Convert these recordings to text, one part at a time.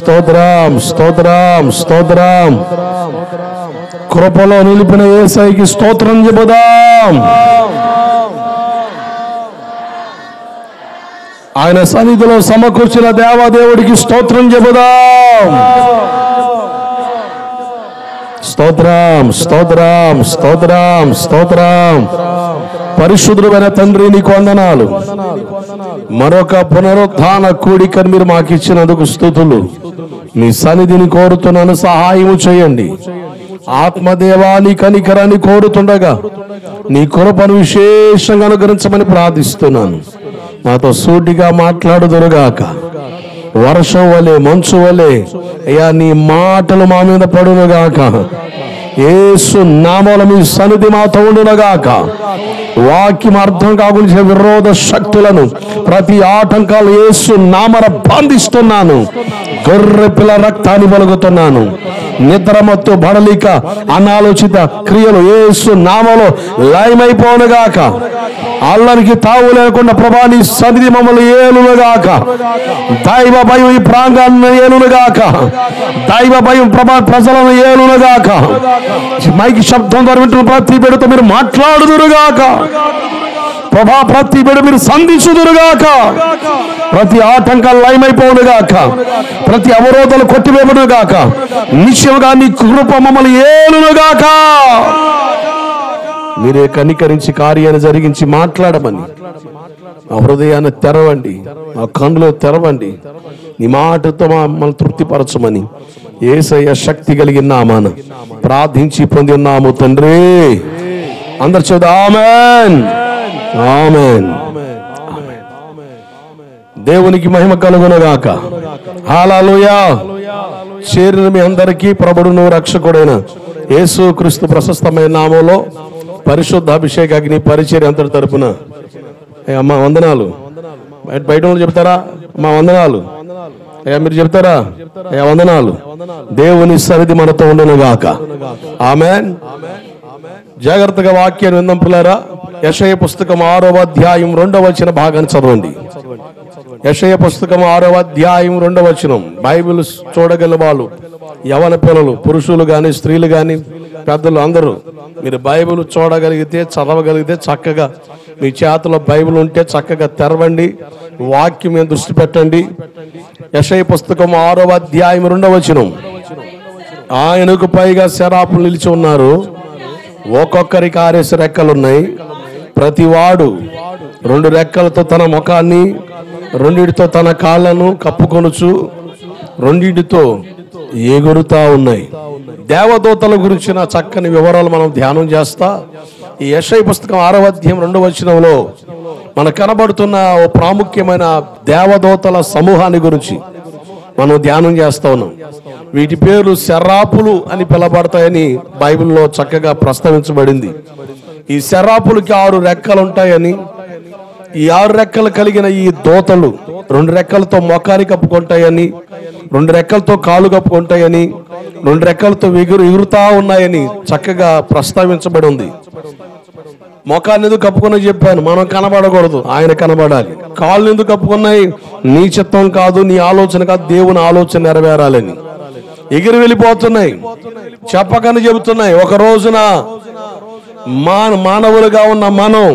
స్తోత్రం, స్తోత్రం, స్తోత్రం. కృపలో నిలిపిన యేసయ్యకి స్తోత్రం చెబుదాం. ఆయన సన్నిధిలో సమకూర్చిన దేవాదేవుడికి స్తోత్రం చెబుదాం. స్తోత్రం, స్తోత్రం, స్తోత్రం, స్తోత్రం. పరిశుద్ధుడైన తండ్రి నీకు వందనాలు. మరొక పునరుత్థాన కూడికను మీరు మాకు ఇచ్చినందుకు స్తుతులు. మీ సన్నిధిని కోరుతున్నాను, సహాయము చేయండి. ఆత్మదేవాని కనికరాన్ని కోరుతుండగా నీ కృపను విశేషంగా అనుగ్రహించమని ప్రార్థిస్తున్నాను. నాతో సూటిగా మాట్లాడుదురుగాక. వర్షం వలె, మంచు వలె అయ్యా నీ మాటలు మా మీద పడునుగాక. యేసు నామములో మీ సన్నిధి మాతో ఉండునుగాక. వాక్యం అర్థం కాకుండా విరోధ శక్తులను, ప్రతి ఆటంకాలు యేసు నామమున బంధిస్తున్నాను. గొర్రె పిల్ల రక్తాన్ని పలుకుతున్నాను. నిద్రమత్తు, బడలిక, అనాలోచిత క్రియలు యేసు నామములో లయమైపోనుగాక. అల్లరికి తావు లేకుండా ప్రభా నీ సన్నిధి మమ్మల్ని ఏలునుగాక. దైవ భయం ఈ ప్రాంగాన్ని ఏలునుగాక. దైవ భయం ప్రభా ప్రజలను ఏలునుగాక. మైకి శబ్దం ద్వారా వింటున్న ప్రతి బిడ్డతో మీరు మాట్లాడుదురుగాక. ప్రభా ప్రతి బిడ్డ మీరు సంధించుదురుగాక. ప్రతి ఆటంకాలు లయమైపోనుగాక. ప్రతి అవరోధాలు కొట్టివేయబడుగాక. నిశ్చయముగా నీ కృప మమ్మల్ని ఏలునుగాక. మీరే కనికరించి కార్యాన్ని జరిగించి మాట్లాడమని, మా హృదయాన్ని తెరవండి, మా కన్నులు తెరవండి. నీ మాటతో మమ్మల్ని తృప్తిపరచమని యేసయ్య శక్తి కలిగిన నామాన ప్రార్థించి పొంది ఉన్నాము తండ్రి. అందరు చూద్దాం. ఆమేన్, ఆమేన్. దేవునికి మహిమ కలుగునుగాక. హల్లెలూయా. చేరిన మీ అందరికీ ప్రభువును రక్షకుడైన యేసుక్రీస్తు ప్రశస్తమైన నామములో పరిశుద్ధ అభిషేక అగ్ని పరిచర్య అంతటి తరపున అమ్మా వందనాలు. బయట వాళ్ళు చెప్తారా? మా వందనాలు. అయ్యా మీరు చెప్తారా? అయ్యా వందనాలు. దేవుని సన్నిధి మనతో ఉండునుగాక. ఆమేన్. జాగ్రత్తగా వాక్యాన్ని విందాం పిల్లారా. యెషయా పుస్తకం 6వ అధ్యాయం 2వ వచన భాగాన్ని చదవండి. యెషయా పుస్తకం 6వ అధ్యాయం 2వ వచనం. బైబిల్ చూడగల వాళ్ళు, యవన పిల్లలు, పురుషులు కానీ, స్త్రీలు కానీ, పెద్దలు అందరూ మీరు బైబిల్ చూడగలిగితే, చదవగలిగితే చక్కగా మీ చేతిలో బైబిల్ ఉంటే చక్కగా తెరవండి. వాక్యం మీద దృష్టి పెట్టండి. యెషయా పుస్తకం 6వ అధ్యాయం 2వ వచనం. ఆయనకు పైగా శరాపులు నిలిచి ఉన్నారు. ఒక్కొక్కరికి 6 రెక్కలున్నాయి. ప్రతివాడు 2 రెక్కలతో తన ముఖాన్ని, 2 తన కాళ్ళను కప్పుకొనుచు 2 ఎగురుతా ఉన్నాయి. దేవదూతల గురించిన చక్కని వివరాలు మనం ధ్యానం చేస్తా ఈ యెషయా పుస్తకం 6వ అధ్యాయం 2వ వచనంలో మనకు కనబడుతున్న ఓ ప్రాముఖ్యమైన దేవదూతల సమూహాన్ని గురించి మనం ధ్యానం చేస్తా ఉన్నాం. వీటి పేర్లు శరాపులు అని పిలబడతాయని బైబిల్లో చక్కగా ప్రస్తావించబడింది. ఈ శరాపులకి 6 రెక్కలు ఉంటాయని, ఈ 6 రెక్కలు కలిగిన ఈ దూతలు 2 రెక్కలతో మొఖాన్ని కప్పుకుంటాయని, 2 రెక్కలతో కాలు కప్పుకుంటాయని, 2 రెక్కలతో ఎగురుతా ఉన్నాయని చక్కగా ప్రస్తావించబడి ఉంది. మొఖాన్ని ఎందుకు కప్పుకున్నా చెప్పాను, మనం కనబడకూడదు, ఆయన కనబడాలి. కాళ్ళు ఎందుకు కప్పుకున్నాయి? నీ చిత్తం కాదు, నీ ఆలోచన కాదు, దేవుని ఆలోచన నెరవేరాలని ఎగిరి వెళ్ళిపోతున్నాయి. చెప్పకని చెబుతున్నాయి. ఒక రోజున మానవులుగా ఉన్న మనం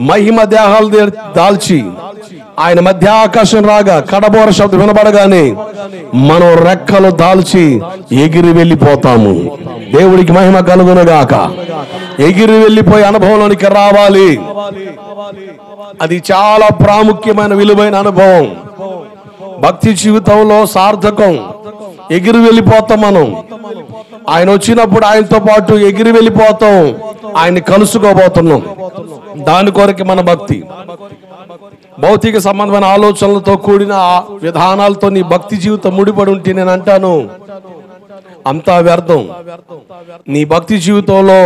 మహిమ దేహాలు దాల్చి ఆయన మధ్య ఆకాశం రాగా కడబోర శబ్దం వినబడగానే మనం రెక్కలు దాల్చి ఎగిరి వెళ్ళిపోతాము. దేవుడికి మహిమ కలుగునుగాక. ఎగిరి వెళ్ళిపోయే అనుభవంలోనికి రావాలి. అది చాలా ప్రాముఖ్యమైన విలువైన అనుభవం. భక్తి జీవితంలో సార్థకం. ఎగిరి వెళ్ళిపోతాం మనం. ఆయన వచ్చినప్పుడు ఆయనతో పాటు ఎగిరి వెళ్ళిపోతాం. ఆయన్ని కలుసుకోబోతున్నాం. దాని కొరకు మన భక్తి. భౌతిక సంబంధమైన ఆలోచనలతో కూడిన విధానాలతో నీ భక్తి జీవితం ముడిపడి ఉంటే నేను అంటాను అంతా వ్యర్థం. నీ భక్తి జీవితంలో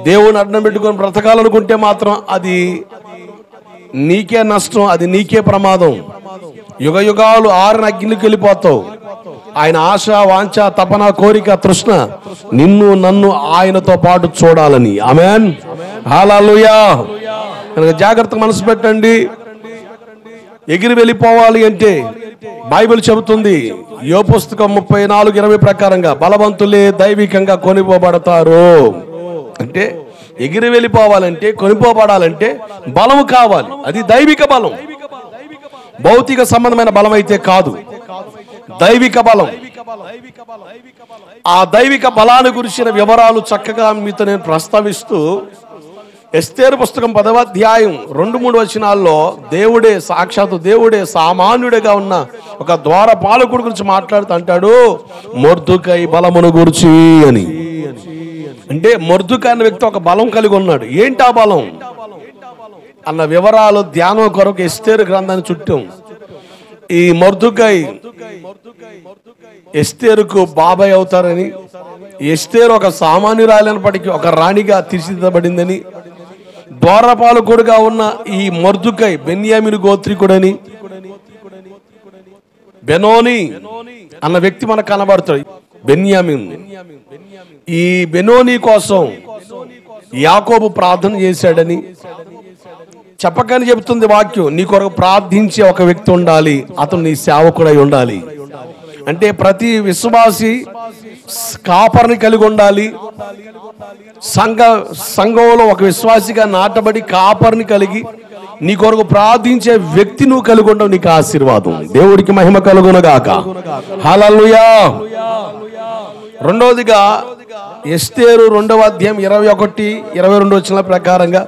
దేవుని అడ్డం పెట్టుకొని బ్రతకాలనుకుంటే మాత్రం అది నీకే నష్టం, అది నీకే ప్రమాదం. యుగ యుగాలు ఆరిన అగ్నికి వెళ్ళిపోతావు. ఆయన ఆశ, వాంఛ, తపన, కోరిక, తృష్ణ నిన్ను నన్ను ఆయనతో పాటు చూడాలని. ఆమేన్, హల్లెలూయా. కనుక జాగ్రత్తగా మనసు పెట్టండి. ఎగిరి వెళ్ళిపోవాలి అంటే బైబిల్ చెబుతుంది యోబు పుస్తకం 34:20 ప్రకారంగా బలవంతులే దైవికంగా కొనిపోబడతారు. అంటే ఎగిరి వెళ్ళిపోవాలంటే, కొనిపోబడాలంటే బలము కావాలి. అది దైవిక బలం, భౌతిక సంబంధమైన బలం అయితే కాదు, దైవిక బలం. ఆ దైవిక బలాన్ని గురించిన వివరాలు చక్కగా మీతో నేను ప్రస్తావిస్తూ, ఎస్తేరు పుస్తకం 10వ అధ్యాయం 2-3 వచనాల్లో దేవుడే, సాక్షాత్తు దేవుడే సామాన్యుడిగా ఉన్న ఒక ద్వారపాలకుడి గురించి మాట్లాడుతూ అంటాడు, మొర్దుకై బలమును గురించి అని. అంటే మొర్దుకై అనే వ్యక్తి ఒక బలం కలిగి ఉన్నాడు. ఏంటి ఆ బలం అన్న వివరాలు ధ్యానం కొరకు ఎస్తేరు గ్రంథాన్ని చుట్టాం. ఈ మొర్దుకై ఎస్తేరుకు బాబాయ్ అవుతారని, ఎస్తేరు ఒక సామాన్యురాలైనప్పటికీ ఒక రాణిగా తీర్చిదిద్దబడిందని, ద్వారపాలకుడుగా ఉన్న ఈ మొర్దుకై బెన్యామీను గోత్రికుడని, బెనోని అన్న వ్యక్తి మనకు కనబడతాడు. బెన్యామీన్, ఈ బెనోని కోసం యాకోబు ప్రార్థన చేశాడని చెప్పకని చెబుతుంది వాక్యం. నీ కొరకు ప్రార్థించే ఒక వ్యక్తి ఉండాలి, అతను నీ సేవకుడై ఉండాలి. అంటే ప్రతి విశ్వాసి కాపరిని కలిగి ఉండాలి. సంఘంలో ఒక విశ్వాసిగా నాటబడి కాపరిని కలిగి నీ కొరకు ప్రార్థించే వ్యక్తి నువ్వు కలిగి ఉండవు, నీకు ఆశీర్వాదం. దేవుడికి మహిమ కలుగునుగాక. హల్లెలూయా. రెండవదిగా ఎస్తేరు 2వ అధ్యాయం 21-22 వచనాల ప్రకారంగా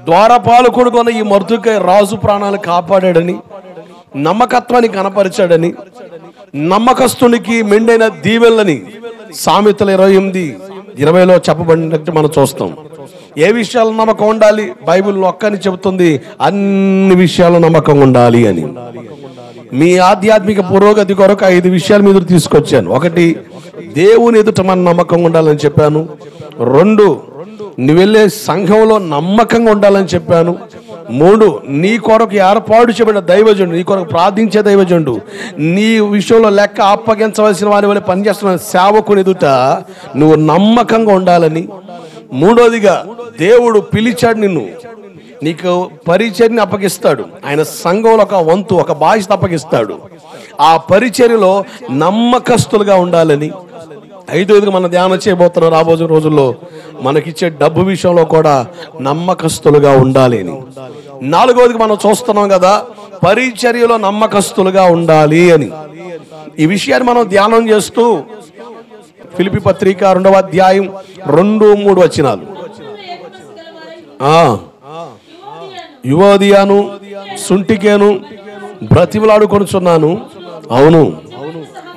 ద్వారపాలకుడుగా ఉన్న ఈ మొర్దుకై రాజు ప్రాణాలు కాపాడాడని, నమ్మకత్వాన్ని కనపరిచాడని, నమ్మకస్తునికి మెండైన దీవెనలని సామెతలు 28:20లో చెప్పబడినట్టు మనం చూస్తాం. ఏ విషయాల్లో నమ్మకం ఉండాలి? బైబిల్లో ఒక్కని చెబుతుంది, అన్ని విషయాల్లో నమ్మకం ఉండాలి అని. మీ ఆధ్యాత్మిక పురోగతి కొరకు 5 విషయాల మీద తీసుకొచ్చాను. 1, దేవుని ఎదుట మన నమ్మకం ఉండాలని చెప్పాను. 2, నువ్వు వెళ్ళే సంఘంలో నమ్మకంగా ఉండాలని చెప్పాను. 3, నీ కొరకు ఏర్పాటు చేయబడిన దైవజనుడు, నీ కొరకు ప్రార్థించే దైవజనుడు, నీ విషయంలో లెక్క అప్పగించవలసిన వారి వల్ల పనిచేస్తున్న సేవకుని ఎదుట నువ్వు నమ్మకంగా ఉండాలని. 3వదిగా దేవుడు పిలిచాడు నిన్ను, నీకు పరిచర్ని అప్పగిస్తాడు. ఆయన సంఘంలో ఒక వంతు, ఒక బాధ్యత అప్పగిస్తాడు. ఆ పరిచర్యలో నమ్మకస్తులుగా ఉండాలని. 5వదిగా మనం ధ్యానం చేయబోతున్న రాబోయే రోజుల్లో మనకిచ్చే డబ్బు విషయంలో కూడా నమ్మకస్తులుగా ఉండాలి అని. 4వదిగా మనం చూస్తున్నాం కదా, పరిచర్యలో నమ్మకస్తులుగా ఉండాలి అని. ఈ విషయాన్ని మనం ధ్యానం చేస్తూ ఫిలిప్పీ పత్రిక 2వ అధ్యాయం 2-3 వచనాలు. యువోదియాను సుంటికేను బ్రతిమలాడుకొనుచున్నాను, అవును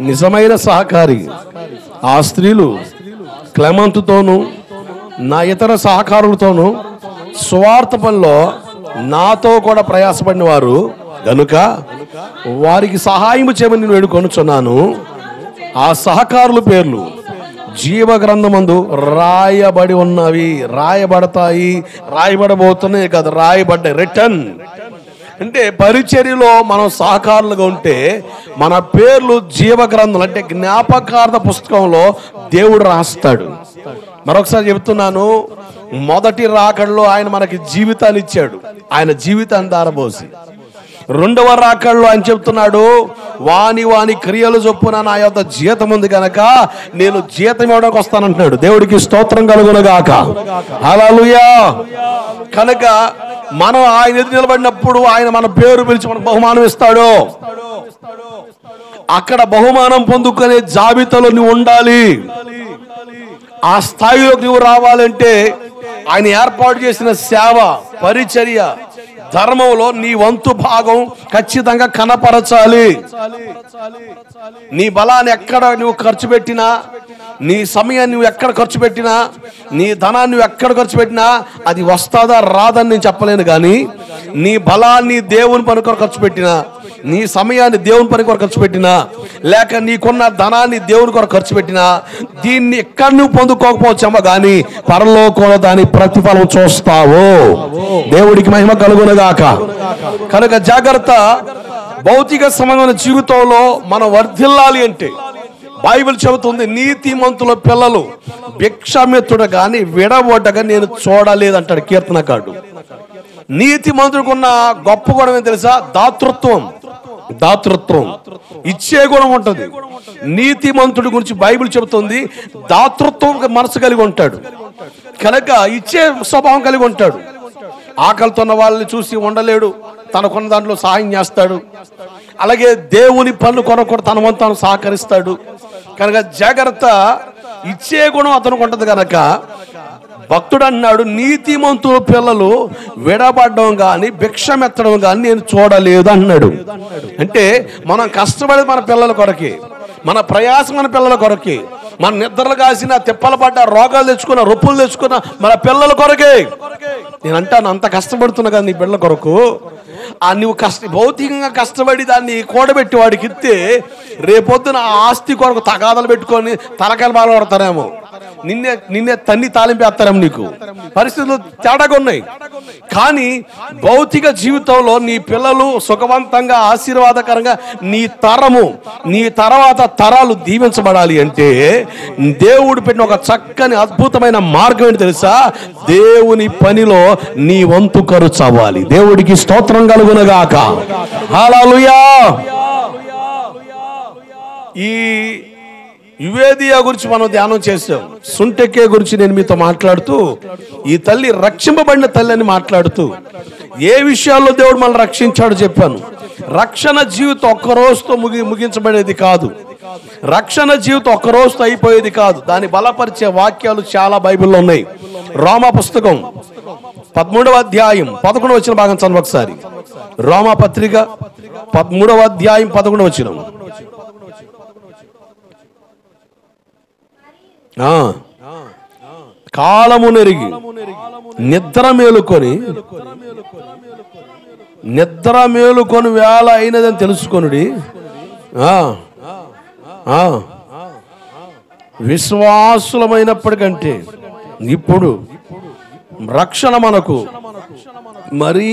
నిజమైన సహకారి ఆ స్త్రీలు క్లెమంతుతోనూ నా ఇతర సహకారులతోనూ సువార్త పనిలో నాతో కూడా ప్రయాసపడిన వారు గనుక వారికి సహాయము చేయమని నేను వేడుకొనుచున్నాను. ఆ సహకారుల పేర్లు జీవ గ్రంథమందు రాయబడి ఉన్నవి, రాయబడతాయి, రాయబడబోతున్నాయి కదా, రాయబడ్డాయి, రిటర్న్. అంటే పరిచర్యలో మనం సహకారులుగా ఉంటే మన పేర్లు జీవ గ్రంథం అంటే జ్ఞాపకార్థ పుస్తకంలో దేవుడు రాస్తాడు. మరొకసారి చెబుతున్నాను, మొదటి రాకడలో ఆయన మనకి జీవితాన్ని ఇచ్చాడు, ఆయన జీవితాన్ని దారబోసి. 2వ రాకడలో ఆయన చెప్తున్నాడు, వాని క్రియలు చొప్పున నా యొక్క జీతం ఉంది కనుక నేను జీతం ఇవ్వడానికి వస్తానంటున్నాడు. దేవుడికి స్తోత్రం కలుగునుగాక. హల్లెలూయా. కనుక మనం ఆయన ఎదురు నిలబడినప్పుడు ఆయన మన పేరు పిలిచి మనకు బహుమానం ఇస్తాడు. అక్కడ బహుమానం పొందుకునే జాబితాలో నువ్వు ఉండాలి. ఆ స్థాయిలోకి నువ్వు రావాలంటే ఆయన ఏర్పాటు చేసిన సేవ, పరిచర్య, ధర్మంలో నీ వంతు భాగం ఖచ్చితంగా కనపరచాలి. నీ బలాన్ని ఎక్కడ నువ్వు ఖర్చు పెట్టినా, నీ సమయాన్ని నువ్వు ఎక్కడ ఖర్చు పెట్టినా, నీ ధనాన్ని నువ్వు ఎక్కడ ఖర్చు పెట్టినా అది వస్తుందా రాదని నేను చెప్పలేను. కానీ నీ బలాన్ని దేవుని పని కొరకు ఖర్చు పెట్టినా, నీ సమయాన్ని దేవుని పని కొరకు ఖర్చు పెట్టినా, లేక నీకున్న ధనాన్ని దేవుని కొరకు ఖర్చు పెట్టినా, దీన్ని ఎక్కడ నువ్వు పొందుకోకపోవచ్చామో కానీ పరలోకంలో దాని ప్రతిఫలం చూస్తావు. దేవుడికి మహిమ కలుగునుగాక. కనుక జాగ్రత్త. భౌతిక సంబంధమైన జీవితంలో మనం వర్ధిల్లాలి అంటే బైబిల్ చెబుతుంది, నీతిమంతుల పిల్లలు భిక్షామెత్తుడు కానీ విడబొడ్డగా నేను చూడలేదంటాడు కీర్తనకారుడు. నీతిమంతుడికున్న గొప్ప గుణం ఏం తెలుసా? దాతృత్వం. ఇచ్చే గుణం ఉంటుంది. నీతిమంతుడి గురించి బైబిల్ చెబుతుంది దాతృత్వం మనసు కలిగి ఉంటాడు, కనుక ఇచ్చే స్వభావం కలిగి ఉంటాడు. ఆకలితో ఉన్న వాళ్ళని చూసి ఉండలేడు, తనకున్న దాంట్లో సహాయం చేస్తాడు. అలాగే దేవుని పనులు కొరకు తన వంతు తాను సహకరిస్తాడు. కనుక జాగ్రత్త, ఇచ్చే గుణం అతనికి ఉంటుంది. కనుక భక్తుడు అన్నాడు, నీతిమంతుల పిల్లలు విడబడ్డం కానీ భిక్షమెత్తడం కానీ నేను చూడలేదు అన్నాడు. అంటే మనం కష్టపడేది మన పిల్లల కొరకే, మన ప్రయాసం మన పిల్లల కొరకే, మన నిద్రలు కాసిన తిప్పలు పడ్డ రోగాలు తెచ్చుకున్న రొప్పులు తెచ్చుకున్న మన పిల్లల కొరకే. నేను అంటాను, అంత కష్టపడుతున్నా కదా నీ పిల్లల కొరకు, నువ్వు భౌతికంగా కష్టపడి దాన్ని కూడబెట్టి వాడికి ఇస్తే రేపొద్దున ఆ ఆస్తి కొరకు తగాదాలు పెట్టుకొని తలకాయలు బాధపడతారేమో, నిన్నే తన్ని తాలింపేస్తారేమో. నీకు పరిస్థితులు తేడాగా ఉన్నాయి. కానీ భౌతిక జీవితంలో నీ పిల్లలు సుఖవంతంగా ఆశీర్వాదకరంగా నీ తర్వాత తరాలు దీవించబడాలి అంటే దేవుడు పెట్టిన ఒక చక్కని అద్భుతమైన మార్గం ఏంటి తెలుసా? దేవుని పనిలో నీ వంతు ఖర్చు అవ్వాలి. దేవుడికి స్తోత్రం కలుగునుగాక. హల్లెలూయా. ఈ యువేదియా గురించి మనం ధ్యానం చేసాం. సుంటెక్కే గురించి నేను మీతో మాట్లాడుతూ, ఈ తల్లి రక్షింపబడిన తల్లి అని మాట్లాడుతూ ఏ విషయాల్లో దేవుడు మనల్ని రక్షించాడో చెప్పాను. రక్షణ జీవితం ఒక్క రోజుతో ముగించబడేది కాదు. రక్షణ జీవితం ఒక్క రోజుతో అయిపోయేది కాదు. దాన్ని బలపరిచే వాక్యాలు చాలా బైబిల్లో ఉన్నాయి. రోమా పుస్తకం 13వ అధ్యాయం 11వ వచనం భాగం చదవండి ఒకసారి. రోమా పత్రిక 13వ అధ్యాయం 11వ వచనం. కాలము నెరిగి నిద్ర మేలుకొని వేళ అయినదని తెలుసుకొనుడి. విశ్వాసులమైనప్పటికంటే ఇప్పుడు రక్షణ మనకు మరీ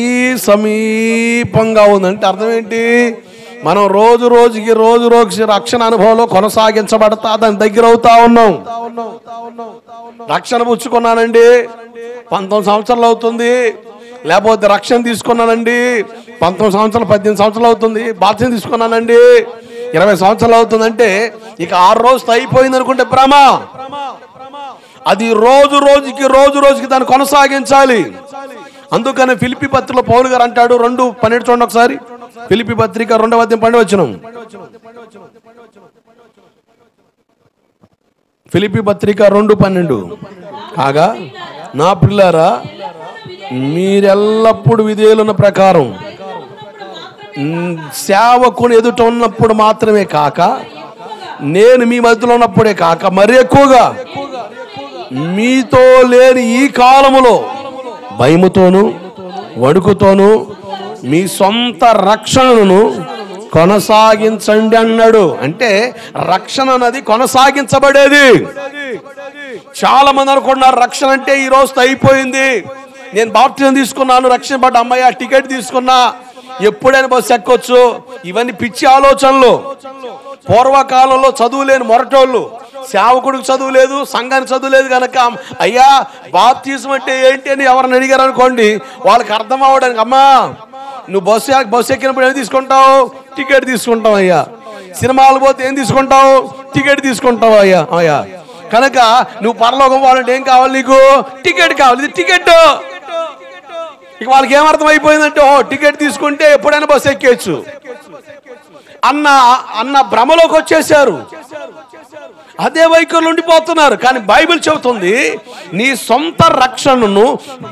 సమీపంగా ఉందంటే అర్థం ఏంటి? మనం రోజు రోజుకి రక్షణ అనుభవంలో కొనసాగించబడతా దాని దగ్గర అవుతా ఉన్నాం. రక్షణ పుచ్చుకున్నానండి 19 సంవత్సరాలు అవుతుంది, లేకపోతే రక్షణ తీసుకున్నానండి 19 సంవత్సరాలు 18 సంవత్సరాలు అవుతుంది, బాధ్యత తీసుకున్నానండి 20 సంవత్సరాలు అవుతుందంటే ఇక 6 రోజుతో అయిపోయింది అనుకుంటే భ్రమ. అది రోజు రోజుకి దాన్ని కొనసాగించాలి. అందుకని ఫిలిప్పీ పత్రికలో పౌలు గారు అంటాడు, 2:12 చూడండి ఒకసారి. ఫిలిప్పీ పత్రిక 2వ అధ్యాయం 12వ వచనం. ఫిలిప్పీ పత్రిక 2:12. కాగా నా పిల్లారా, మీరెల్లప్పుడు విధేయులున్న ప్రకారం సేవకుని ఎదుట ఉన్నప్పుడు మాత్రమే కాక, నేను మీ మధ్యలో ఉన్నప్పుడే కాక మరి ఎక్కువగా మీతో లేని ఈ కాలములో భయముతోను వణుకుతోను మీ సొంత రక్షణను కొనసాగించండి అన్నాడు. అంటే రక్షణ అన్నది కొనసాగించబడేది. చాలా మంది అనుకున్నారు రక్షణ అంటే ఈ రోజుతో అయిపోయింది, నేను బాప్టిజం తీసుకున్నాను, రక్షణ పడ్డ అమ్మాయి టికెట్ తీసుకున్నా, ఎప్పుడైనా బస్సు ఎక్కొచ్చు. ఇవన్నీ పిచ్చి ఆలోచనలు. పూర్వకాలంలో చదువు లేని మొరటోళ్ళు, సేవకుడికి చదువు లేదు, సంఘానికి చదువు లేదు కనుక అయ్యా బాప్తిజం అంటే ఏంటి అని ఎవరిని అడిగారు అనుకోండి, వాళ్ళకి అర్థం అవ్వడానికి, అమ్మా నువ్వు బస్సు ఎక్కినప్పుడు ఏం తీసుకుంటావు? టికెట్ తీసుకుంటావు అయ్యా. సినిమాలు పోతే ఏం తీసుకుంటావు? టికెట్ తీసుకుంటావు అయ్యా. కనుక నువ్వు పరలోకం పోవాలంటే ఏం కావాలి? నీకు టికెట్ కావాలి. ఇది టికెట్. ఇక వాళ్ళకి ఏమర్థం అయిపోయిందంటే, టికెట్ తీసుకుంటే ఎప్పుడైనా బస్సు ఎక్కేయచ్చు అన్న భ్రమలోకి వచ్చేసారు. అదే వైఖరులు ఉండిపోతున్నారు. కానీ బైబిల్ చెబుతుంది, నీ సొంత రక్షణను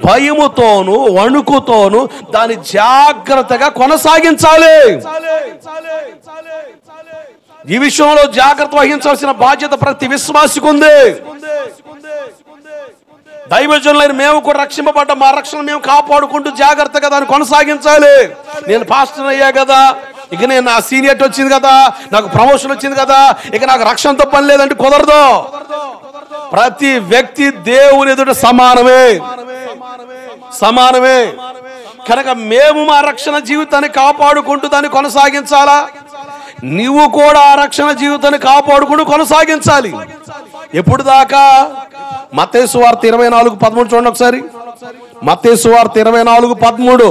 భయముతోను వణుకుతోను దాన్ని జాగ్రత్తగా కొనసాగించాలి. ఈ విషయంలో జాగ్రత్త వహించాల్సిన బాధ్యత ప్రతి విశ్వాసికి ఉంది. దైవజనులైన మేము కూడా రక్షింపబడ్డ మా రక్షణ మేము కాపాడుకుంటూ జాగ్రత్తగా దాన్ని కొనసాగించాలి. నేను పాస్టర్ అయ్యా కదా, ఇక నేను నా సీనియర్ వచ్చింది కదా, నాకు ప్రమోషన్ వచ్చింది కదా, ఇక నాకు రక్షణతో పని లేదంటే కుదరదు. ప్రతి వ్యక్తి దేవుని ఎదుట సమానమే. కనుక మేము మా రక్షణ జీవితాన్ని కాపాడుకుంటూ దాన్ని కొనసాగించాలా? నీవు కూడా ఆ రక్షణ జీవితాన్ని కాపాడుకుంటూ కొనసాగించాలి. ఎప్పుడు దాకా? మత్తయి సువార్త 24:13 చూడండి ఒకసారి. మత్తయి సువార్త 24:13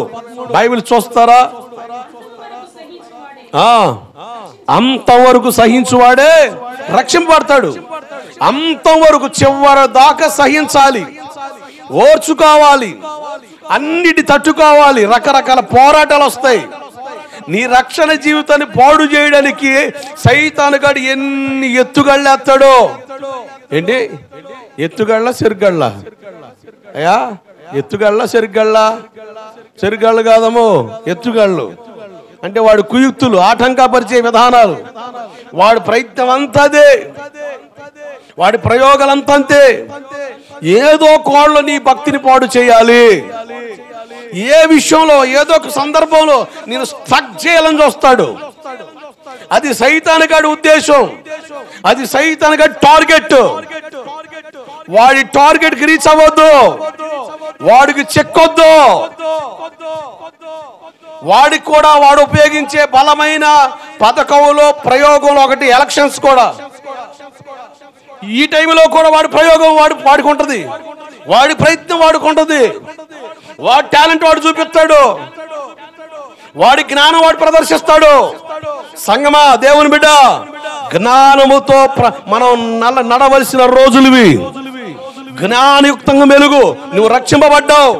బైబిల్ చూస్తారా? అంతవరకు సహించువాడే రక్షింపబడతాడు. అంతవరకు చివరి దాకా సహించాలి, ఓర్చుకోవాలి, అన్నిటి తట్టుకోవాలి. రకరకాల పోరాటాలు వస్తాయి. నీ రక్షణ జీవితాన్ని పాడు చేయడానికి సైతానుగాడు ఎన్ని ఎత్తుగళ్ళేస్తాడో. ఏంటి ఎత్తుగళ్ళ చెరుగళ్ళ? అయ్యా ఎత్తుగళ్ళ చెరుగళ్ళ? చెరుగళ్ళు కాదము, ఎత్తుగళ్ళు అంటే వాడు కుయుక్తులు, ఆటంకపరిచే విధానాలు, వాడి ప్రయత్నం అంతదే, వాడి ప్రయోగాలంతా అంతే. ఏదో కోళ్ళు నీ భక్తిని పాడు చేయాలి, ఏ విషయంలో ఏదో ఒక సందర్భంలో నేను స్ట్రక్ చేయాలని చూస్తాడు. అది సైతానుగాడి ఉద్దేశం, అది సైతానుగాడి టార్గెట్. వాడి టార్గెట్ కి రీచ్ అవ్వద్దు, వాడికి చెక్కొద్దు. వాడికి కూడా వాడు ఉపయోగించే బలమైన పథకంలో ప్రయోగంలో ఒకటి ఎలక్షన్స్ కూడా. ఈ టైంలో కూడా వాడి ప్రయోగం వాడుకుంటది, వాడి ప్రయత్నం వాడుకుంటది, వాడి టాలెంట్ వాడు చూపిస్తాడు, వాడి జ్ఞానం వాడు ప్రదర్శిస్తాడు. సంగమా, దేవుని బిడ్డ, జ్ఞానముతో మనం నడవలసిన రోజులువి. జ్ఞానయుక్తంగా మెలుగు. నువ్వు రక్షింపబడ్డావు,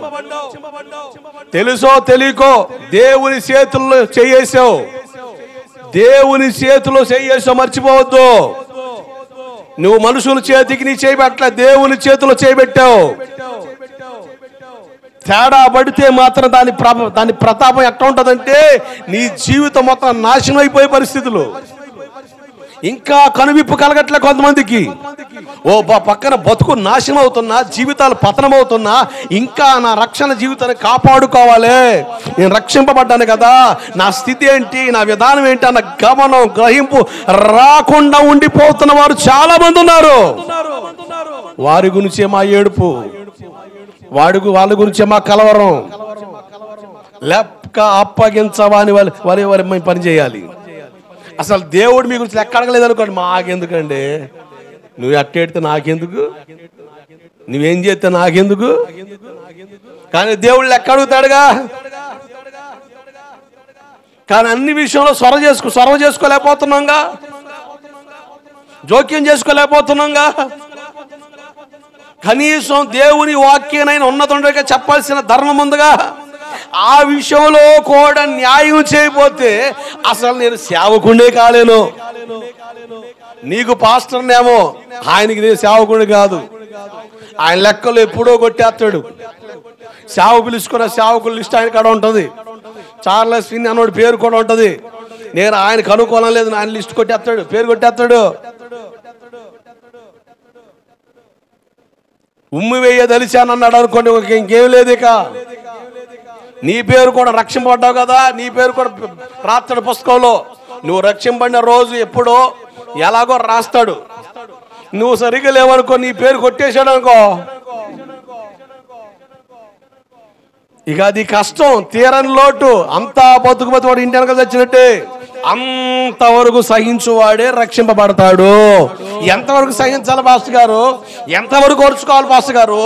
తెలుసో తెలియకో దేవుని చేతుల్లో చేయేసావు, దేవుని చేతిలో చేయేసావు, మర్చిపోవద్దు. నువ్వు మనుషుల చేతికి నీ చేయబట్ల, దేవుని చేతిలో చేయబెట్టావు. తేడా పడితే మాత్రం దాని ప్రతాపం ఎట్లా ఉంటుందంటే నీ జీవితం మొత్తం నాశనం అయిపోయే పరిస్థితులు. ఇంకా కనువిప్పు కలగట్లే కొంతమందికి. ఓ పక్కన బతుకు నాశనం అవుతున్నా, జీవితాలు పతనం అవుతున్నా, ఇంకా నా రక్షణ జీవితాన్ని కాపాడుకోవాలి, నేను రక్షింపబడ్డాను కదా, నా స్థితి ఏంటి, నా విధానం ఏంటి అన్న గమనం గ్రహింపు రాకుండా ఉండిపోతున్న వారు చాలా మంది ఉన్నారు. వారి గురించే మా ఏడుపు, వాళ్ళ గురించే మా కలవరం. లెక్క అప్పగించవాని వారి పని చేయాలి. అసలు దేవుడు మీ గురించి లెక్క అడగలేదు అనుకోండి, మాకెందుకండి, నువ్వు అట్టేడితే నాకెందుకు, నువ్వేం చేస్తే నాకెందుకు. కానీ దేవుడు లెక్క అడుగుతాడుగా. కానీ అన్ని విషయంలో సొరవ చేసుకోలేకపోతున్నాంగా, జోక్యం చేసుకోలేకపోతున్నాంగా. కనీసం దేవుని వాక్యానైనా ఉన్నతంగా చెప్పాల్సిన ధర్మం ఉందిగా. ఆ విషయంలో కూడా న్యాయం చేయకపోతే అసలు నేను సేవకుడే కాలేను. నీకు పాస్టర్నేమో, ఆయనకి నేను సేవకుడు కాదు. ఆయన లెక్కలు ఎప్పుడో కొట్టేస్తాడు. సేవ పిలుచుకున్న సేవకుల లిస్ట్ ఆయన కాడ ఉంటుంది. చార్లెస్ ఫిన్ అన్నోడు పేరు కూడా ఉంటుంది. నేను ఆయనకు అనుకోవడం లేదు, ఆయన లిస్ట్ కొట్టేస్తాడు, పేరు కొట్టేస్తాడు. ఉమ్మి వేయదలిచాను అన్నాడు అనుకోండి, ఇంకేం లేదు. ఇక నీ పేరు కూడా రక్షింపబడ్డావు కదా, నీ పేరు కూడా రాస్తాడు పుస్తకంలో. నువ్వు రక్షింపబడిన రోజు ఎప్పుడో ఎలాగో రాస్తాడు. నువ్వు సరిగ్గా లేవనుకో, నీ పేరు కొట్టేశాడు అనుకో, ఇక అది కష్టం, తీరని లోటు. అంతా బతుకుబతి వాడు ఇంటి వెనక వచ్చినట్టే. అంతవరకు సహించువాడే రక్షింపబడతాడు. ఎంతవరకు సహించాలి పాస్టర్ గారు, ఎంతవరకు ఓర్చుకోవాలి పాస్టర్ గారు,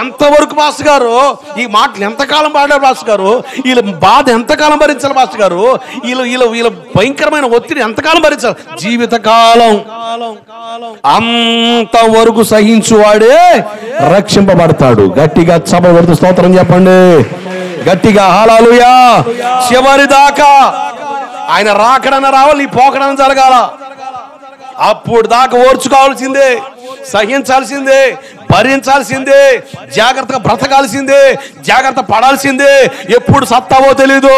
ఎంతవరకు పాస్టర్ గారు, ఈ మాటలు ఎంతకాలం పాడారు పాస్టర్ గారు, వీళ్ళ బాధ ఎంతకాలం భరించాలి పాస్టర్ గారు, వీళ్ళ భయంకరమైన ఒత్తిడి ఎంతకాలం భరించాలి? జీవితకాలం. అంతవరకు సహించువాడే రక్షింపబడతాడు. గట్టిగా చప్పట్లు స్తోత్రం చెప్పండి, గట్టిగా హల్లెలూయా. చివరి దాకా ఆయన రాకడన రావాలి, నీ పోకడన జరగాల. అప్పుడు దాకా ఓర్చుకోవాల్సిందే, సహించాల్సిందే, భరించాల్సిందే, జాగ్రత్తగా బ్రతకాల్సిందే, జాగ్రత్త పడాల్సిందే. ఎప్పుడు సత్తావో తెలీదు,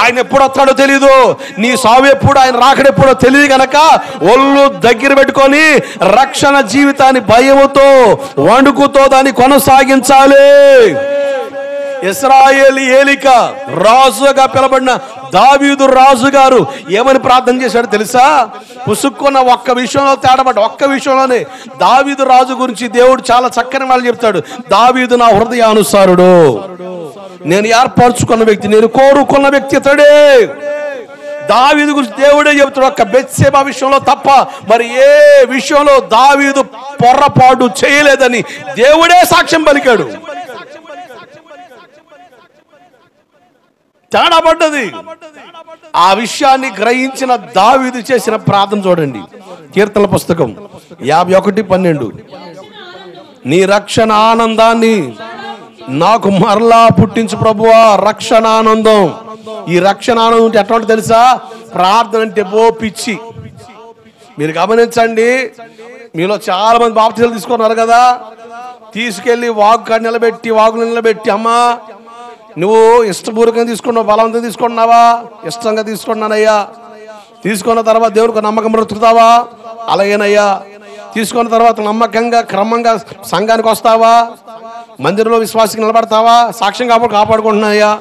ఆయన ఎప్పుడు వస్తాడో తెలీదు, నీ సావు ఎప్పుడు, ఆయన రాకడెప్పుడో తెలియదు. కనుక ఒళ్ళు దగ్గర పెట్టుకొని రక్షణ జీవితాన్ని భయముతో వణుకుతో దాన్ని కొనసాగించాలి. ఇశ్రాయేలు ఏలిక రాజుగా పిలబడిన దావీదు రాజు గారు ఏమని ప్రార్థన చేశాడో తెలుసా? పుసుక్కున్న ఒక్క విషయంలో తేడబడ్డ, ఒక్క విషయంలోనే దావీదు రాజు గురించి దేవుడు చాలా చక్కని వాళ్ళు చెప్తాడు. దావీదు నా హృదయానుసారుడు, నేను ఏర్పరచుకున్న వ్యక్తి, నేను కోరుకున్న వ్యక్తి ఇతడే. దావీదు గురించి దేవుడే చెబుతాడు. ఒక్క బెత్షెబా విషయంలో తప్ప మరి ఏ విషయంలో దావీదు పొర్రపాటు చేయలేదని దేవుడే సాక్ష్యం పలికాడు. తేడా పడ్డది. ఆ విషయాన్ని గ్రహించిన దావీదు చేసిన ప్రార్థన చూడండి. కీర్తనల పుస్తకం 51:12. నీ రక్షణ ఆనందాన్ని నాకు మరలా పుట్టించు ప్రభువా. రక్షణ ఆనందం. ఈ రక్షణ ఆనందం అంటే ఎట్లా ఉంటుంది తెలుసా? ప్రార్థన అంటే పిచ్చి. మీరు గమనించండి, మీలో చాలా మంది బాప్తిసాలు తీసుకున్నారు కదా, తీసుకెళ్ళి వాగు నిలబెట్టి అమ్మా నువ్వు ఇష్టపూర్వకంగా తీసుకున్నావు, బలవంతంగా తీసుకున్నావా? ఇష్టంగా తీసుకున్నానయ్యా. తీసుకున్న తర్వాత దేవునికి నమ్మకం బ్రతుకుతావా? అలాగేనయ్యా. తీసుకున్న తర్వాత నమ్మకంగా క్రమంగా సంఘానికి వస్తావా? మందిరంలో విశ్వాసకి నిలబడతావా? సాక్ష్యం కాపాడుకుంటున్నాయా?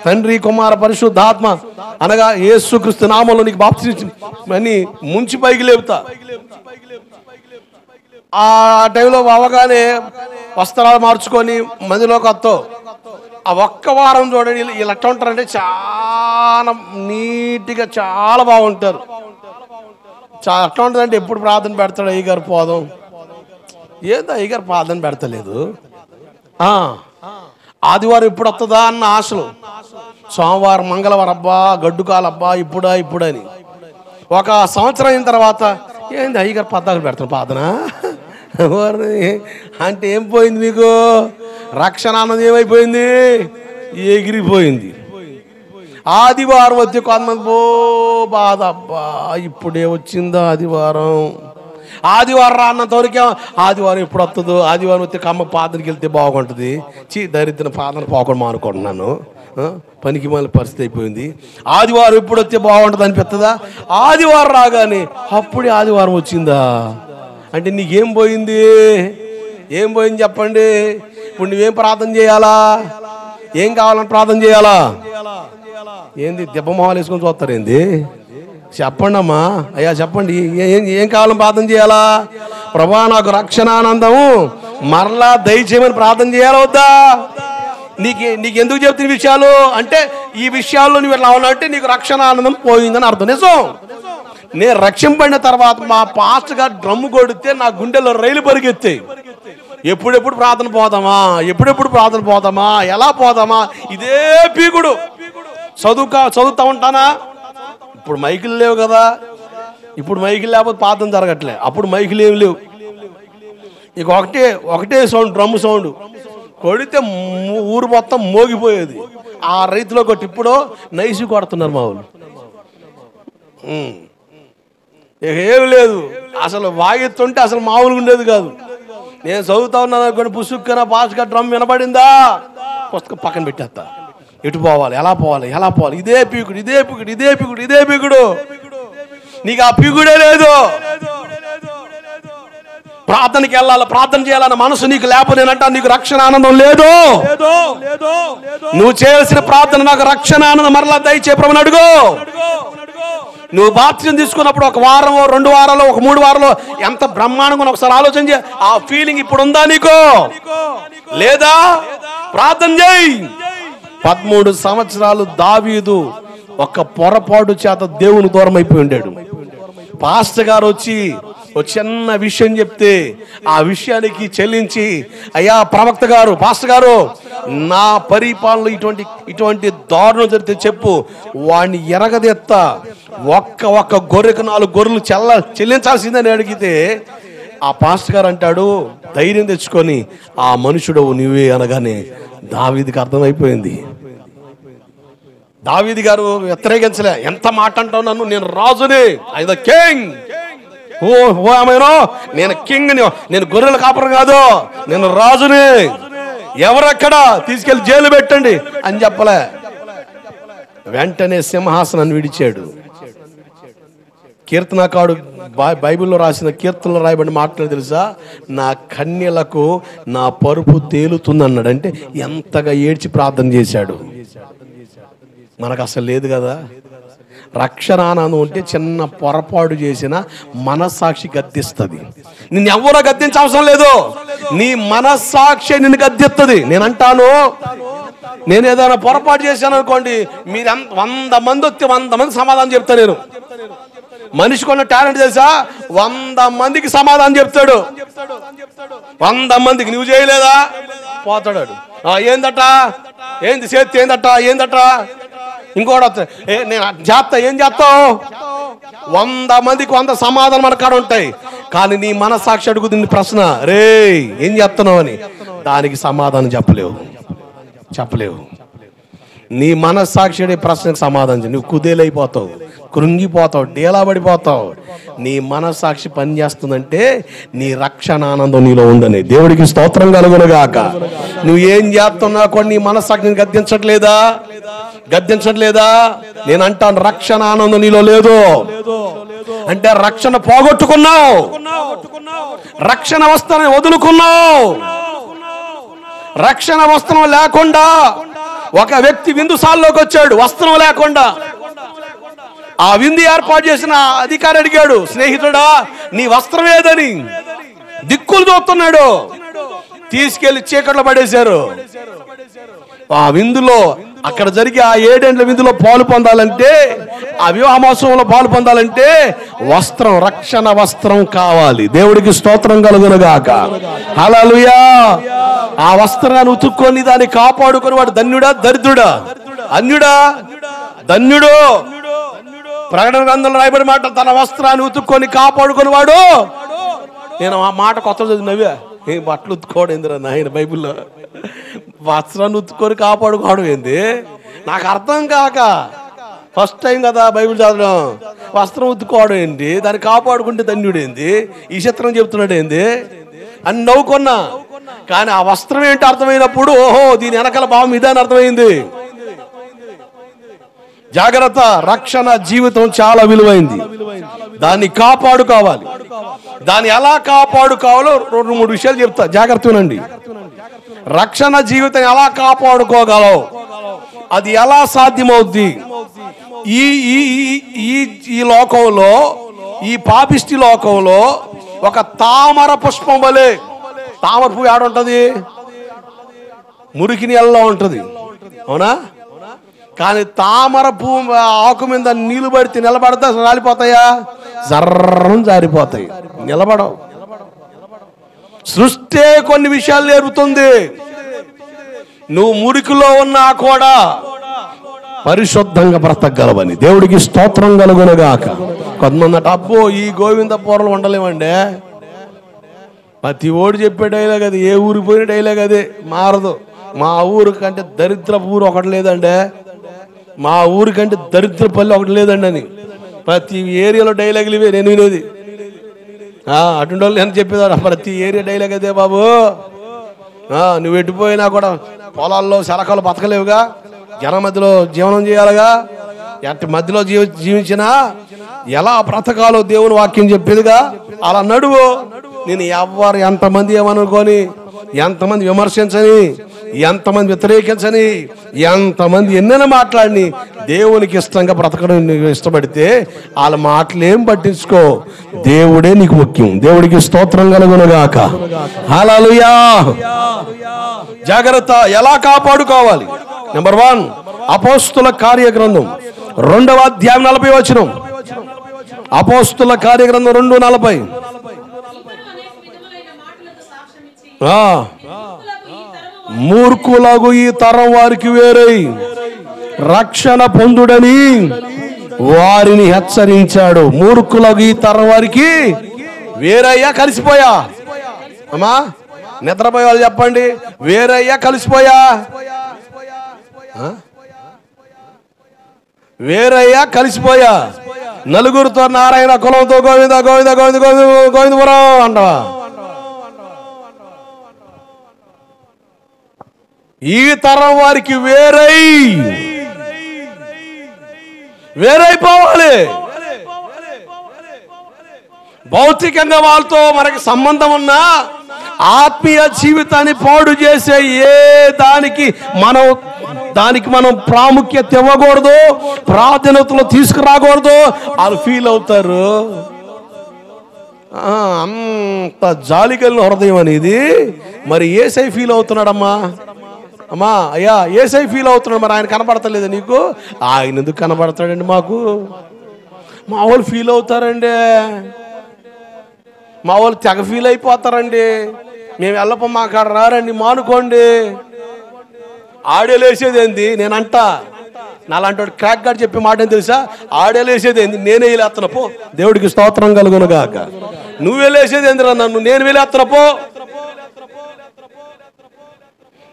తండ్రి, కుమార, పరిశుద్ధాత్మ అనగా యేసుక్రీస్తు నామములో నీకు బాప్తిసం అని ముంచి పైకి లేపుతా. ఆ టైంలో అవగానే వస్త్రాలు మార్చుకొని మందిలోకి వస్తావు. ఆ ఒక్క వారం చూడండి, వీళ్ళు ఎట్లా ఉంటారంటే చాలా నీట్గా చాలా బాగుంటారు. ఎట్లా ఉంటుందంటే ఎప్పుడు ప్రార్థన పెడతాడు అయ్యగారు పోదాం, ఏదో అయ్యగారు ప్రార్థన పెడతలేదు, ఆదివారం ఇప్పుడు వస్తుందా అన్న ఆశలు, సోమవారం మంగళవారం అబ్బా గడ్డుకాలబ్బా ఇప్పుడని. ఒక సంవత్సరం అయిన తర్వాత ఏంది అయ్యగారు పద్దాకులు పెడతారు ప్రార్థన అంటే ఏం పోయింది మీకు? రక్షణ అన్నది ఏమైపోయింది? ఎగిరిపోయింది. ఆదివారం వచ్చి కొంతమంది బాధ, అబ్బా ఇప్పుడే వచ్చిందా ఆదివారం, ఆదివారం రాన్నంతవరకే ఆదివారం ఎప్పుడు వస్తుందో, ఆదివారం వస్తే కమ్మ పాదనకి వెళ్తే బాగుంటుంది, దరిద్రం పాదన పోకుండా అనుకుంటున్నాను, పనికి మళ్ళీ పరిస్థితి అయిపోయింది. ఆదివారం ఎప్పుడు వస్తే బాగుంటుంది అనిపిస్తుందా? ఆదివారం రాగానే అప్పుడే ఆదివారం వచ్చిందా అంటే నీకేం పోయింది? ఏం పోయింది చెప్పండి. ఇప్పుడు నువ్వేం ప్రార్థన చేయాలా? ఏం కావాలని ప్రార్థన చేయాలా? ఏంది దెబ్బమొహాలు వేసుకొని చూస్తారు ఏంది? చెప్పండి అమ్మా, అయ్యా చెప్పండి, ఏం కావాలని ప్రార్థన చేయాలా? ప్రభా నాకు రక్షణ ఆనందము మరలా దయచేయమని ప్రార్థన చేయాలా వద్దా? నీకు ఎందుకు చెప్తున్న విషయాలు అంటే, ఈ విషయాల్లో నువ్వు ఎట్లా ఉన్నావు అంటే నీకు రక్షణ ఆనందం పోయిందని అర్థం. నిజం, నేను రక్షింపడిన తర్వాత మా పాస్టర్ గారు డ్రమ్ము కొడితే నా గుండెలో రైలు పరిగెత్తాయి. ఎప్పుడెప్పుడు ప్రార్థన పోదామా, ఎలా పోదామా, ఇదే పీకుడు. చదువుతా ఉంటానా? ఇప్పుడు మైకులు లేవు కదా, ఇప్పుడు మైకులు లేకపోతే ప్రార్థన జరగట్లే. అప్పుడు మైకులు ఏమి లేవు, ఇక ఒకటే సౌండ్, డ్రమ్ సౌండ్ కొడితే ఊరు మొత్తం మోగిపోయేది. ఆ రైతులో కొట్టి ఇప్పుడు నైసి కొడుతున్నారు మా వాళ్ళు. ఇక ఏమి లేదు, అసలు వాయిస్తుంటే అసలు మామూలుగా ఉండేది కాదు. నేను చదువుతా ఉన్నాను అనుకోండి, పుసుక్కన పాస్గా డ్రమ్ వినబడిందా పుస్తకం పక్కన పెట్టేస్తా. ఎటు పోవాలి, ఎలా పోవాలి, ఇదే పీకుడు. నీకు ఆ పీకుడే లేదు. ప్రార్థనకి వెళ్ళాలి, ప్రార్థన చేయాలన్న మనసు నీకు లేకపోతే నేనంటా నీకు రక్షణ ఆనందం లేదు. నువ్వు చేయాల్సిన ప్రార్థన నాకు రక్షణ ఆనందం మరలా దయచే ప్రభువుని అడుగు. నువ్వు బాప్తిజం తీసుకున్నప్పుడు 1 వారం 2 వారాలు 3 వారాలు ఎంత బ్రహ్మాండంగా ఒకసారి ఆలోచన చేయి. ఆ ఫీలింగ్ ఇప్పుడు ఉందా నీకు? లేదా? ప్రార్థన చేయి. 13 సంవత్సరాలు దావీదు ఒక పొరపాటు చేత దేవుని దూరం అయిపోయి ఉండాడు. పాస్టర్ గారు వచ్చి ఒక చిన్న విషయం చెప్తే ఆ విషయానికి చెల్లించి, అయ్యా ప్రవక్త గారు, పాస్టర్ గారు, నా పరిపాలనలో ఇటువంటి దారుణం జరిగితే చెప్పు, వాడిని ఎరగదెత్తా, ఒక్క గొర్రెకు 4 గొర్రెలు చెల్లించాల్సిందని అడిగితే ఆ పాస్టర్ గారు అంటాడు, ధైర్యం తెచ్చుకొని ఆ మనుషుడు నువ్వే అనగానే దావీదుకి అర్థమైపోయింది. దావీదు గారు వ్యతిరేకించలే. ఎంత మాట అంటావు నన్ను, నేను రాజుని, ఐ ద కింగ్, నేను కింగ్, నేను గొర్రెల కాపురం కాదు, నేను రాజుని, ఎవరక్కడ తీసుకెళ్లి జైలు పెట్టండి అని చెప్పలే. వెంటనే సింహాసనాన్ని విడిచాడు. కీర్తనకాడు బైబిల్లో రాసిన కీర్తనలో రాయబడిన మాటలు తెలుసా? నా కన్యలకు నా పరుపు తేలుతుంది అన్నాడు. అంటే ఎంతగా ఏడ్చి ప్రార్థన చేశాడు. మనకు అసలు లేదు కదా. రక్షణ ఆనందం ఉంటే చిన్న పొరపాటు చేసిన మనస్సాక్షి గద్దిస్తుంది. నిన్ను ఎవరో గద్దించవసరం లేదు, నీ మనస్సాక్షి నిన్ను గద్దిస్తుంది. నేనంటాను, నేను ఏదైనా పొరపాటు చేశాను అనుకోండి, మీరు 100 మంది వస్తే 100 మంది సమాధానం చెప్తా. నేను మనిషికి ఉన్న టాలెంట్ తెలుసా? 100 మందికి సమాధానం చెప్తాడు. 100 మందికి నువ్వు చేయలేదా పోతాడు. ఏందట, ఏంది చేతి, ఏందట ఇంకోటి నేను చేస్తా, ఏం చేస్తావు? 100 మందికి 100 సమాధానం మన కాడ ఉంటాయి. కానీ నీ మనస్సాక్షి అడుగుతుంది ప్రశ్న, రే ఏం చేస్తున్నావు అని. దానికి సమాధానం చెప్పలేవు. నీ మనస్సాక్షి అడే ప్రశ్నకు సమాధానం నువ్వు కుదేలైపోతావు, కృంగిపోతావు, డేలా పడిపోతావు. నీ మనస్సాక్షి పనిచేస్తుందంటే నీ రక్షణ ఆనందం నీలో ఉందని. దేవుడికి స్తోత్రం కలుగునుగాక. నువ్వు ఏం చేస్తున్నా కూడా నీ మనస్సాక్షిని గద్దించట్లేదా? నేను అంటాను, రక్షణ ఆనందం నీలో లేదు అంటే రక్షణ పోగొట్టుకున్నావు, రక్షణ వస్త్రాన్ని వదులుకున్నావు. రక్షణ వస్త్రం లేకుండా ఒక వ్యక్తి విందుసాల్లోకి వచ్చాడు, వస్త్రం లేకుండా. ఆ విందు ఏర్పాటు చేసిన అధికారి అడిగాడు, స్నేహితుడా నీ వస్త్రం ఏదని. దిక్కులు చూస్తున్నాడు, తీసుకెళ్లి చీకట్లో పడేశారు. ఆ విందులో, అక్కడ జరిగే ఆ 7 ఏండ్ల విందులో పాలు పొందాలంటే, ఆ వివాహ మహోత్సవంలో పాలు పొందాలంటే వస్త్రం, రక్షణ వస్త్రం కావాలి. దేవుడికి స్తోత్రం కలుగునుగాక. హల్లెలూయా. ఆ వస్త్రాన్ని ఉతుక్కొని దాన్ని కాపాడుకొని వాడు ధన్యుడా దరిద్రుడా? అన్యుడా? ధన్యుడు. ప్రకటన గ్రంథంలో రాయబడి మాట, తన వస్త్రాన్ని ఉతుక్కొని కాపాడుకొని వాడు. నేను ఆ మాట కొత్త చదివినవే, ఏం బట్టలు ఉతుక్కోవడం ఏందిరా నాయన బైబిల్లో? వస్త్రాన్ని ఉతుక్కొని కాపాడుకోవడం ఏంది? నాకు అర్థం కాక ఫస్ట్ టైం కదా బైబిల్ చదవడం. వస్త్రం ఉతుక్కోవడం ఏంటి, దాన్ని కాపాడుకుంటే ధన్యుడు ఏంది, ఈ చిత్రం చెప్తున్నాడు ఏంది అని నవ్వుకున్నా. కానీ ఆ వస్త్రం ఏంటి అర్థమైనప్పుడు, ఓహో దీని వెనకాల భావం ఇదే అని అర్థమైంది. జాగ్రత్త, రక్షణ జీవితం చాలా విలువైంది. దాన్ని కాపాడుకోవాలి. దాన్ని ఎలా కాపాడుకోవాలో 2-3 విషయాలు చెప్తా, జాగ్రత్త వినండి. రక్షణ జీవితం ఎలా కాపాడుకోగలవు, అది ఎలా సాధ్యమవుద్ది? ఈ లోకంలో, ఈ పాపిష్టి లోకంలో ఒక తామర పుష్పం వలె, తామర పువ్వు ఏడుంటది? మురికి నీళ్ళలో ఉంటది, అవునా? కానీ తామర పువ్వు ఆకు మీద నీళ్లు పడితే నిలబడతా రాలిపోతాయా? జర్రం జారిపోతాయి, నిలబడవు. సృష్టి కొన్ని విషయాలు నేర్పుతుంది. నువ్వు మురికిలో ఉన్నా కూడా పరిశుద్ధంగా బ్రతకగలవని. దేవుడికి స్తోత్రం కలుగునుగాక. కొంతమంది అబ్బో ఈ గోవింద పూరలు ఉండలేమండి. ప్రతి ఓడి చెప్పే డైలాగ్ అది, ఏ ఊరికి పోయిన డైలాగ్ అదే, మారదు. మా ఊరు కంటే దరిద్ర ఊరు ఒకటి లేదండి, మా ఊరి కంటే దరిద్ర పల్లె ఒకటి లేదండి అని ప్రతి ఏరియాలో డైలాగులు ఇవే నేను వినేది. అటువంటి వాళ్ళు నేను చెప్పేదారు, ప్రతి ఏరియా డైలాగ్ అదే బాబు. నువ్వు ఎట్టిపోయినా కూడా పొలాల్లో శరకాలు బతకలేవుగా, జనం మధ్యలో జీవనం చేయాలిగా. ఎంత మధ్యలో జీవించినా ఎలా బ్రతకాలో దేవుని వాక్యం చెప్పేదిగా. అలా నడువు. నేను ఎవరు ఎంతమంది ఏమనుకొని, ఎంతమంది విమర్శించని, ఎంతమంది వ్యతిరేకించని, ఎంతమంది ఎన్నైనా మాట్లాడిని, దేవునికి ఇష్టంగా బ్రతకడం ఇష్టపడితే వాళ్ళ మాటలేం పట్టించుకో. దేవుడే నీకు ముఖ్యం. దేవుడికి స్తోత్రం కలుగునుగాక. హల్లెలూయా. జాగ్రత్త, ఎలా కాపాడుకోవాలి? నెంబర్ 1, అపోస్తుల కార్యగ్రంథం 2వ అధ్యాయం 40వ వచనం. అపోస్తుల కార్యగ్రంథం 2:40. మూర్ఖులకు ఈ తరం వారికి వేరై రక్షణ పొందుడని వారిని హెచ్చరించాడు. మూర్ఖులకు ఈ తరం వారికి వేరయ్యా, కలిసిపోయా? అమ్మా నిద్రపోయే వాళ్ళు చెప్పండి, వేరయ్యా కలిసిపోయా? వేరయ్యా కలిసిపోయా? నలుగురితో నారాయణ, కులంతో గోవింద గోవింద గోవింద గోవింద గోవిందపురం అంటవా? ఈ తరం వారికి వేరైపోవాలి. భౌతికంగా వాళ్ళతో మనకి సంబంధం ఉన్నా ఆత్మీయ జీవితాన్ని పాడు చేసే దానికి మనం ప్రాముఖ్యత ఇవ్వకూడదు, ప్రాధాన్యతలో తీసుకురాకూడదు. వాళ్ళు ఫీల్ అవుతారు. అంత జాలి కలిగిన హృదయం అనేది మరి యేసై ఫీల్ అవుతున్నాడమ్మా. అమ్మా అయ్యా, యేసై ఫీల్ అవుతున్నాడు, మరి ఆయన కనబడతలేదు నీకు? ఆయన ఎందుకు కనబడతాడండి మాకు? మా వాళ్ళు ఫీల్ అవుతారండి, మా వాళ్ళు తెగ ఫీల్ అయిపోతారండి. మేము వెళ్ళపో మా కాడ రారండి, మానుకోండి. ఆడేలేసేది ఏంది? నేనంట నాలాంటి వాడు క్రాక్ గార్డ్ చెప్పే మాట ఏం తెలుసా? ఆడేలేసేది ఏంది, నేనే వెళ్ళేస్తున్నా పో. దేవుడికి స్తోత్రం కలుగును గాక. నువ్వు వెళ్ళేసేది ఏందిరా నన్ను, నేను వెళ్ళేస్తున్నా పో.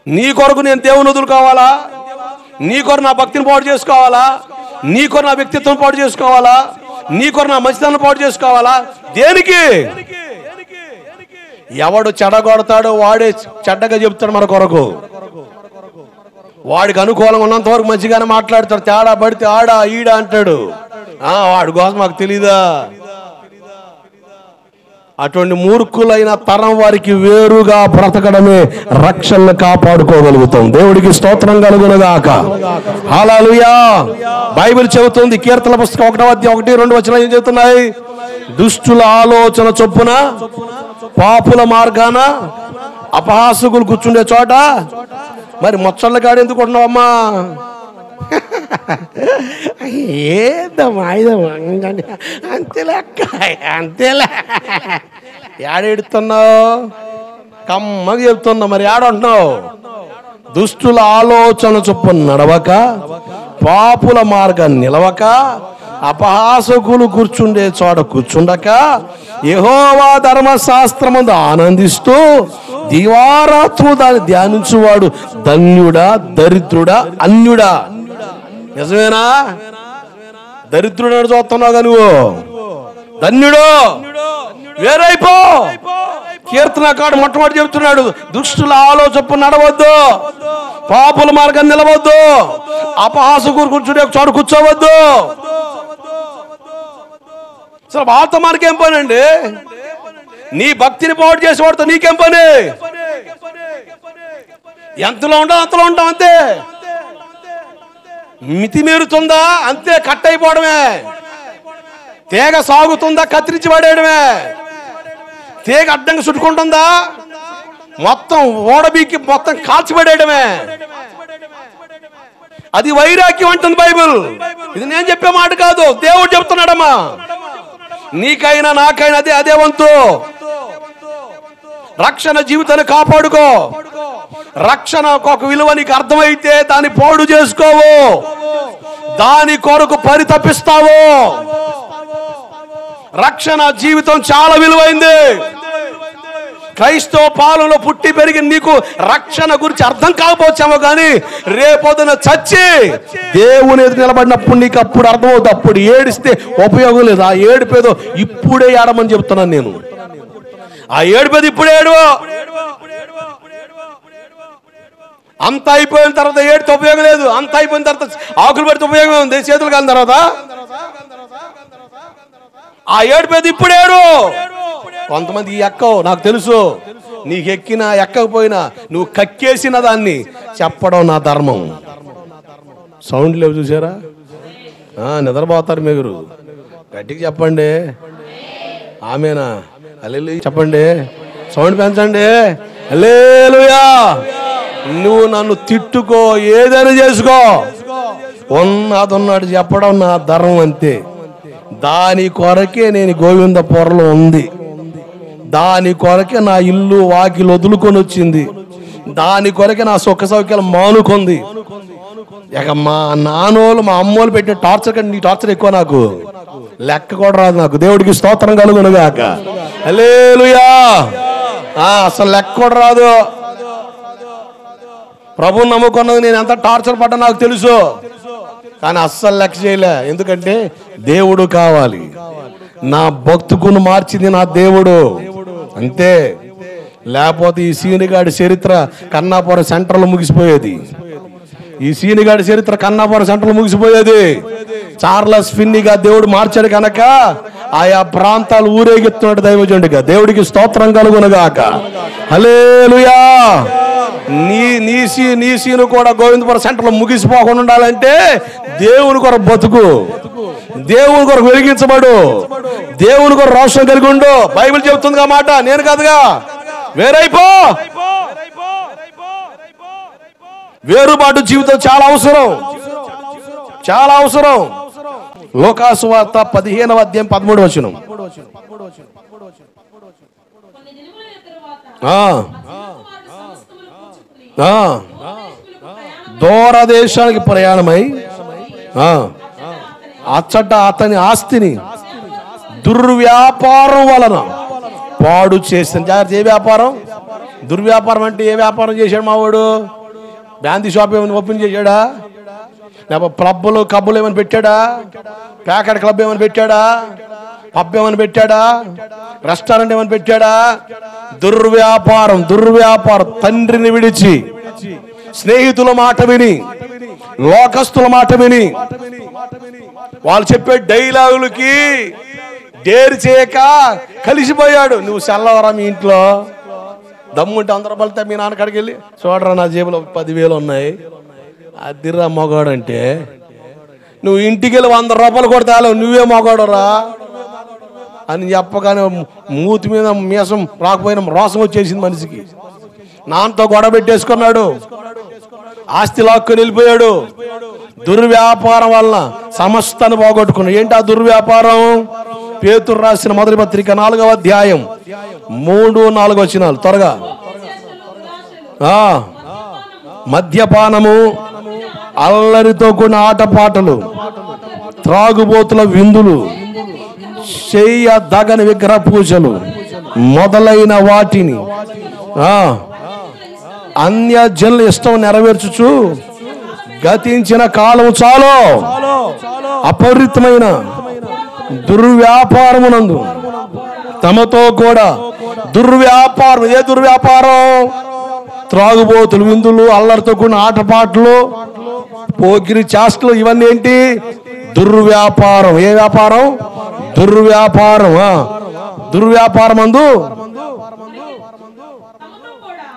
నీ కొరకు నేను దేవుని వదులుకోవాలా? నీ కొరకు నా భక్తిని పాటు చేసుకోవాలా? నీ కొరకు నా వ్యక్తిత్వం పాటు చేసుకోవాలా? నీ కొరకు నా మంచితనం పాటు చేసుకోవాలా? దేనికి? ఎవడు చెడగొడతాడో వాడే చెడ్డగా చెప్తాడు మన కొరకు. వాడికి అనుకూలంగా ఉన్నంత వరకు మంచిగానే మాట్లాడతాడు, తేడా పడితే ఆడా ఈడా అంటాడు. వాడి కోసం మాకు తెలీదా? అటువంటి మూర్ఖులైన తరం వారికి వేరుగా బ్రతకడమే రక్షణను కాపాడుకోగలుగుతాం. దేవుడికి స్తోత్రం కలుగునుగాక. హల్లెలూయా. బైబిల్ చెబుతుంది, కీర్తన పుస్తకం 1వ అధ్యాయం 1-2 వచనాలు ఏం చెబుతున్నాయి? దుష్టుల ఆలోచన చొప్పున పాపుల మార్గాన అపహాసకులు కూర్చుండే చోట. మరి మొచ్చళ్ళ కాడ ఎందుకు ఉంటున్నావమ్మా? ఏదమ్మా అంతేలే అక్క, అంతేలే. ఏడెడుతున్నావు? కమ్మగా చెప్తున్నా. మరి ఏడంటున్నావు? దుష్టుల ఆలోచన చొప్పున నడవక, పాపుల మార్గాన్ని నిలవక, అపహాసకులు కూర్చుండే చోట కూర్చుండక, యెహోవా ధర్మశాస్త్రమందు ఆనందిస్తూ దివారాత్రులు దాన్ని ధ్యానించువాడు ధన్యుడా, దరిద్రుడా, అన్యుడా? నిజమేనా? దరిద్రుడు అని చూస్తున్నావుగా నువ్వు. ధన్యుడు వేరైపో. కీర్తనకారుడు మొట్టమొదటి చెబుతున్నాడు, దుష్టుల ఆలోచన నడవద్దు, పాపుల మార్గాన్ని నిలవద్దు, అపహాసకులు కూర్చుంటే చోటు కూర్చోవద్దు. అసలు వాళ్ళతో మనకేం పని అండి? నీ భక్తిని పాడు చేసేవాడితో నీకేం పని? ఎంతలో ఉంటాం అంతలో ఉంటాం, అంతే. మితిమీరుతుందా అంతే, కట్ అయిపోవడమే. తీగ సాగుతుందా కత్తిరించి పడేయడమే. తీగ అడ్డంగా చుట్టుకుంటుందా మొత్తం ఓడబీకి మొత్తం కాల్చిపడేయడమే. అది వైరాగ్యం అంటుంది బైబిల్. ఇది నేను చెప్పే మాట కాదు, దేవుడు చెప్తున్నాడమ్మా. నీకైనా నాకైనా అదే వంతు. రక్షణ జీవితాన్ని కాపాడుకో. రక్షణ ఒక విలువ నీకు అర్థమైతే దాన్ని పాడు చేసుకోవు, దాని కొరకు పరితపిస్తావు. రక్షణ జీవితం చాలా విలువైంది. క్రైస్తవ పాలనలో పుట్టి పెరిగి నీకు రక్షణ గురించి అర్థం కాకపోవచ్చేమో, కానీ రేపొద్దున చచ్చి దేవుని ఎదురు నిలబడినప్పుడు నీకు అప్పుడు అర్థమవుతుంది. అప్పుడు ఏడిస్తే ఉపయోగం లేదు. ఆ ఏడుపేదో ఇప్పుడే ఏడమని చెప్తున్నాను నేను. ఆ ఏడుపేది ఇప్పుడే ఏడు. అంత అయిపోయిన తర్వాత ఏడితే ఉపయోగం లేదు. అంత అయిపోయిన తర్వాత ఆకులు పడితే ఉపయోగం ఉంది, చేతులు కాలిన తర్వాత. ఆ ఏడుపేది ఇప్పుడేడు. కొంతమంది ఎక్కవు, నాకు తెలుసు. నీకు ఎక్కినా ఎక్కకపోయినా నువ్వు కక్కేసిన దాన్ని చెప్పడం నా ధర్మం. సౌండ్ లేవు చూసారా? నిద్రపోతారు మీరు. గట్టిగా చెప్పండి ఆమేనా. హల్లెలూయా చెప్పండి, సౌండ్ పెంచండి. హల్లెలూయా. నువ్వు నన్ను తిట్టుకో, ఏదైనా చేసుకో, ఉన్నది చెప్పడం నా ధర్మం, అంతే. దాని కొరకే నేను గోవిందపురంలో ఉంది. దాని కొరకే నా ఇల్లు వాకిలు వదులుకొని వచ్చింది. దాని కొరకే నా సుఖ సౌఖ్యాలు మానుకుంది. ఇక మా నాన్నోళ్ళు మా అమ్మోళ్ళు పెట్టిన టార్చర్ కంటే నీ టార్చర్ ఎక్కువ. నాకు లెక్క కూడా రాదు. నాకు దేవుడికి స్తోత్రం కలుగునుగాక. హల్లెలూయా. అసలు లెక్క కూడా రాదు. ప్రభువుని నమ్ముకున్నది నేను ఎంత టార్చర్ పడ్డా నాకు తెలుసు, కానీ అస్సలు లెక్క చేయలే. ఎందుకంటే దేవుడు కావాలి. నా భక్తుకును మార్చింది నా దేవుడు, అంతే. లేకపోతే ఈ సీనిగాడి చరిత్ర కన్నాపురం సెంటర్లో ముగిసిపోయేది. ఈ సీనిగాడి చరిత్ర కన్నాపురం సెంటర్లో ముగిసిపోయేది. చార్లెస్ ఫిన్నీగా దేవుడు మార్చాడు కనుక ఆయా ప్రాంతాలు ఊరేగిస్తున్నాడు దైవజనుడిగా. దేవుడికి స్తోత్రం కలుగునుగాక. హల్లెలూయా. నీ సీను కూడా గోవిందపురం సెంటర్లో ముగిసిపోకుండా ఉండాలంటే దేవుని కొరకు బతుకు, దేవుని కొరకు వెలిగించబడు, దేవుని కొరకు రోషం కలిగి ఉండు. బైబిల్ చెబుతుంది మాట, నేను కాదుగా. వేరైపో. వేరుబాటు జీవితం చాలా అవసరం, చాలా అవసరం. లోకాసు వార్త 15వ అధ్యాయం 13వ వచనం. దూరదేశానికి ప్రయాణమై అచ్చట అతని ఆస్తిని దుర్వ్యాపారం వలన పాడు చేసిన. జాగ్రత్త, ఏ వ్యాపారం? దుర్వ్యాపారం. అంటే ఏ వ్యాపారం చేశాడు మావాడు? బ్రాంతి షాప్ ఏమైనా ఓపెన్ చేశాడా? లేకపోతే పబ్బులు కబ్బులు ఏమైనా పెట్టాడా? ప్యాకెట్ క్లబ్ ఏమైనా పెట్టాడా? పబ్ ఏమైనా పెట్టాడా? రెస్టారెంట్ ఏమైనా పెట్టాడా? దుర్వ్యాపారం. దుర్వ్యాపారం. తండ్రిని విడిచి స్నేహితుల మాట విని, లోకస్తుల మాట విని, వాళ్ళు చెప్పే డైలాగులకి డేరు చేయక కలిసిపోయాడు. నువ్వు సెల్లవరా మీ ఇంట్లో? దమ్ముంటే అందరూ బలితే మీ నాన్నకాడికి వెళ్ళి, చూడరా నా జేబులో 10,000 ఉన్నాయి, అదిరా మగాడు అంటే. నువ్వు ఇంటికి వెళ్ళి 100 రూపాయలు కొడతావు, నువ్వే మగాడురా అని చెప్పగానే మూతి మీద మీసం రాకపోయినా రోసం వచ్చేసింది మనిషికి. నాన్నతో గొడవ పెట్టేసుకున్నాడు, ఆస్తి లాక్కుని వెళ్ళిపోయాడు. దుర్వ్యాపారం వలన సమస్తాన్ని పోగొట్టుకున్నాడు. ఏంటి ఆ దుర్వ్యాపారం? పేతురు రాసిన మొదటి పత్రిక 4వ అధ్యాయం 3-4 వచనాలు త్వరగా. మద్యపానము, అల్లరితో కూడిన ఆటపాటలు, త్రాగుబోతుల విందులు, చేయదగని విగ్రహ పూజలు మొదలైన వాటిని అన్య జనుల ఇష్టం నెరవేర్చుచు గతించిన కాలం చాలు అపరిమితమైన దుర్వ్యాపారమునందు తమతో కూడా దుర్వ్యాపారం. ఏ దుర్వ్యాపారం? త్రాగుబోతులు, విందులు, అల్లరితో కూడిన ఆటపాటలు, పోకిరి చేష్టలు, ఇవన్నీ ఏంటి? దుర్వ్యాపారం. ఏ వ్యాపారం? దుర్వ్యాపారం. దుర్వ్యాపారం అందు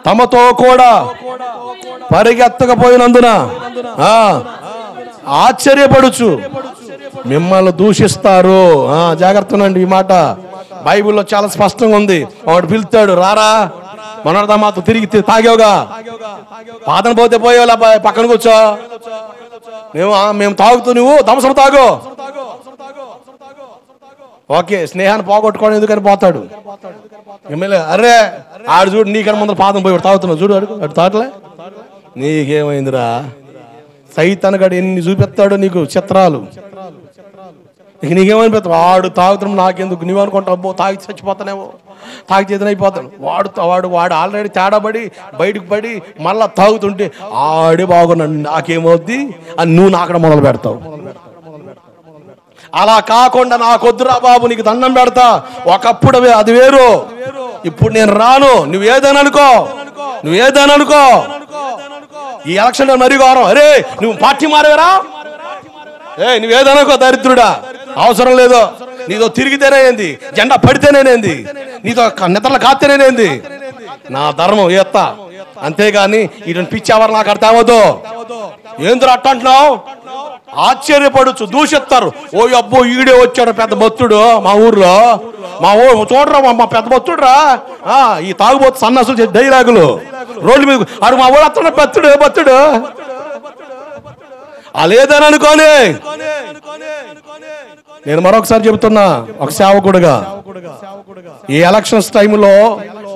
తమతో కూడా పరిగెత్తకపోయినందున ఆశ్చర్యపడుచు మిమ్మల్ని దూషిస్తారు. జాగ్రత్తనండి, ఈ మాట బైబిల్లో చాలా స్పష్టంగా ఉంది. వాడు పిలుస్తాడు, రారా మనదా మాతో తిరిగి తాగేవుగా, పాతన పోతే పోయేలా పక్కన కూర్చో, మేము తాగుతూ నువ్వు దంసం తాగు. ఓకే, స్నేహాన్ని పోగొట్టుకోవడం ఎందుకని పోతాడు. ఎమ్మెల్యే అరే ఆడు చూడు, నీకన్నా ముందర పాదం పోయి తాగుతున్నావు చూడు, అడు తాగలే. నీకేమైందిరా? సైతానుగాడు ఎన్ని చూపిస్తాడు నీకు చిత్రాలు. ఇక నీకేమనిపిస్తావు? వాడు తాగుతున్నాం నాకెందుకు, నువ్వు అనుకుంటావు అబ్బో తాగి చచ్చిపోతానేమో, తాగి చేతన అయిపోతాను. వాడు ఆల్రెడీ తేడాబడి బయటకు పడి మళ్ళా తాగుతుంటే ఆడే బాగున్నాడు, నాకేమవుద్ది అని నువ్వు నాకడ మొదలు పెడతావు. అలా కాకుండా నాకొద్దురా బాబు, నీకు దండం పెడతా, ఒకప్పుడు అది వేరు, ఇప్పుడు నేను రాను, నువ్వేదని అనుకో. ఈ ఎలక్షన్ మరీ ఘోరం. అరే నువ్వు పార్టీ మారేవరా? నువ్వేదనుకో దరిద్రుడా, అవసరం లేదు. నీతో తిరిగితేనేంది, జెండా పడితేనేనేంది, నీతో నిద్రలు కాస్తేనేనేంది, నా ధర్మం ఎత్తా, అంతేగాని ఇటువంటి పిచ్చేవారు నాకు అర్థం అవ్వదు. ఏంద్ర అట్ట అంటున్నావు? ఆశ్చర్యపడుచు దూషిస్తారు. ఓ అబ్బో ఈడే వచ్చాడు పెద్ద భక్తుడు మా ఊర్లో, మా చూడరా మా పెద్ద భక్తుడురా. ఈ తాగుబోతు సన్నాసులు డైలాగులు రోడ్డు మీద అడు మా ఊరు అతను భక్తుడు లేదని అనుకోని. నేను మరొకసారి చెబుతున్నా, ఒక సేవకుడుగా, ఈ ఎలక్షన్స్ టైంలో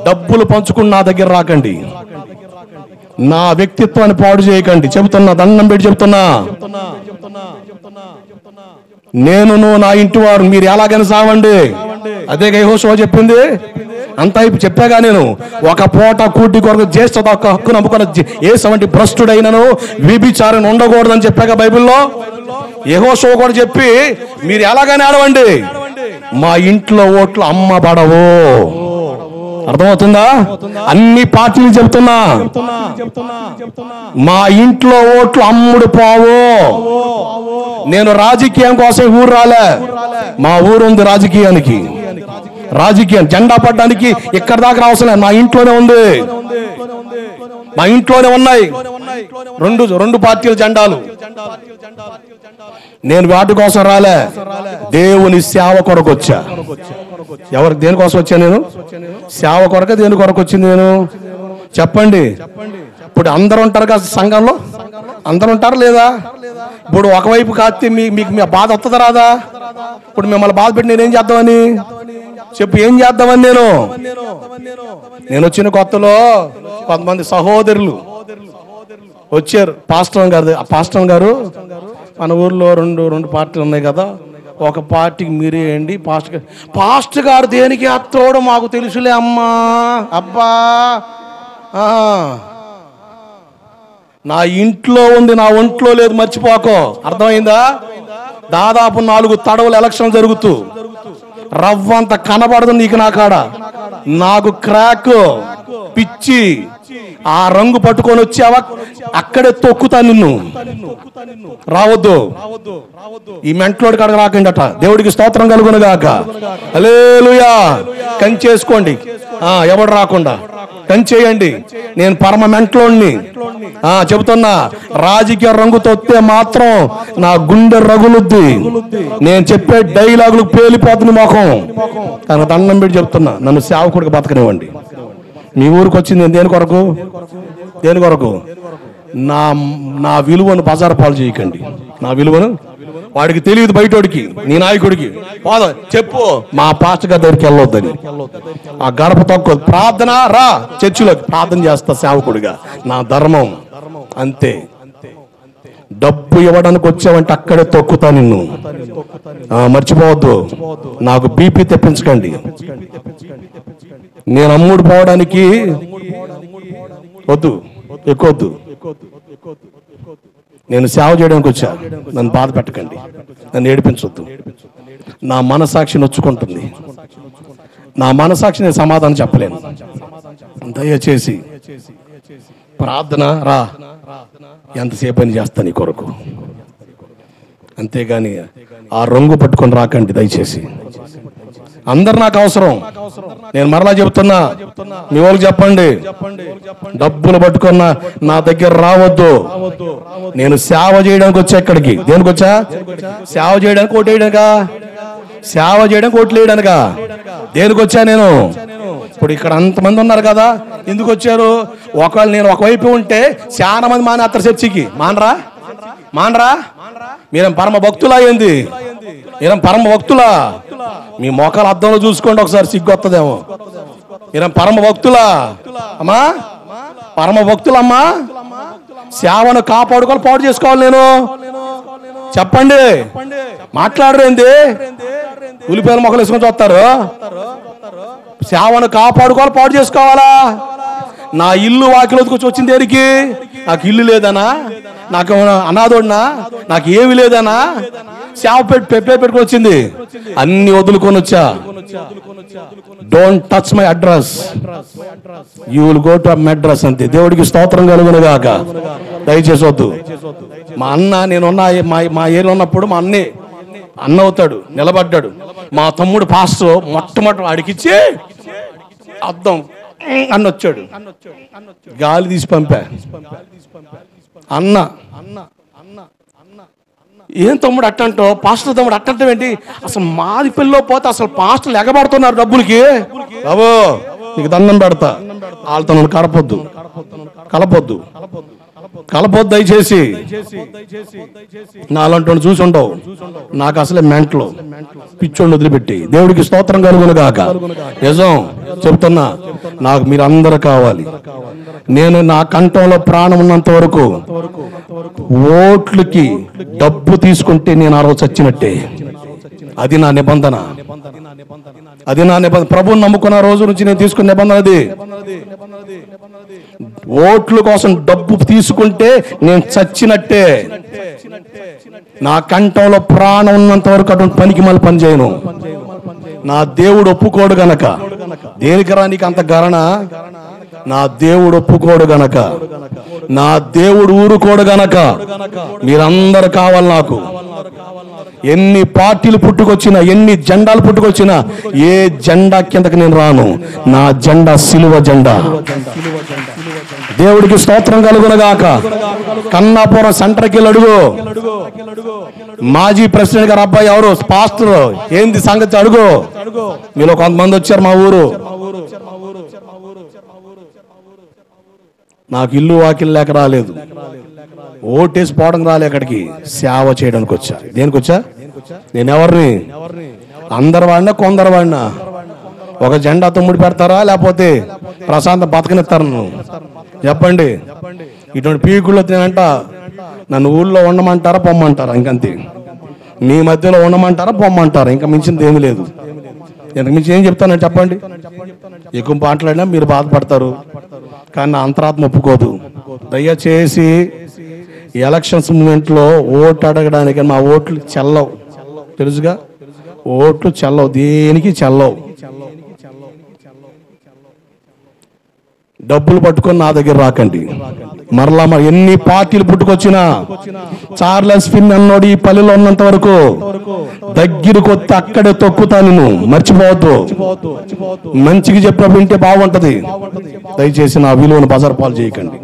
డబ్బులు పంచుకుని నా దగ్గర రాకండి, నా వ్యక్తిత్వాన్ని పాడు చేయకండి. చెబుతున్నా, దండం పెట్టి చెబుతున్నా. నేను నా ఇంటి వారు మీరు ఎలాగైనా సావండి, అదే యెహోషువ చెప్పింది. అంతా చెప్పాగా నేను, ఒక పూట కూటి కొరకు జ్యేష్ఠ హక్కు నమ్ముకున్న యేసవంటి భ్రష్టుడైనను వ్యభిచారిని ఉండకూడదని చెప్పాగా బైబిల్లో. యెహోషువ కూడా చెప్పి మీరు ఎలాగైనా ఆడవండి, మా ఇంట్లో ఓట్లు అమ్మబడవు. అర్థమవుతుందా? అన్ని పార్టీలు చెబుతున్నా, మా ఇంట్లో ఓట్లు అమ్ముడు పోవు. నేను రాజకీయం కోసం ఊరు రాలే, మా ఊరు ఉంది రాజకీయానికి. రాజకీయం జెండా పడ్డానికి ఇక్కడ దాకా రావసలే, మా ఇంట్లోనే ఉంది, మా ఇంట్లోనే ఉన్నాయి రెండు పార్టీల జెండాలు. నేను వాటి కోసం రాలే, దేవుని సేవ కొరకు వచ్చా. ఎవరికి దేనికోసం వచ్చా? నేను సేవ కొరక. దేని కొరకు వచ్చింది నేను? చెప్పండి. ఇప్పుడు అందరూ ఉంటారు కదా సంఘంలో, అందరూ ఉంటారు లేదా? ఇప్పుడు ఒకవైపు కాస్తే మీకు మీ బాధ వస్తుందా రాదా? ఇప్పుడు మిమ్మల్ని బాధ పెట్టి నేనేం చేద్దామని చెప్పు, ఏం చేద్దామని నేను వచ్చిన కొత్తలో కొంతమంది సహోదరులు వచ్చారు. పాస్టర్ గారు మన ఊర్లో రెండు పార్టీలు ఉన్నాయి కదా, ఒక పార్టీకి మీరే వేయండి. పాస్టర్ గారు దేనికి అత్తోడు మాకు తెలుసులే అమ్మా. అబ్బా, నా ఇంట్లో ఉంది, నా ఒంట్లో లేదు, మర్చిపోకో. అర్థమైందా? దాదాపు 4 తడవలు ఎలక్షన్ జరుగుతూ రవ్వంత కనబడదు నీకు నా కాడ. నాకు క్రాక్ పిచ్చి, ఆ రంగు పట్టుకొని వచ్చావా అక్కడే తొక్కుతా నిన్ను. రావద్దు, ఈ మెంట్లోడి కాడ రాకండట. దేవుడికి స్తోత్రం కలుగును గాక. హల్లెలూయా. కంచేసుకోండి, ఎవడు రాకుండా కంచేయండి. నేను పరమ మెంట్లోని చెబుతున్నా. రాజకీయ రంగు తొత్తే మాత్రం నా గుండె రగులుద్ది. నేను చెప్పే డైలాగులు పేలిపోతుంది మొఖం. కానీ దండం పెట్టి చెప్తున్నా, నన్ను సేవకుడికి బతకనివ్వండి. మీ ఊరికి వచ్చింది నేను దేని కొరకు? నా విలువను బజారు పాలు చేయకండి. నా విలువను వాడికి తెలియదు, బయటోడికి, నీ నాయకుడికి పోదా చెప్పు. మా పాస్టర్ గారి దగ్గరికి వెళ్ళొద్దని, ఆ గడప తక్కువ ప్రార్థన రా, చర్చిలోకి ప్రార్థన చేస్తా సేవకుడిగా, నా ధర్మం అంతే. డబ్బు ఇవ్వడానికి వచ్చావంటే అక్కడే తొక్కుతా నిన్ను. మర్చిపోవద్దు. నాకు బీపీ తెప్పించకండి. నేను అమ్ముడు పోవడానికి వద్దు, ఎక్కువద్దు. నేను సేవ చేయడానికి వచ్చా, నన్ను బాధ పెట్టకండి, నన్ను ఏడిపించొద్దు. నా మనసాక్షి నొచ్చుకుంటుంది. నా మనసాక్షి నేను సమాధానం చెప్పలేను. దయచేసి ప్రార్థన రా, ఎంతసేపు అని చేస్తా నీ కొరకు. అంతేగాని ఆ రంగు పట్టుకొని రాకండి దయచేసి. అందరు నాకు అవసరం. నేను మరలా చెబుతున్నా, మీ వాళ్ళకి చెప్పండి, డబ్బులు పట్టుకున్నా నా దగ్గర రావద్దు. నేను సేవ చేయడానికి వచ్చా. ఇక్కడికి దేనికి వచ్చా? సేవ చేయడానికి, ఓటు వేయడానికా? సేవ చేయడానికి, ఓట్లు వేయడానికా? దేనికి వచ్చా నేను? ఇప్పుడు ఇక్కడ అంతమంది ఉన్నారు కదా, ఎందుకు వచ్చారు? ఒకవేళ నేను ఒకవైపు ఉంటే చాలా మంది మానేస్తారు చర్చికి. మానరా? మీరేం పరమ భక్తులా? ఏంది మీరేం పరమ భక్తులా? మీ మోకాలు అద్దంలో చూసుకోండి ఒకసారి, సిగ్గొత్తదేమో. మీరేం పరమ భక్తులా అమ్మా? పరమ భక్తులమ్మా. సేవను కాపాడుకోవాలి, పాడు చేసుకోవాలి. నేను చెప్పండి, మాట్లాడరేంది? ఉల్లిపాయల మొక్కలు వేసుకొని చూస్తారు. సేవను కాపాడుకోవాలి, పాడు చేసుకోవాలా? నా ఇల్లు వాకిలు వచ్చింది దేనికి? నాకు ఇల్లు లేదనా? నాకు అనాథోడినా? నాకు ఏమి లేదనా? సేవ పెట్టుకొని వచ్చింది. అన్ని వదులుకొని వచ్చా. Don't touch my address, you will go to Madras అంతే. దేవుడికి స్తోత్రం కలుగును గాక. దయచేసి వద్దు. మా అన్న, నేనున్న మా ఏరియాలో ఉన్నప్పుడు మా అన్న అవుతాడు, నిలబడ్డాడు. మా తమ్ముడు పాస్టర్ మొట్టమొదటి అడిగిచ్చి అద్దం అన్న వచ్చాడు, గాలి తీసి పంపా. అన్న ఏం తమ్ముడు అట్టంటో, పాస్టర్ తమ్ముడు అట్టంటాం ఏంటి? అసలు మాది పిల్లో పోతే అసలు పాస్టర్లు ఎగబడుతున్నారు డబ్బులకి. బాబు నీకు దండం పెడతా, వాళ్ళతో నన్ను కలపొద్దు దయచేసి. నాలంటూ చూసి ఉండవు. నాకు అసలే మెంట్లో పిచ్చోళ్ళు వదిలిపెట్టి. దేవుడికి స్తోత్రం కలుగును గాక. నిజం చెప్తున్నా, నాకు మీరు అందరూ కావాలి. నేను నా కంఠంలో ప్రాణం ఉన్నంత వరకు ఓట్లకి డబ్బు తీసుకుంటే నేను ఆ రోజు చచ్చినట్టే. అది నా నిబంధన. ప్రభువుని నమ్ముకున్న రోజు నుంచి నేను తీసుకున్న నిబంధన అది. ఓట్ల కోసం డబ్బు తీసుకుంటే నేను చచ్చినట్టే. నా కంఠంలో ప్రాణం ఉన్నంత వరకు అటువంటి పనికి మళ్ళీ పని చేయను. నా దేవుడు ఒప్పుకోడు గనక. దేనికి రా నీకు అంత గరణ? నా దేవుడు ఒప్పుకోడు గనక, నా దేవుడు ఊరుకోడు గనక మీరందరూ కావాలి నాకు. ఎన్ని పార్టీలు పుట్టుకొచ్చినా, ఎన్ని జెండాలు పుట్టుకొచ్చినా ఏ జెండా కిందకి నేను రాను. నా జెండా సిలువ జెండా. దేవుడికి స్తోత్రం కలుగునగాక. కన్నాపురం సెంటర్కి వెళ్ళి అడుగు, మాజీ ప్రెసిడెంట్ గారు అబ్బాయి ఎవరు పాస్టర్, ఏంది సంగతి అడుగు. మీలో కొంతమంది వచ్చారు మా ఊరు. నాకు ఇల్లు వాకిల్ లేక రాలేదు, ఓటేసి పోవడం రాలే, అక్కడికి సేవ చేయడానికి వచ్చా. దేనికి వచ్చా? నేను ఎవరిని? అందరు వాడినా కొందరు వాడినా? ఒక జెండా తమ్ముడు పెడతారా, లేకపోతే ప్రశాంత బతకనిస్తారా? చెప్పండి. ఇటువంటి పీకుళ్ళు నేనంట నన్ను ఊళ్ళో ఉండమంటారా పొమ్మంటారా? ఇంకంతే. మీ మధ్యలో ఉండమంటారా పొమ్మంటారా? ఇంకా మించింది ఏమి లేదు. ఇంతకు మించి ఏం చెప్తానని చెప్పండి. ఎక్కువ మాట్లాడినా మీరు బాధపడతారు, కానీ నా అంతరాత్మ ఒప్పుకోదు. దయచేసి ఎలక్షన్స్ మూమెంట్లో ఓటు అడగడానికి మా ఓట్లు చెల్లవు, తెలుసుగా. ఓట్లు చెల్లవు, దేనికి చెల్లవు. డబ్బులు పట్టుకొని నా దగ్గర రాకండి. మరలా ఎన్ని పార్టీలు పుట్టుకొచ్చినా చార్లెస్ ఫిన్ అన్నోడు ఈ పల్లెలో ఉన్నంత వరకు దగ్గరకు వస్తే అక్కడే తొక్కుతా. నేను మర్చిపోవద్దు. మంచిగా చెప్పిన వింటే బాగుంటది. దయచేసి నా విలువను బజార్ పాలు చేయకండి.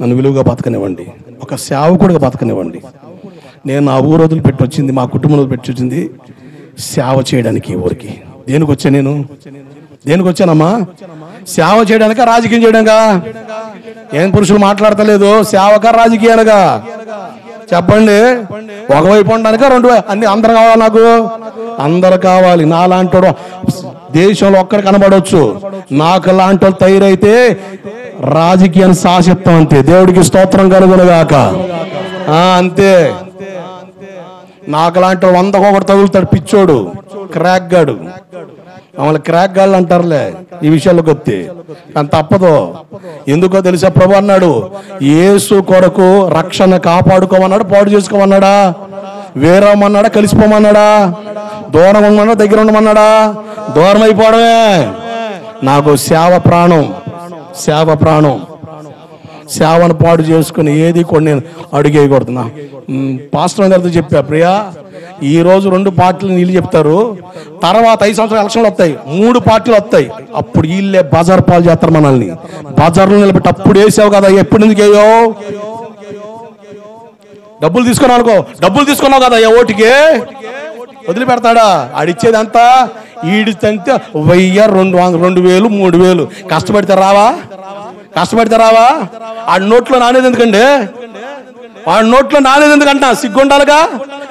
నన్ను విలువగా బతకనివ్వండి, ఒక సేవకుడిగా బతకనివ్వండి. నేను నా ఊరు వదిలిపెట్టి వచ్చింది, మా కుటుంబం వదిలిపెట్టి వచ్చింది సేవ చేయడానికి. ఊరికి దేనికి వచ్చా? నేను దేనికి వచ్చానమ్మా? సేవ చేయడానిక, రాజకీయం చేయడానికా? ఏం పురుషులు మాట్లాడతలేదు. సేవక రాజకీయాలుగా చెప్పండి. ఒకవైపు ఉండడానిక, రెండు అన్ని అందరు కావాలి. నాకు అందరు కావాలి. నాలాంటి దేశంలో ఒక్కరు కనబడవచ్చు. నాకు లాంటి వాళ్ళు తయారైతే రాజకీయాన్ని శాసిస్తాం. అంతే. దేవుడికి స్తోత్రం కలుగునుగాక. అంతే. నాకు లాంటి 100 ఒకటి తగులుతాడు పిచ్చోడు, క్రాక్ గాడు. మమ్మల్ని క్రాక్ గాళ్ళు అంటారులే ఈ విషయాల్లోకి వస్తే. కానీ తప్పదు. ఎందుకో తెలుసా? ప్రభు అన్నాడు, యేసు కొరకు రక్షణ కాపాడుకోమన్నాడు, పాడు చేసుకోమన్నాడా? వేరమన్నాడా? కలిసిపోమన్నాడా? దూరం ఉండమన్నాడా? దగ్గర ఉండమన్నాడా? దూరం అయిపోవడమే. నాకు సేవ ప్రాణం, సేవ ప్రాణం. సేవను పాడు చేసుకుని ఏది కూడా నేను అడుగేయకూడదు. పాస్టర్ అందరితో చెప్పా, ప్రియా ఈరోజు 2 పార్టీలు నీళ్ళు చెప్తారు, తర్వాత 5 సంవత్సరాలు ఎలక్షన్లు వస్తాయి, 3 పార్టీలు వస్తాయి. అప్పుడు వీళ్ళే బజార్ పాలు చేస్తారు మనల్ని. బజార్లో నిలబెట్టి అప్పుడు వేసావు కదా, ఎప్పుడు ఎందుకు వేయో? డబ్బులు తీసుకున్నావు అనుకో, డబ్బులు తీసుకున్నావు కదా ఓటుకి, వదిలిపెడతాడా? ఆడిచ్చేది అంతా ఈడితే 1000, 2000, 3000. కష్టపడితే రావా? కష్టపడితే రావా? ఆ నోట్లో నానేది ఎందుకండి? ఆ నోట్లో నానేది ఎందుకంట? సిగ్గుండాలిగా.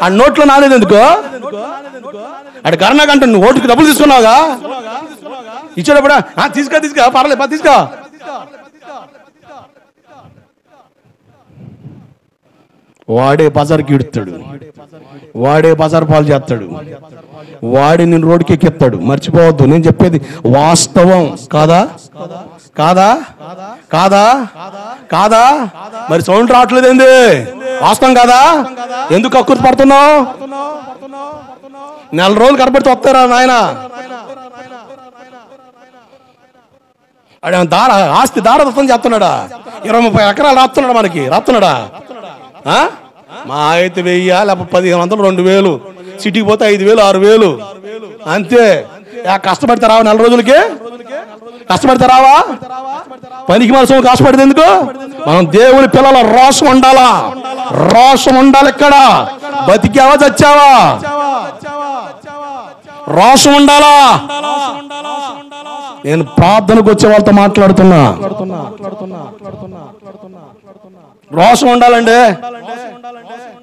ఆ నోట్లో నానేది ఎందుకు? అటు కర్ణాకంట నువ్వు ఓటుకి డబ్బులు తీసుకున్నావుగా, ఇచ్చేటప్పుడు తీసుకో పర్లేదు తీసుకో. వాడే బజార్కి ఇడుతాడు, వాడే బజార్ పాలు చేస్తాడు, వాడే నేను రోడ్డుకి ఎక్కిస్తాడు. మర్చిపోవద్దు, నేను చెప్పేది వాస్తవం. కాదా? కాదా? కాదా? కాదా? మరి సౌండ్ రావట్లేదు ఏంది? వాస్తవం కాదా? ఎందుకు కక్కుర్తి పడుతున్నావు? 4 రోజులు కనబడితే వస్తారా నాయన? అడే ఆస్తి దారదత్తం చేస్తున్నాడా? 20-30 ఎకరాలు రాస్తున్నాడా? మనకి రాస్తున్నాడా? మా అయితే 1000, లేకపోతే 1500, 2000. సిటీకి పోతే 5000, 6000 అంతే. కష్టపడితే రావా? 4 రోజులకి కష్టపడితే రావా? పనికి మనసు కష్టపడితే ఎందుకు? మనం దేవుని పిల్లల రోషం ఉండాలా, రోషం ఉండాలి. ఇక్కడ బతికావా చచ్చావా? రోషం ఉండాలా. నేను ప్రార్థనకు వచ్చే వాళ్ళతో మాట్లాడుతున్నా. రోషం ఉండాలండి.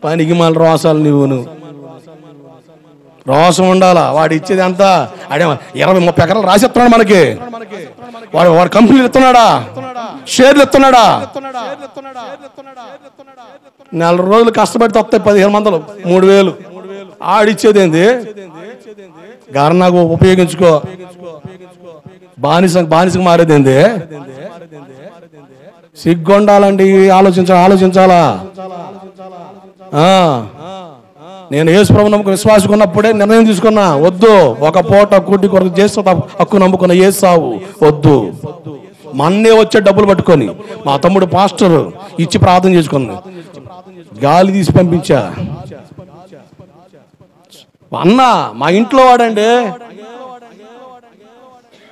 పనికి మన రోషాలు నువ్వు రోషం ఉండాలా. వాడు ఇచ్చేది అంతా అడే 20-30 ఎకరాలు రాసిస్తున్నాడు మనకి. వాడు కంపెనీలు ఇస్తున్నాడా? షేర్లు ఇస్తున్నాడా? 4 రోజులు కష్టపడితే వస్తాయి 1500, 3000. ఆడిచ్చేది ఏంది? గర్నాకు ఉపయోగించుకో. బానిసకు మారేది ఏంది? సిగ్గుండాలండి. ఆలోచించాలా. నేను యేసు ప్రభువుని నమ్ముకుని విశ్వాసం ఉన్నప్పుడే నిర్ణయం తీసుకున్నా, వద్దు ఒక పూట కూటి కొరకు చేస్తే హక్కు నమ్ముకున్న యేసు సావు వద్దు. మన్నే వచ్చే డబ్బులు పట్టుకొని మా తమ్ముడు పాస్టర్ ఇచ్చి ప్రార్థన చేసుకున్నా, గాలి తీసి పంపించా. అన్న మా ఇంట్లో వాడండి,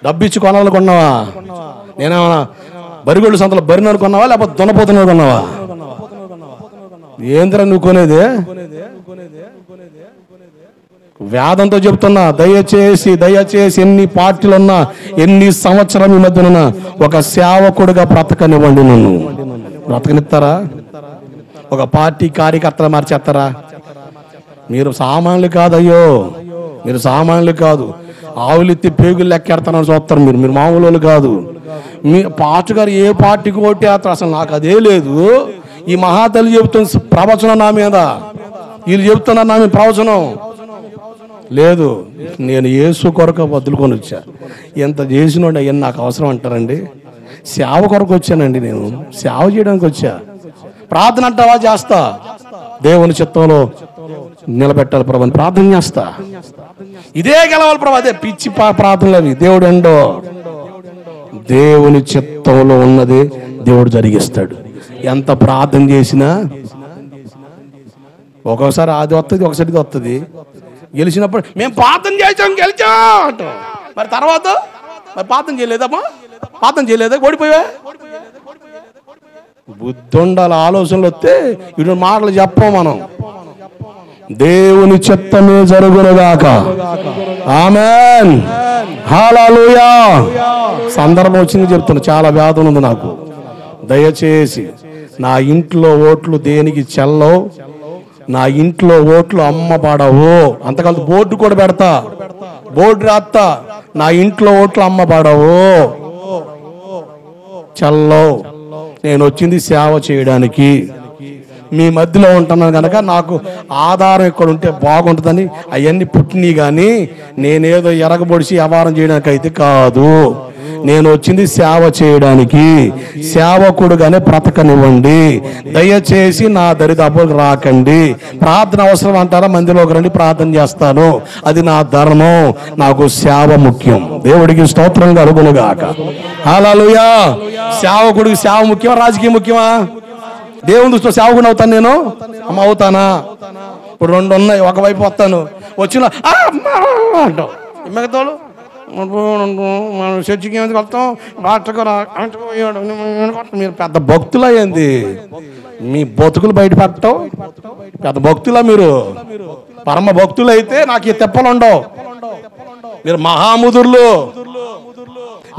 డబ్బు ఇచ్చి కొనాలనుకున్నావా? నేనేమన్నా బరిగొడ్డు సంతలో బరిని అనుకున్నావా, లేకపోతే దున్నపోతున్నా అనుకున్నావా? ఏంద్రా నువ్వు కొనేది? వేదంతో చెప్తున్నా, దయచేసి ఎన్ని పార్టీలున్నా, ఎన్ని సంవత్సరాల ఈ మధ్యన ఒక సేవకుడుగా బ్రతకనివ్వండి. నన్ను బ్రతకనిస్తారా? ఒక పార్టీ కార్యకర్తలు మార్చేస్తారా? మీరు సామాన్యులు కాదయ్యో, మీరు సామాన్యులు కాదు. ఆవులెత్తి పేగులు లెక్కెడతానని చూస్తారు మీరు మామూలు కాదు. మీ పాస్టర్ గారు ఏ పార్టీకి ఓటేస్తారు? అసలు నాకు అదే లేదు. ఈ మహాతల్లి చెబుతున్న ప్రవచనం నా మీద, వీళ్ళు చెబుతున్నారు నా మీద ప్రవచనం లేదు. నేను యేసు కొరకు వదులుకొని వచ్చా. ఎంత చేసినోండి అయ్యని నాకు అవసరం అంటారండి? సేవ కొరకు వచ్చానండి, నేను సేవ చేయడానికి వచ్చా. ప్రార్థన అంటావా? చేస్తా. దేవుని చిత్తంలో నిలబెట్టాలి ప్రభు అని ప్రార్థన చేస్తా. ఇదే గెలవాలి ప్రభు, అదే పిచ్చి ప్రార్థనలు అవి. దేవుడు ఎండో దేవుని చిత్తంలో ఉన్నది దేవుడు జరిగిస్తాడు. ఎంత ప్రార్థన చేసినా ఒక్కొక్కసారి అది వస్తుంది, ఒకసారి ఇది వస్తుంది. గెలిచినప్పుడు మేము ప్రార్థన చేసాం గెలిచాం అంటాం, మరి తర్వాత మరి ప్రార్థన చేయలేదమ్మా, ప్రార్థన చేయలేదా, ఓడిపోయా. బుద్ధి ఉండాలి, ఆలోచనలు వస్తే ఇటు మాటలు చెప్పం మనం. దేవుని చిత్తమే జరుగునుగాక. ఆమేన్, హల్లెలూయా. సందర్భం వచ్చింది చెప్తున్నా, చాలా వేదన ఉంది నాకు. దయచేసి నా ఇంట్లో ఓట్లు దేనికి చెల్లవు, నా ఇంట్లో ఓట్లు అమ్మబడవు. అంతకాలం బోర్డు కూడా పెడతా, బోర్డు రాస్తా, నా ఇంట్లో ఓట్లు అమ్మబడవు, చెల్లవు. నేను వచ్చింది సేవ చేయడానికి, మీ మధ్యలో ఉంటున్నాను కనుక నాకు ఆధారం ఇక్కడ ఉంటే బాగుంటుందని అవన్నీ పుట్టినవి. కానీ నేనేదో ఎరగబొడిచి వ్యవహారం చేయడానికి అయితే కాదు. నేను వచ్చింది సేవ చేయడానికి. సేవకుడుగానే బ్రతకనివ్వండి. దయచేసి నా దరిదాపులకు రాకండి. ప్రార్థన అవసరం అంటారా? మందిలోకి రండి, ప్రార్థన చేస్తాను, అది నా ధర్మం. నాకు సేవ ముఖ్యం. దేవుడికి స్తోత్రం కలుగునుగాక. హల్లెలూయా. సేవకుడికి సేవ ముఖ్యమా, రాజకీయం ముఖ్యమా? దేవుని దృష్టిలో సేవకుని అవుతాను నేను, అమ్మ అవుతానా? ఇప్పుడు రెండు ఉన్నాయి, ఒకవైపు వస్తాను, వచ్చిన అంటాం, మిగతాడు మనం చర్చికి ఏమైంది వస్తాం, మీరు పెద్ద భక్తులు అయ్యింది, మీ బతుకులు బయట పెట్టడం పెద్ద భక్తులా? మీరు పరమ భక్తులు అయితే నాకు ఈ తెప్పలు ఉండవు. మీరు మహాముదుర్లు,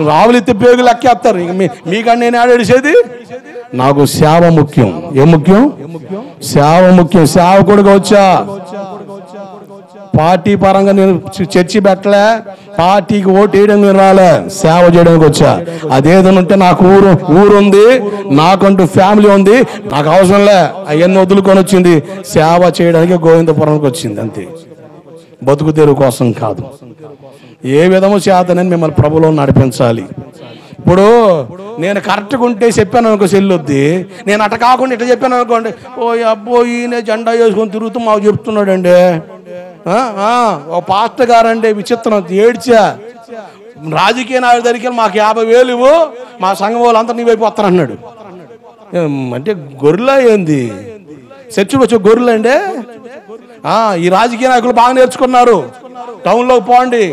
రావులు ఎత్తి పేగులు ఎక్కేస్తారు. ఇక మీకన్నా నేను ఆడేసేది. నాకు సేవ ముఖ్యం. ఏం ముఖ్యం? సేవ ముఖ్యం. సేవకుడుగా వచ్చా. పార్టీ పరంగా నేను చర్చి పెట్టలే, పార్టీకి ఓటు వేయడానికి నేను రాలే, సేవ చేయడానికి వచ్చా. అదేదైనా ఉంటే నాకు ఊరుంది, నాకంటూ ఫ్యామిలీ ఉంది, నాకు అవసరంలే, అవన్నీ వదులుకొని వచ్చింది సేవ చేయడానికి గోవిందపురానికి వచ్చింది అంతే. బతుకు తెరువు కోసం కాదు. ఏ విధము చేతనని మిమ్మల్ని ప్రభులో నడిపించాలి. ఇప్పుడు నేను కరెక్ట్గా ఉంటే చెప్పాను అనుకో చెల్లొద్ది, నేను అట్ట కాకుండా ఇట్లా చెప్పాను అనుకోండి, ఓ అబ్బో ఈయన జెండా వేసుకొని తిరుగుతూ మాకు చెప్తున్నాడండి. ఓ పాస్టర్ గారండి విచిత్రం, ఏడ్చా. రాజకీయ నాయకుడి దగ్గరికి మాకు 50,000 ఇవ్వు, మా సంఘం వాళ్ళంతా నీ వైపు వస్తారన్నాడు. అంటే గొర్రెలా ఏంది? చర్చికి వచ్చే గొర్రెలు అండి. ఈ రాజకీయ నాయకులు బాగా నేర్చుకున్నారు. టౌన్లోకి పోండి,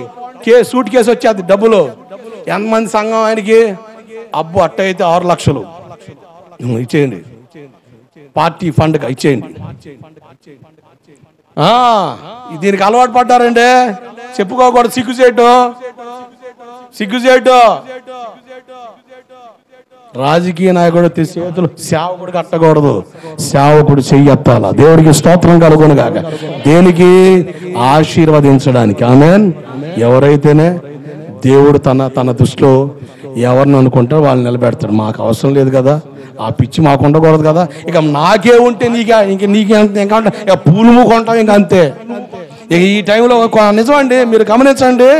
సూట్ కేసు వచ్చేది డబ్బులు. ఎంతమంది సంఘం ఆయనకి? అబ్బో అట్ట అయితే 6 లక్షలు ఇచ్చేయండి, పార్టీ ఫండ్గా ఇచ్చేయండి. దీనికి అలవాటు పడ్డారండి. చెప్పుకోకూడదు, సిగ్గుచేటు. రాజకీయ నాయకుడు చేతులు సేవకుడు కట్టకూడదు, సేవకుడు చెయ్యెత్తాల. దేవుడికి స్తోత్రం కలుగును గాక. దేనికి? ఆశీర్వదించడానికి. ఆమేన్. ఎవరైతేనే దేవుడు తన దృష్టిలో ఎవరిని అనుకుంటారో వాళ్ళని నిలబెడతాడు. మాకు అవసరం లేదు కదా, ఆ పిచ్చి మాకు ఉండకూడదు కదా. ఇక నాకే ఉంటే నీకే ఇంకా పూలు మూకుంటాం, ఇంకా అంతే. ఇక ఈ టైంలో నిజం అండి, మీరు గమనించండి,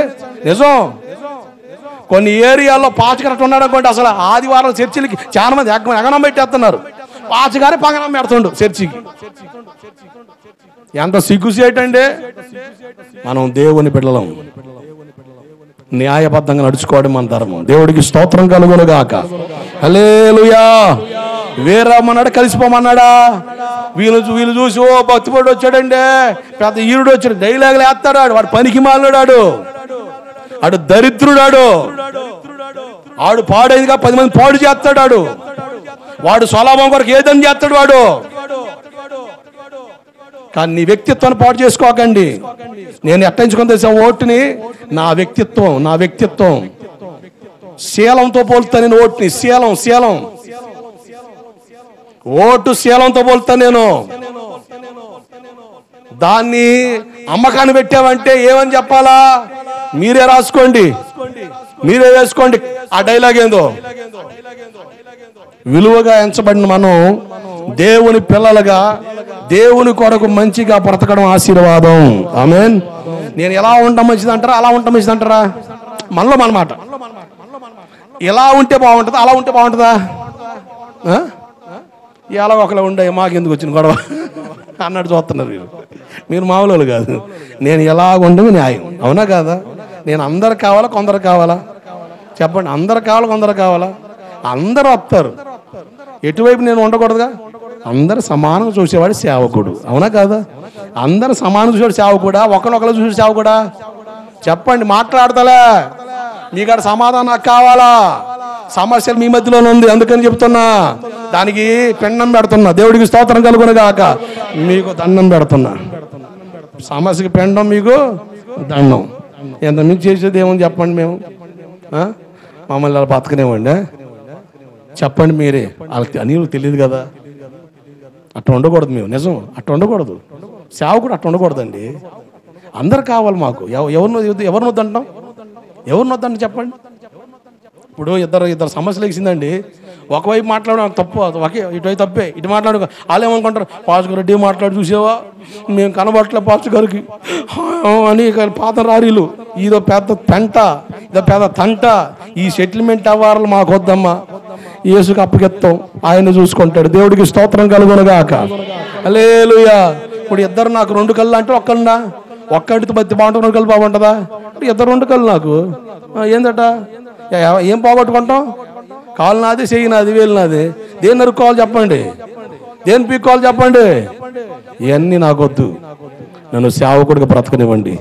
నిజం. కొన్ని ఏరియాల్లో పాచకరట్టు ఉన్నాడు అనుకోండి, అసలు ఆదివారం చర్చిలకి చాలా మంది ఎగనం పెట్టేస్తున్నారు. పాచగారే పంగనం పెడుతుండు చర్చికి. ఎంత సిగ్గుసేటండి. మనం దేవుని బిడ్డలం, న్యాయబద్ధంగా నడుచుకోవడం మన ధర్మం. దేవుడికి స్తోత్రం కలుగును గాక. హల్లెలూయా. వేరమ్మన్నాడా, కలిసిపోమన్నాడా? వీళ్ళు చూసి ఓ భక్తిపడు వచ్చాడండి, పెద్ద ఈరుడు వచ్చాడు, డైలాగులు వేస్తాడు. వాడు పనికి మాలినాడు, ఆడు దరిద్రుడాడు, ఆడు పాడైందిగా 10 మంది పాడు చేస్తాడు. వాడు స్వలాభం కొరకు ఏదని చేస్తాడు వాడు. కానీ నీ వ్యక్తిత్వాన్ని పాడు చేసుకోకండి. నేను ఎట్టించుకొని తెలిసిన ఓటుని నా వ్యక్తిత్వం శీలంతో పోలుతా. నేను ఓటుని శీలం ఓటు శీలంతో పోలుతా. నేను దాన్ని అమ్మకాన్ని పెట్టామంటే ఏమని చెప్పాలా? మీరే రాసుకోండి, మీరే వేసుకోండి. ఆ డైలాగ్ ఏందో, విలువగా ఎంచబడిన మనం దేవుని పిల్లలుగా దేవుని కొరకు మంచిగా బ్రతకడం ఆశీర్వాదం. ఆమేన్. నేను ఎలా ఉంటా మంచిది అంటారా, అలా ఉంటా మంచిది అంటారా? మనలో మనమాట. ఎలా ఉంటే బాగుంటుందా, అలా ఉంటే బాగుంటుందా? ఎలా ఒకలా ఉండే మాకెందుకు వచ్చిన గొడవ అన్నట్టు చూస్తున్నారు మీరు మామూలు కాదు. నేను ఎలా ఉండవు న్యాయం, అవునా కాదా? నేను అందరు కావాలా కొందరు కావాలా చెప్పండి? అందరు కావాలా కొందరు కావాలా? అందరూ వస్తారు. ఎటువైపు నేను ఉండకూడదుగా? అందరు సమానంగా చూసేవాడు సేవకుడు, అవునా కాదా? అందరు సమానంగా చూసేవాడు సేవకుడా, ఒకరినొకరు చూసే సేవకుడా? చెప్పండి, మాట్లాడతలే. మీకాడ సమాధానం నాకు కావాలా? సమస్యలు మీ మధ్యలోనే ఉంది, అందుకని చెప్తున్నా. దానికి పెండం పెడుతున్నా. దేవుడికి స్తోత్రం కలుగును గాక. మీకు దండం పెడుతున్నా. సమస్యకి పెండం, మీకు దండం. ఎంత మించి చేసేది ఏమని చెప్పండి? మేము మమ్మల్ని అలా బతకనేవ్వండి చెప్పండి మీరే. వాళ్ళకి అని తెలియదు కదా. అట్లా ఉండకూడదు. మేము నిజం అట్లా ఉండకూడదు. సేవకుడు అట్లా ఉండకూడదండి. అందరు కావాలి మాకు. ఎవరిని వద్దంటాం? ఎవరిని వద్దండి చెప్పండి? ఇప్పుడు ఇద్దరు సమస్యలు వేసిందండి. ఒకవైపు మాట్లాడడం తప్పు, ఒకే ఇటువైపు తప్పే. ఇటు మాట్లాడు వాళ్ళు ఏమనుకుంటారు, పాస్టర్ గారు రెడ్డి మాట్లాడి చూసేవా, మేము కనబట్టలే పాస్టర్ గారికి అని పాత రారీలు. ఇదో పెద్ద పెంట, ఇదో పెద్ద తంట. ఈ సెటిల్మెంట్ అవ్వాలి మాకు వద్దమ్మా. యేసుకు అప్పగిస్తాం, ఆయన చూసుకుంటాడు. దేవుడికి స్తోత్రం కలుగునుగాక. హల్లెలూయా. ఇప్పుడు ఇద్దరు నాకు రెండు కళ్ళు అంటే ఒక్కళ్ళా? ఒక్కడితో బతి బాగుంటుంది, రెండు కళ్ళు బాగుంటుందా? ఇద్దరు రెండు కళ్ళు నాకు ఏందట? ఏం పోగొట్టుకుంటాం? కాలు నాది, చెయ్యి నాది, వేలు నాది. దేన్ని నరుక్కోవాలి చెప్పండి? దేన్ని పీక్కోవాలి చెప్పండి? ఇవన్నీ నాకొద్దు. నన్ను సేవకుడిగా బ్రతకనివ్వండి.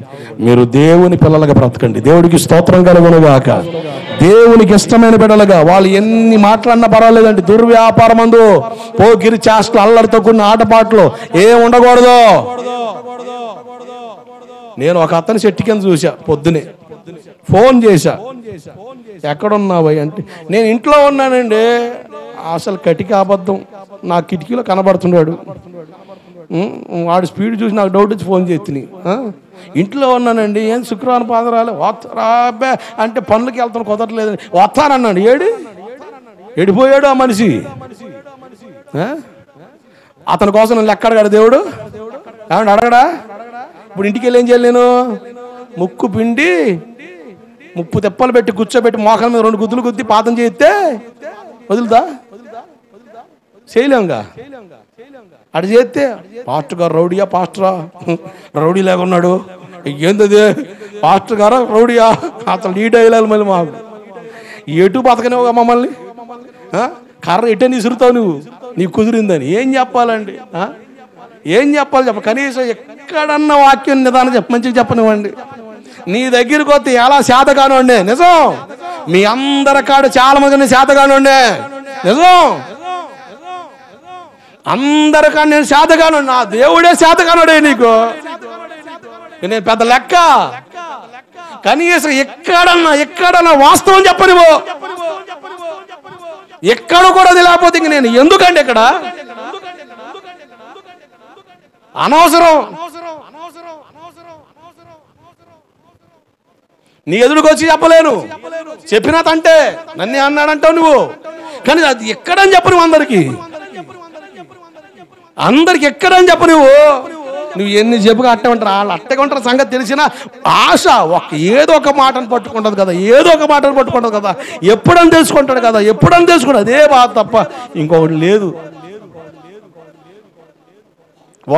మీరు దేవుని పిల్లలుగా బ్రతకండి. దేవుడికి స్తోత్రం కలుగునుగాక. దేవునికి ఇష్టమైన బిడ్డలుగా. వాళ్ళు ఎన్ని మాట్లాడినా పర్వాలేదండి. దుర్వ్యాపారం అందు పోకిరి చేష్టలు, అల్లరితో కూడిన ఆటపాటలు ఏం ఉండకూడదు. నేను ఒక అతని చెట్టు కింద చూసా, పొద్దునే ఫోన్ చేశా, ఎక్కడున్నావు అంటే నేను ఇంట్లో ఉన్నానండి. అసలు కటిక అబద్ధం. నా కిటికీలో కనబడుతున్నాడు. వాడు స్పీడ్ చూసి నాకు డౌట్ వచ్చి ఫోన్ చేతిని. ఇంట్లో ఉన్నానండి. ఏం శుక్రవారం పాదరాలే వస్తారాబే అంటే పనులకి వెళ్తాను, కుదరలేదని వస్తానన్నాడు. ఏడిపోయాడు ఆ మనిషి. అతని కోసం నన్ను ఎక్కడగాడు దేవుడు? ఏమంటే అడగడా? ఇప్పుడు ఇంటికి వెళ్ళి ఏం చేయాలి? నేను ముక్కు పిండి ముప్పు తెప్పలు పెట్టి కూర్చోబెట్టి మోకాల మీద 2 గుద్దులు గుద్ది పాతం చేస్తే వదులుదా? చేయలేంగా. అటు చేస్తే పాస్టర్ గారు రౌడీయా? పాస్టరా రౌడీ లేకున్నాడు. ఏందది? పాస్టర్ గారా రౌడీయా? అసలు నీట్ అయ్యాలి మళ్ళీ మాకు. ఎటు బతకనేవుగా మమ్మల్ని? కర్ర ఎటే నిసురుతావు నువ్వు, నీకు కుదిరిందని. ఏం చెప్పాలండి? ఏం చెప్పాలి చెప్ప? కనీసం ఎక్కడన్నా వాక్యం నిదానం మంచిగా చెప్పనివ్వండి. నీ దగ్గరికి వస్తే ఎలా శాతగానండి. నిజం. మీ అందరి కాడ చాలా మంది శాతగానండి. నిజం. అందరికాడ నేను శాతగాను. నా దేవుడే శాతగానుడే నీకు. నేను పెద్ద లెక్క. కనీసం ఎక్కడన్నా వాస్తవం చెప్పనివ్వు. ఎక్కడ కూడా అది లేకపోతే ఇంక నేను ఎందుకండి ఇక్కడ? అనవసరం. నీ ఎదురుకు వచ్చి చెప్పలేను. చెప్పినా తంటే నన్నే అన్నాడంటావు నువ్వు. కానీ అది ఎక్కడని చెప్పను. అందరికి ఎక్కడని చెప్పు. నువ్వు ఎన్ని చెప్పుగా అట్టే ఉంటారు. వాళ్ళు అట్టగా ఉంటారు సంగతి తెలిసిన ఆశ ఏదో ఒక మాటను పట్టుకుంటుంది కదా. ఏదో ఒక మాటను పట్టుకుంటుంది కదా. ఎప్పుడని తెలుసుకుంటాడు కదా. ఎప్పుడని తెలుసుకుంటాడు. అదే బాధ తప్ప ఇంకొకటి లేదు.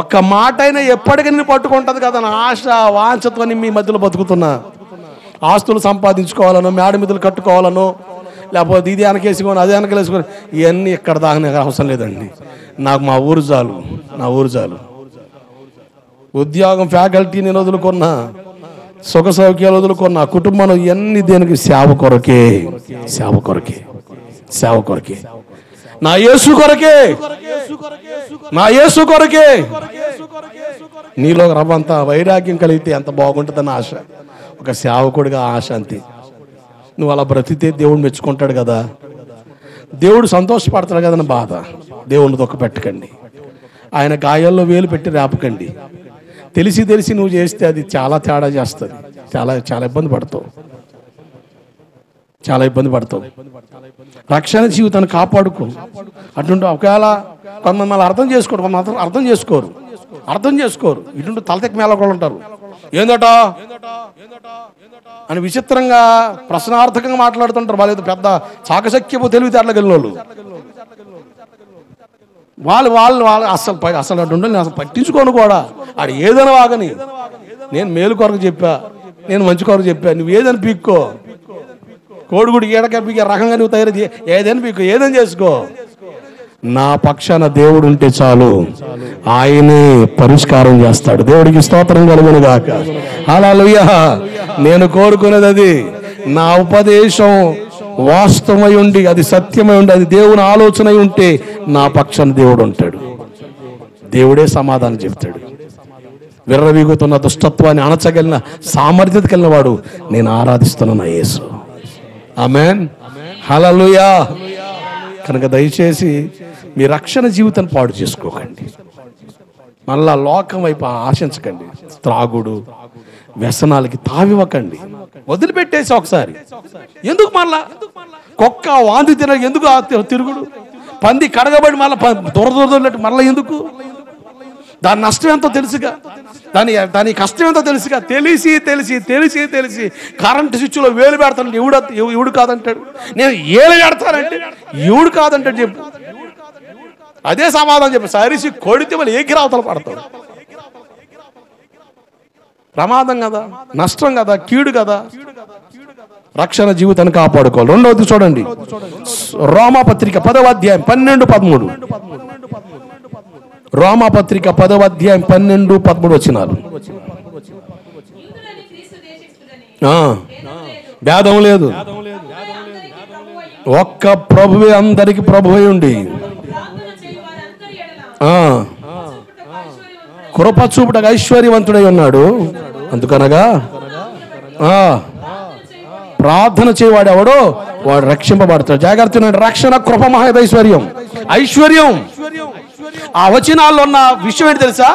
ఒక్క మాట అయినా ఎప్పటికీ నేను పట్టుకుంటుంది కదా నా ఆశ వాంఛతో మీ మధ్యలో బతుకుతున్నా. ఆస్తులు సంపాదించుకోవాలనో, మేడ మీదలు కట్టుకోవాలనో, లేకపోతే ఇది వెనకేసుకోని అది వెనకలేసుకొని ఇవన్నీ ఇక్కడ దాకా అవసరం లేదండి. నాకు మా ఊరు చాలు. నా ఊరు చాలు. ఉద్యోగం, ఫ్యాకల్టీ నేను వదులుకున్నా, సుఖ సౌఖ్యాలు వదులుకున్నా, కుటుంబం ఇవన్నీ దేనికి? సేవ కొరకే. సేవ కొరకే. సేవ కొరకే. నా యేసు కొరకే. నా యేసు కొరకే. నీలో రవ్వంత వైరాగ్యం కలిగితే ఎంత బాగుంటుందని ఆశ. ఒక సేవకుడిగా ఆశ అంతే. నువ్వు అలా బ్రతికితే దేవుడు మెచ్చుకుంటాడు కదా. దేవుడు సంతోషపడతాడు కదని బాధ. దేవుడిని దొక్క పెట్టకండి. ఆయన గాయాల్లో వేలు పెట్టి రేపకండి. తెలిసి నువ్వు చేస్తే అది చాలా తేడా చేస్తుంది. చాలా చాలా ఇబ్బంది పడతావు. చాలా ఇబ్బంది పడతావు. రక్షణ జీవితాన్ని కాపాడుకో. అటుంటే ఒకవేళ కొంతమంది మళ్ళీ అర్థం చేసుకోరు, కొంతమంది అర్థం చేసుకోరు. ఇటుంటే తలతెక్క మేళ కూడా ఉంటారు. ఏందట అని విచిత్రంగా ప్రశ్నార్థకంగా మాట్లాడుతుంటారు. వాళ్ళు పెద్ద చాకశక్యపు తెలివితేటలు కలిగిన వాళ్ళు అసలు అటు ఉండాలి. నేను అసలు పట్టించుకోను కూడా. ఆడు ఏదైనా వాగని, నేను మేలు కొరకు చెప్పా, నేను మంచి కొరకు చెప్పా, నువ్వు ఏదని పీక్కో, కోడిగుడి ఏడక పీకే రకంగా నువ్వు తయారు ఏదైనా పీక్కో, ఏదైనా చేసుకో. నా పక్షాన దేవుడు ఉంటే చాలు, ఆయనే పరిష్కారం చేస్తాడు. దేవుడికి స్తోత్రం కలుగును గాక. హల్లెలూయా. నేను కోరుకునేది అది. నా ఉపదేశం వాస్తవమై ఉండి, అది సత్యమై ఉండి, అది దేవుని ఆలోచన ఉంటే నా పక్షాన దేవుడు ఉంటాడు. దేవుడే సమాధానం చెప్తాడు. విర్రవీగుతున్న దుష్టత్వాన్ని అణచగలిగిన సామర్థ్యత కలిగిన వాడు నేను ఆరాధిస్తున్న నా యేసు. ఆమేన్. హల్లెలూయా. కనుక దయచేసి మీ రక్షణ జీవితాన్ని పాడు చేసుకోకండి. మళ్ళా లోకం వైపు ఆశించకండి. త్రాగుడు, వ్యసనాలకి తావివ్వకండి. వదిలిపెట్టేసి ఒకసారి. ఎందుకు మళ్ళా కుక్క వాంతి తినక ఎందుకు తిరుగుడు? పంది కడగబడి మళ్ళీ దొరదొరదొరట్టు మళ్ళీ ఎందుకు? దాని నష్టం ఎంతో తెలుసుగా, దాని కష్టం ఎంతో తెలుసుగా. తెలిసి కరెంటు స్విచ్లో వేలు పెడతాను. ఎవడు కాదంటాడు. నేను ఏలు పెడతానంటే ఎవడు కాదంటాడు చెప్పు. అదే సమాధానం చెప్పు. సరిసి కొడితే మళ్ళీ ఏకిరావతలు పడతాడు. ప్రమాదం కదా, నష్టం కదా, కీడు కదా. రక్షణ జీవితాన్ని కాపాడుకోవాలి. రెండవది చూడండి, రోమాపత్రిక 10వ అధ్యాయం 12-13. రోమాపత్రిక 10వ అధ్యాయం 12-13 వచనాలు. భేదం లేదు. ఒక్క ప్రభువే అందరికి ప్రభువై ఉండి కృప చూపుటకు ఐశ్వర్యవంతుడై ఉన్నాడు. అందుకనగా ప్రార్థన చేయవాడు ఎవడో వాడు రక్షింపబడతాడు. జాగ్రత్త. రక్షణ, కృప, మహదైశ్వర్యం, ఐశ్వర్యం. ఆ వచనాల్లో ఉన్న విషయం ఏంటి తెలుసా?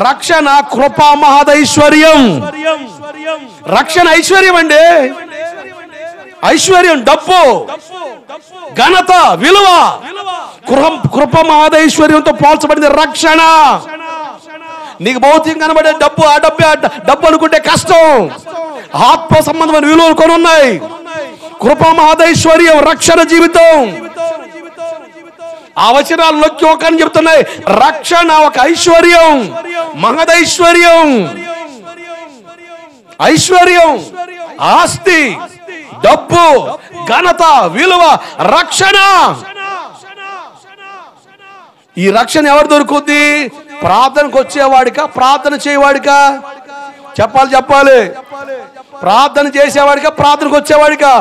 రక్షణ, కృప, మహదైశ్వర్యం. రక్షణ ఐశ్వర్యం అండి. ఐశ్వర్యం డబ్బు, ఘనత, విలువ. కృప మహదైశ్వర్యంతో పోల్చబడింది రక్షణ. నీకు భౌతికంగా కనబడే డబ్బు, ఆ డబ్బు అనుకుంటే కష్టం. ఆత్మ సంబంధమైన విలువలు కొన్ని ఉన్నాయి. కృప మహదైశ్వర్యం రక్షణ జీవితం. ఆ వచనాలు నొక్కి ఒకని చెప్తున్నాయి. రక్షణ ఒక ఐశ్వర్యం, మహదైశ్వర్యం. ఐశ్వర్యం, ఆస్తి, డబ్బు, ఘనత, విలువ, రక్షణ. ఈ రక్షణ ఎవరు దొరుకుద్ది? ప్రార్థనకు వచ్చేవాడికా, ప్రార్థన చేయవాడికా? చెప్పాలి. ప్రార్థన చేసేవాడికా, ప్రార్థనకు వచ్చేవాడికా?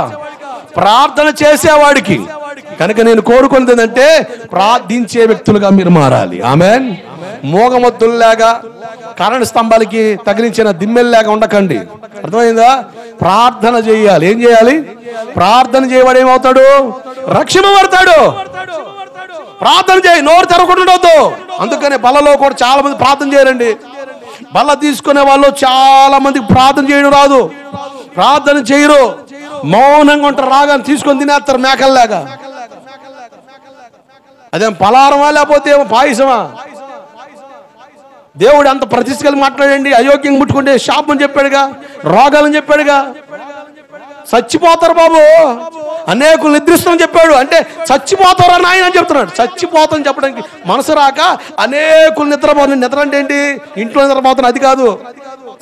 ప్రార్థన చేసేవాడికి. కనుక నేను కోరుకున్నది ఏంటంటే ప్రార్థించే వ్యక్తులుగా మీరు మారాలి. ఆమేన్. మోగమొత్తుల్లాగా, కరెంట్ స్తంభాలకి తగిలించిన దిమ్మెల్లాగా ఉండకండి. అర్థమైందా? ప్రార్థన చేయాలి. ఏం చేయాలి? ప్రార్థన చేయవాడు ఏమవుతాడు? రక్షింపబడతాడు. ప్రార్థన చేయి, నోరు తెరవకుండా ఉండవద్దు. అందుకనే బల్లలో కూడా చాలా మంది ప్రార్థన చేయరండి. బల్ల తీసుకునే వాళ్ళు చాలా మందికి ప్రార్థన చేయడం రాదు, ప్రార్థన చేయరు, మౌనంగా ఉంటారు. రాగానే తీసుకొని తినేస్తారు మేకల్లాగా. అదేం పలారమా లేకపోతే ఏమో పాయసమా? దేవుడు అంత ప్రతిష్ఠ కలిగి మాట్లాడండి. అయోగ్యం ముట్టుకుంటే శాపం అని చెప్పాడుగా, రోగాలని చెప్పాడుగా. చచ్చిపోతారు బాబు, అనేకులు నిద్రిస్తామని చెప్పాడు. అంటే చచ్చిపోతారా నాయన అని చెప్తున్నాడు. చచ్చిపోతామని చెప్పడానికి మనసు రాక అనేకులు నిద్రపోతుంది. నిద్ర అంటే ఏంటి? ఇంట్లో నిద్రపోతున్నా అది కాదు,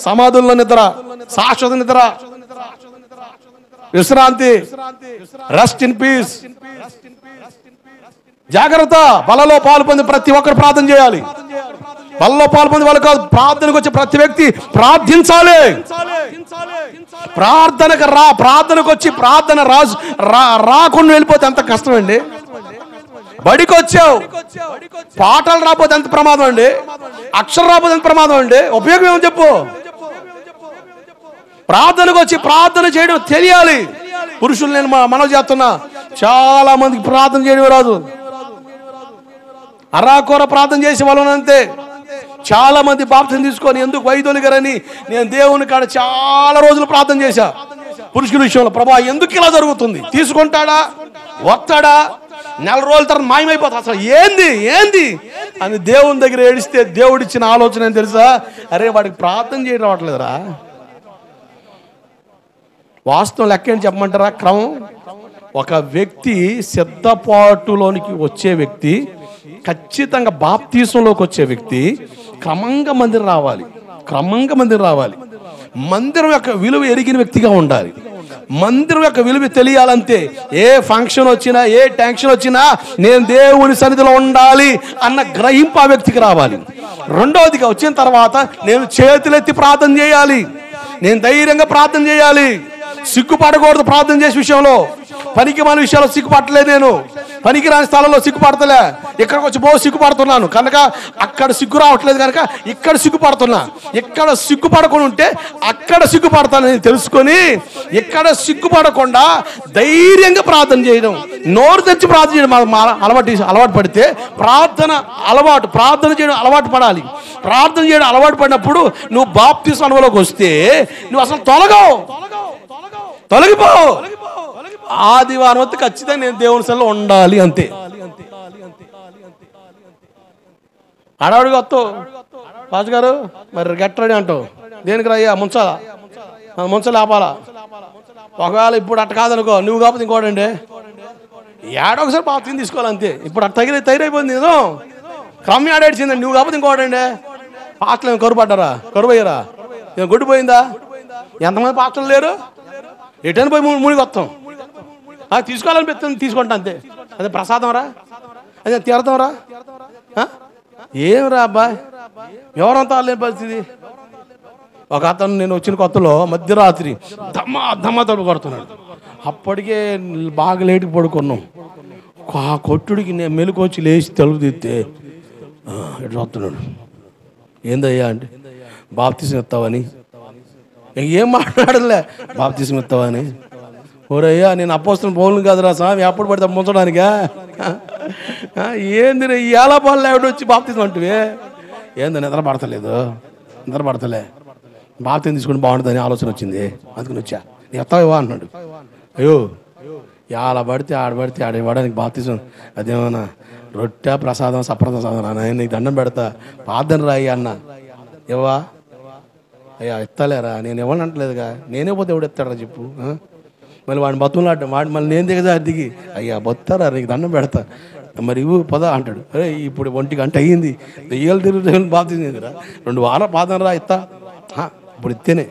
సమాధుల్లో నిద్ర, శాశ్వత నిద్ర, విశ్రాంతి, రెస్ట్ ఇన్ పీస్. జాగ్రత్త. బలలో పాలు పొంది ప్రతి ఒక్కరు ప్రార్థన చేయాలి. బలలో పాలు పొంది వాళ్ళు కాదు, ప్రార్థనకు వచ్చే ప్రతి వ్యక్తి ప్రార్థించాలి. ప్రార్థనకు వచ్చి ప్రార్థన రాకుండా వెళ్ళిపోతే ఎంత కష్టం అండి. బడికి వచ్చావు, పాటలు రాకపోతే ఎంత ప్రమాదం అండి. అక్షరం రాకపోతే ఎంత ప్రమాదం అండి. ఉపయోగం ఏమని చెప్పు. ప్రార్థనకు వచ్చి ప్రార్థన చేయడం తెలియాలి. పురుషులు నేను మనవి చేస్తున్నా, చాలా మందికి ప్రార్థన చేయడం రాదు. అరాకొర ప్రార్థన చేసే వాళ్ళు అంతే. చాలా మంది బాప్తిసం తీసుకొని ఎందుకు వైదొలిగారని నేను దేవుని కాడ చాలా రోజులు ప్రార్థన చేశా. పురుషుని విషయంలో ప్రభా ఎందుకు ఇలా జరుగుతుంది? తీసుకుంటాడా, వస్తాడా, నెల రోజుల తర్వాత మాయమైపోతా, అసలు ఏంది అని దేవుని దగ్గర ఏడిస్తే దేవుడిచ్చిన ఆలోచన ఏం తెలుసా? అరే వాడికి ప్రార్థన చేయడం రావట్లేదురా. వాస్తవం లెక్క ఏంటి చెప్పమంటారా? క్రమం. ఒక వ్యక్తి సిద్ధపాటులోనికి వచ్చే వ్యక్తి, ఖచ్చితంగా బాప్తీసంలోకి వచ్చే వ్యక్తి క్రమంగా మందిరం రావాలి. మందిరం యొక్క విలువ ఎరిగిన వ్యక్తిగా ఉండాలి. మందిరం యొక్క విలువ తెలియాలంటే ఏ ఫంక్షన్ వచ్చినా, ఏ టెన్షన్ వచ్చినా నేను దేవుని సన్నిధిలో ఉండాలి అన్న గ్రహింపు ఆ వ్యక్తికి రావాలి. రెండవదిగా వచ్చిన తర్వాత నేను చేతులెత్తి ప్రార్థన చేయాలి, నేను ధైర్యంగా ప్రార్థన చేయాలి, సిగ్గుపడకూడదు. ప్రార్థన చేసే విషయంలో పనికి మన విషయాల్లో సిగ్గుపడలేదు, నేను పనికి రాని స్థలంలో సిగ్గుపడతలే. ఇక్కడికి వచ్చి సిగ్గుపడుతున్నాను కనుక అక్కడ సిగ్గు రావట్లేదు కనుక ఇక్కడ సిగ్గుపడుతున్నా. ఇక్కడ సిగ్గుపడకుండా ఉంటే అక్కడ సిగ్గుపడతానని తెలుసుకొని ఇక్కడ సిగ్గుపడకుండా ధైర్యంగా ప్రార్థన చేయడం, నోరు తెచ్చి ప్రార్థన చేయడం అలవాటు పడితే ప్రార్థన చేయడం అలవాటు పడాలి. ప్రార్థన చేయడం అలవాటు పడినప్పుడు నువ్వు బాప్తిస్మ అనుభవంలోకి వస్తే నువ్వు అసలు తొలగిపో. ఆదివారం వస్తే ఖచ్చితంగా నేను దేవుని సన్నిధిలో ఉండాలి, అంతే. ఆడవాడికి వస్తావు, రాజు గారు మరి గట్టడి అంటావు, దేనికి రయ్యా ముంచాలా ఆపాలా? ఒకవేళ ఇప్పుడు అట్ట కాదనుకో, నువ్వు కాకపోతే ఇంకోటండి ఏడో ఒకసారి బాప్తిస్మ తీసుకోవాలి, అంతే. ఇప్పుడు అట్ట తగిరైపోయింది ఏదో క్రమ్యం ఆడేసిందండి, నువ్వు కాకపోతే ఇంకోటండి. పాటలు కరువు అయ్యారా? గొడ్డు పోయిందా? ఎంతమంది పాటలు లేరు? ఎటని పోయి మునిగి వస్తాం. తీసుకోవాలనిపిస్తుంది, తీసుకుంటా, అంతే. అదే ప్రసాదం రా, అదే తీర్థం రా. ఏం రా అబ్బాయి, ఎవరంతా లేని పరిస్థితి. ఒక అతను నేను వచ్చిన కొత్తలో మధ్యరాత్రి దమ్మా తలుపు కొడుతున్నాడు. అప్పటికే బాగా లేటుకు పడుకున్నాం. ఆ కొట్టుడికి నేను మెలకు వచ్చి లేచి తలుపు తీస్తే ఇటు వస్తున్నాడు. ఏందయ్యా అంటే బాప్తిస్మ ఇస్తావని. ఏం మాట్లాడలే, బాప్తిస్మ ఇస్తావని. ఓరయ్యా నేను అపోస్తున్న పౌలుని కాదురా స్వామి, ఎప్పుడు పడితే ముంచడానికా? ఏంది ఎలా పాలు లేవడం వచ్చి బాప్తిస్మ అంటువే? ఏందో నిద్ర పడతలే, బాప్తిస్మ తీసుకుని బాగుంటుందని ఆలోచన వచ్చింది, అందుకని వచ్చా. నీ ఎత్తావా అన్నాడు. అయ్యో ఎలా పడితే ఆడ ఇవ్వడానికి బాప్తిస్మ అదేమన్నా రొట్టె ప్రసాదం సప్రసాదం రా, నీకు దండం పెడతా, ప్రార్థన రాయి అన్న. ఇవ్వా అయ్యా ఎత్తలేరా? నేను ఇవ్వనంటలేదుగా, నేనే పోతే ఎవడు ఎత్తాడా చెప్పు? మళ్ళీ వాడిని బతులాడ్డం, మళ్ళీ నేను దిగి అయ్యా బొత్తారా, నీకు దండం పెడతా, మరి ఇవ్వు పదా అంటాడు. అరే ఇప్పుడు 1 గంట అయ్యింది, దెయ్యాలు తిరుగుతుంది, బాప్తిస్మరా 2 వారాల ప్రార్థన రా ఇస్తా. ఇప్పుడు ఇస్తేనే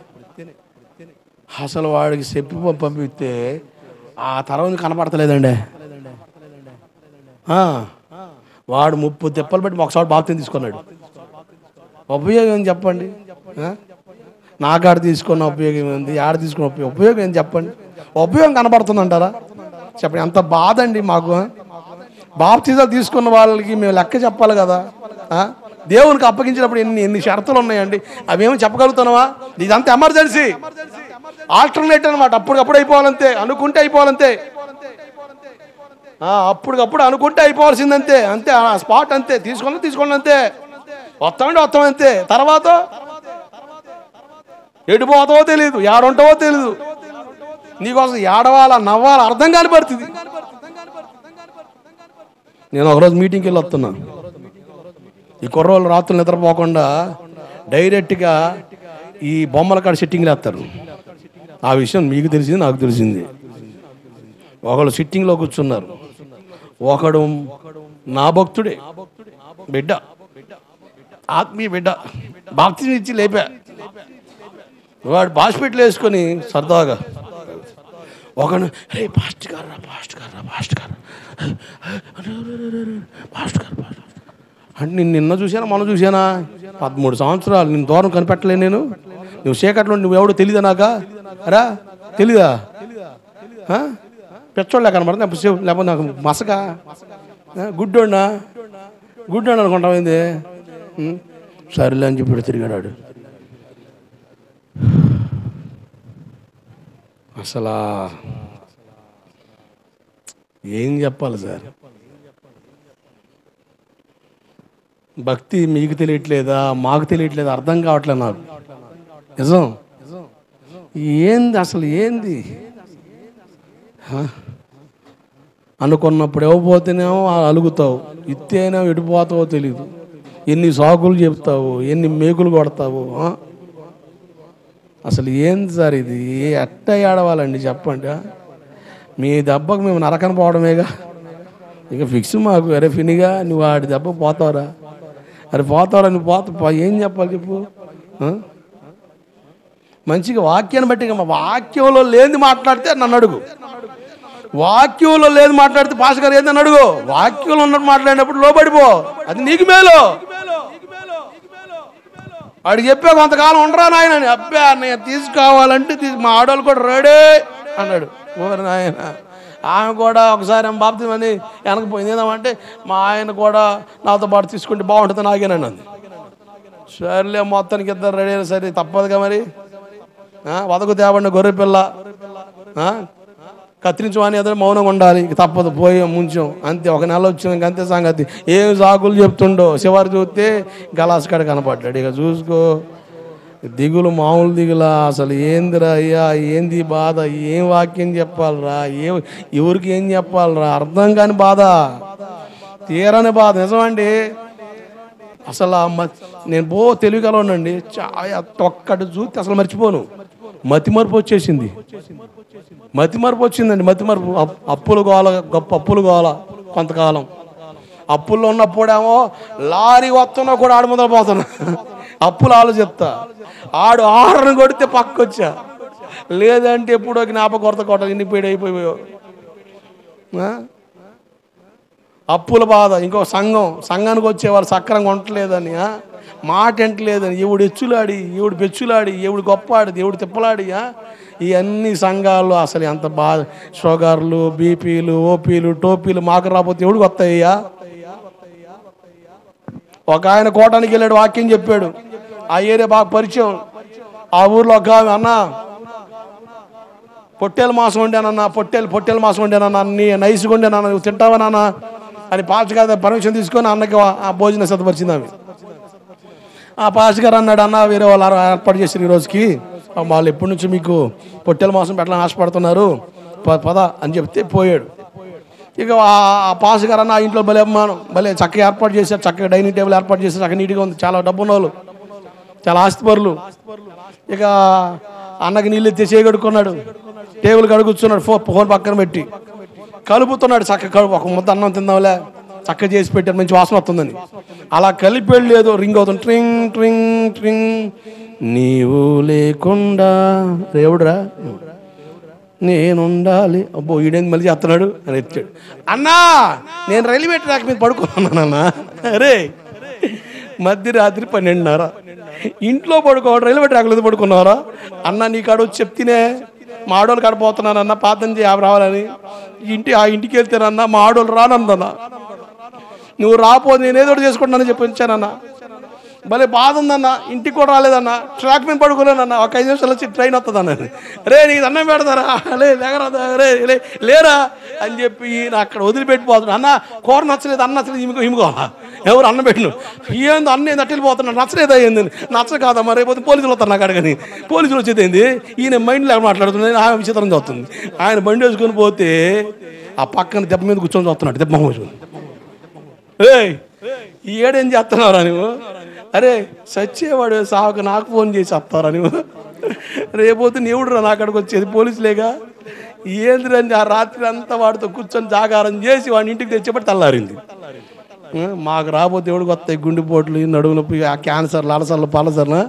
అసలు వాడికి చెప్పి పంపిస్తే ఆ తర్వాత కనపడతలేదండి. వాడు 30 తిప్పలు బట్టి ఒకసారి బాప్తిస్మ తీసుకున్నాడు. ఉపయోగం ఏం చెప్పండి? నాకాడ తీసుకున్న ఉపయోగం ఏంది? ఆడ తీసుకున్న ఉపయోగం ఏం చెప్పండి? ఉపయోగం కనబడుతుందంటారా? చెప్పండి. ఎంత బాధ అండి మాకు. బాప్తిజాలు తీసుకున్న వాళ్ళకి మేము లెక్క చెప్పాలి కదా. దేవునికి అప్పగించినప్పుడు ఎన్ని షరతులు ఉన్నాయండి, అవేమో చెప్పగలుగుతున్నావా? ఇదంతా ఎమర్జెన్సీ, ఆల్టర్నేట్ అనమాట. అప్పటికప్పుడు అయిపోవాలంతే, అనుకుంటే అయిపోవాలంతే. అప్పటికప్పుడు అనుకుంటే అయిపోవాల్సిందంతే, అంతే. ఆ స్పాట్ అంతే, తీసుకోండి అంతే, వస్తాం అంతే. తర్వాత ఎడిపోతావో తెలియదు, ఏడుంటావో తెలీదు, నీకోసం ఏడవాలా నవ్వాలా అర్థం కాని పరిస్థితి. నేను ఒకరోజు మీటింగ్కి వెళ్ళి వస్తున్నా. ఈ కుర్రోళ్ళు రాత్రులు నిద్రపోకుండా డైరెక్ట్గా ఈ బొమ్మల కాడ సిట్టింగ్లు వేస్తారు. ఆ విషయం మీకు తెలిసింది, నాకు తెలిసింది. ఒకళ్ళు సిట్టింగ్లో కూర్చున్నారు, ఒకడు నా భక్తుడే, బిడ్డ, ఆత్మీయ బిడ్డ, బాప్తిస్మ ఇచ్చి లేపా. వాడు హాస్పిటల్ వేసుకొని సరదాగా ఒకడు రే పాస్టర్ గారు అంటే నిన్న చూసానా మొన్న చూసానా 13 సంవత్సరాలు నేను దూరం కనిపెట్టలే. నేను నువ్వు చీకట్లో నువ్వు ఎవడో తెలీదా? నాకా రా తెలీదా? పెచ్చోళ్ళ కనబడుతుంది, లేకపోతే నాకు మసక గుడ్డోడినా అనుకుంటామైంది. సరేలే అని చెప్పి తిరిగాడు. అసలు ఏం చెప్పాలి సార్? భక్తి మీకు తెలియట్లేదా, మాకు తెలియట్లేదా? అర్థం కావట్లేదు నాకు. నిజం ఏంది అసలు ఏంది అనుకున్నప్పుడు ఇవ్వబోతేనేమో అలుగుతావు, ఇత్తేనేమో ఎడిపోతావో తెలియదు, ఎన్ని సాకులు చెప్తావు, ఎన్ని మేకులు కొడతావు. అసలు ఏంది సార్ ఇది? ఎట్ట ఏడవాలండి చెప్పండి? మీ దెబ్బకు మేము నరకన పోవడమేగా, ఇక ఫిక్స్ మాకు. అరే ఫినిగా నువ్వు ఆడి దెబ్బకు పోతావురా, అరే పోతావురా, నువ్వు పోతా ఏం చెప్పాలి చెప్పు? మంచిగా వాక్యాన్ని బట్టి, వాక్యంలో లేని మాట్లాడితే నన్ను అడుగు, వాక్యంలో లేదు మాట్లాడితే పాస్ గారు ఏందని అడుగు. వాక్యంలో ఉన్నట్టు మాట్లాడినప్పుడు లోబడిపో, అది నీకు మేలు. వాడికి చెప్పే కొంతకాలం ఉండరా నాయన, అబ్బా నేను తీసుకోవాలంటే మా ఆడవాళ్ళు కూడా రెడీ అన్నాడు. ఓరి నాయన, ఆమె కూడా ఒకసారి బాప్తిమని వెనకపోయింది. ఏదామంటే మా ఆయన కూడా నాతో పాటు తీసుకుంటే బాగుంటుంది నాగేనండి అంది. సరేలే మొత్తానికి ఇద్దరు రెడీ అయినా సరే తప్పదుగా మరి. వదకు తేవండి గొర్రె పిల్ల, కత్తిరించమని ఎదురు మౌనంగా ఉండాలి, తప్పదు పోయి ముంచాం అంతే. ఒక నెల వచ్చినాక అంతే సంగతి. ఏం సాకులు చెప్తుండో చివరి చూస్తే గలాస్ కాడ కనపడ్డాడు. ఇక చూసుకో దిగులు మామూలు దిగులా. అసలు ఏందిరా అయ్యా, ఏంది బాధ, ఏం వాక్యం చెప్పాలరా, ఎవరికి ఏం చెప్పాలరా, అర్థం కాని బాధ, తీరని బాధ. నిజమండి. అసలు నేను తెలివిగలనండి, ఒక్కటి చూస్తే అసలు మర్చిపోను. మతిమరుపు వచ్చేసింది, మతిమరుపు వచ్చిందండి, మతిమరుపు. అప్పులు గోల, గొప్ప అప్పులు గోల. కొంతకాలం అప్పుల్లో ఉన్నప్పుడేమో లారీ వస్తున్నా కూడా ఆడు ముందర పోతున్నా, అప్పులు ఆలోచిస్తా. ఆడు ఆరుని కొడితే పక్కొచ్చా, లేదంటే ఎప్పుడో జ్ఞాపకొరత కొట్ట ఇన్నిపోయి అయిపోయావు. అప్పుల బాధ. ఇంకో సంఘానికి వచ్చేవాళ్ళు సక్రంగా ఉండలేదని, మాట ఎంటలేదని, ఎవడు ఎచ్చులాడి, ఎవడు పెచ్చులాడి, ఎవడు గొప్పాడి, ఎవడు తిప్పలాడి, ఇవన్నీ సంఘాలు అసలు ఎంత బాధ. షుగర్లు, బీపీలు, ఓపీలు, టోపీలు మాకు రాకపోతే ఎవడికి వస్తాయ్యా? ఒక ఆయన కోటానికి వెళ్ళాడు, వాక్యం చెప్పాడు. ఆ ఏరియా బాగా పరిచయం. ఆ ఊర్లో ఒక అన్న పొట్టేలు మాసం వండానన్నా, పొట్టేలు మాసం వండానన్నా, నీ నైస్గా వండానన్నా, నువ్వు తింటావా నాన్న అని పాస్ గారు పర్మిషన్ తీసుకొని అన్నకి ఆ భోజనం సిద్ధపరిచింది ఆమె. ఆ పాస్ గారు అన్నాడు, అన్న వేరే వాళ్ళు ఏర్పాటు చేశారు ఈ రోజుకి, వాళ్ళు ఎప్పటి నుంచి మీకు పొట్టేల మాసం పెట్టాలని ఆశపడుతున్నారు, పద అని చెప్తే పోయాడు. ఇక ఆ పాస్ గారు అన్న ఇంట్లో భలే అమ్మానం, భలే చక్కగా ఏర్పాటు చేశారు, చక్కగా డైనింగ్ టేబుల్ ఏర్పాటు చేశారు, చక్కగా నీట్గా ఉంది, చాలా డబ్బు ఉన్న వాళ్ళు, చాలా ఆస్తిపరులు. ఇక అన్నకి నీళ్ళు ఎత్తి చేయగడుకున్నాడు, టేబుల్ కడుగుతున్నాడు, ఫోన్ పక్కన పెట్టి కలుపుతున్నాడు. చక్కగా ఒక ముద్ద అన్నం తిందాంలే, చక్కగా చేసి పెట్టారు, మంచి వాసన వస్తుందని. అలా కలిపేళ్ళు లేదు, రింగ్ అవుతుంది, ట్రింగ్ ట్రింగ్ ట్రింగ్. నీవు లేకుండా దేవుడురా నేనుండాలి. అబ్బో ఈడేంది మళ్ళీ చేస్తున్నాడు అని ఎత్తాడు. అన్నా నేను రైల్వే ట్రాక్ మీద పడుకున్నానన్నా. అరే మధ్యరాత్రి 12:30 ఇంట్లో పడుకోవడం, రైల్వే ట్రాక్ మీద పడుకున్నారా అన్న? నీ కాడ వచ్చి చెప్తేనే మా ఆడోళ్ళు కాడ పోతున్నానన్నా, పాతం చేయ రావాలని. ఆ ఇంటికి వెళ్తేనన్నా మా ఆడోళ్ళు రానన్నా, నువ్వు రాపోతే నేను ఏదో చేసుకుంటానని చెప్పి వచ్చానన్నా. భలే బాధ ఉందన్న, ఇంటికి కూడా రాలేదన్నా, ట్రాక్ మీద పడుకోలేనన్నా, ఒక 5 నిమిషాలు వచ్చి ట్రైన్ వస్తుంది అన్నది. రే నీకు దండం పెడతారా, లేగరాదా, లేరా అని చెప్పి ఈయన అక్కడ వదిలిపెట్టిపోతున్నాడు. అన్న కూర నచ్చలేదు, అన్న నచ్చలేదు, ఇముకోవాలా ఎవరు అన్నం పెట్టిను, ఏందో అన్న ఏంది అట్టెళ్ళిపోతున్నాడు, నచ్చలేదా ఏంది, నచ్చ కాదమ్మా రేపు పోలీసులు వస్తారు నాకు అడగని. పోలీసులు వచ్చేది ఏంది, ఈయన మైండ్ లేక మాట్లాడుతుంది, ఆమె విచిత్రం చూస్తుంది. ఆయన బండి వేసుకొని పోతే ఆ పక్కన దెబ్బ మీద కూర్చొని చూస్తున్నాడు, దెబ్బ వేసుకొని. ఈ ఏడేం చేస్తున్నారా నువ్వు? అరే సచ్చేవాడు సావుకు నాకు ఫోన్ చేసి వస్తారా నువ్వు? రేపోతే నీవుడు రా నా అక్కడికి వచ్చేది, పోలీసులేగా. ఏందిరండి ఆ రాత్రి అంతా వాడితో కూర్చొని జాగారం చేసి వాడిని ఇంటికి తెచ్చేపటి తెల్లారింది. మాకు రాబోతే ఎవడికి వస్తాయి గుండెపోట్లు, నడుము నొప్పి, ఆ క్యాన్సర్లు, అలసర్లు, పలసర్లు,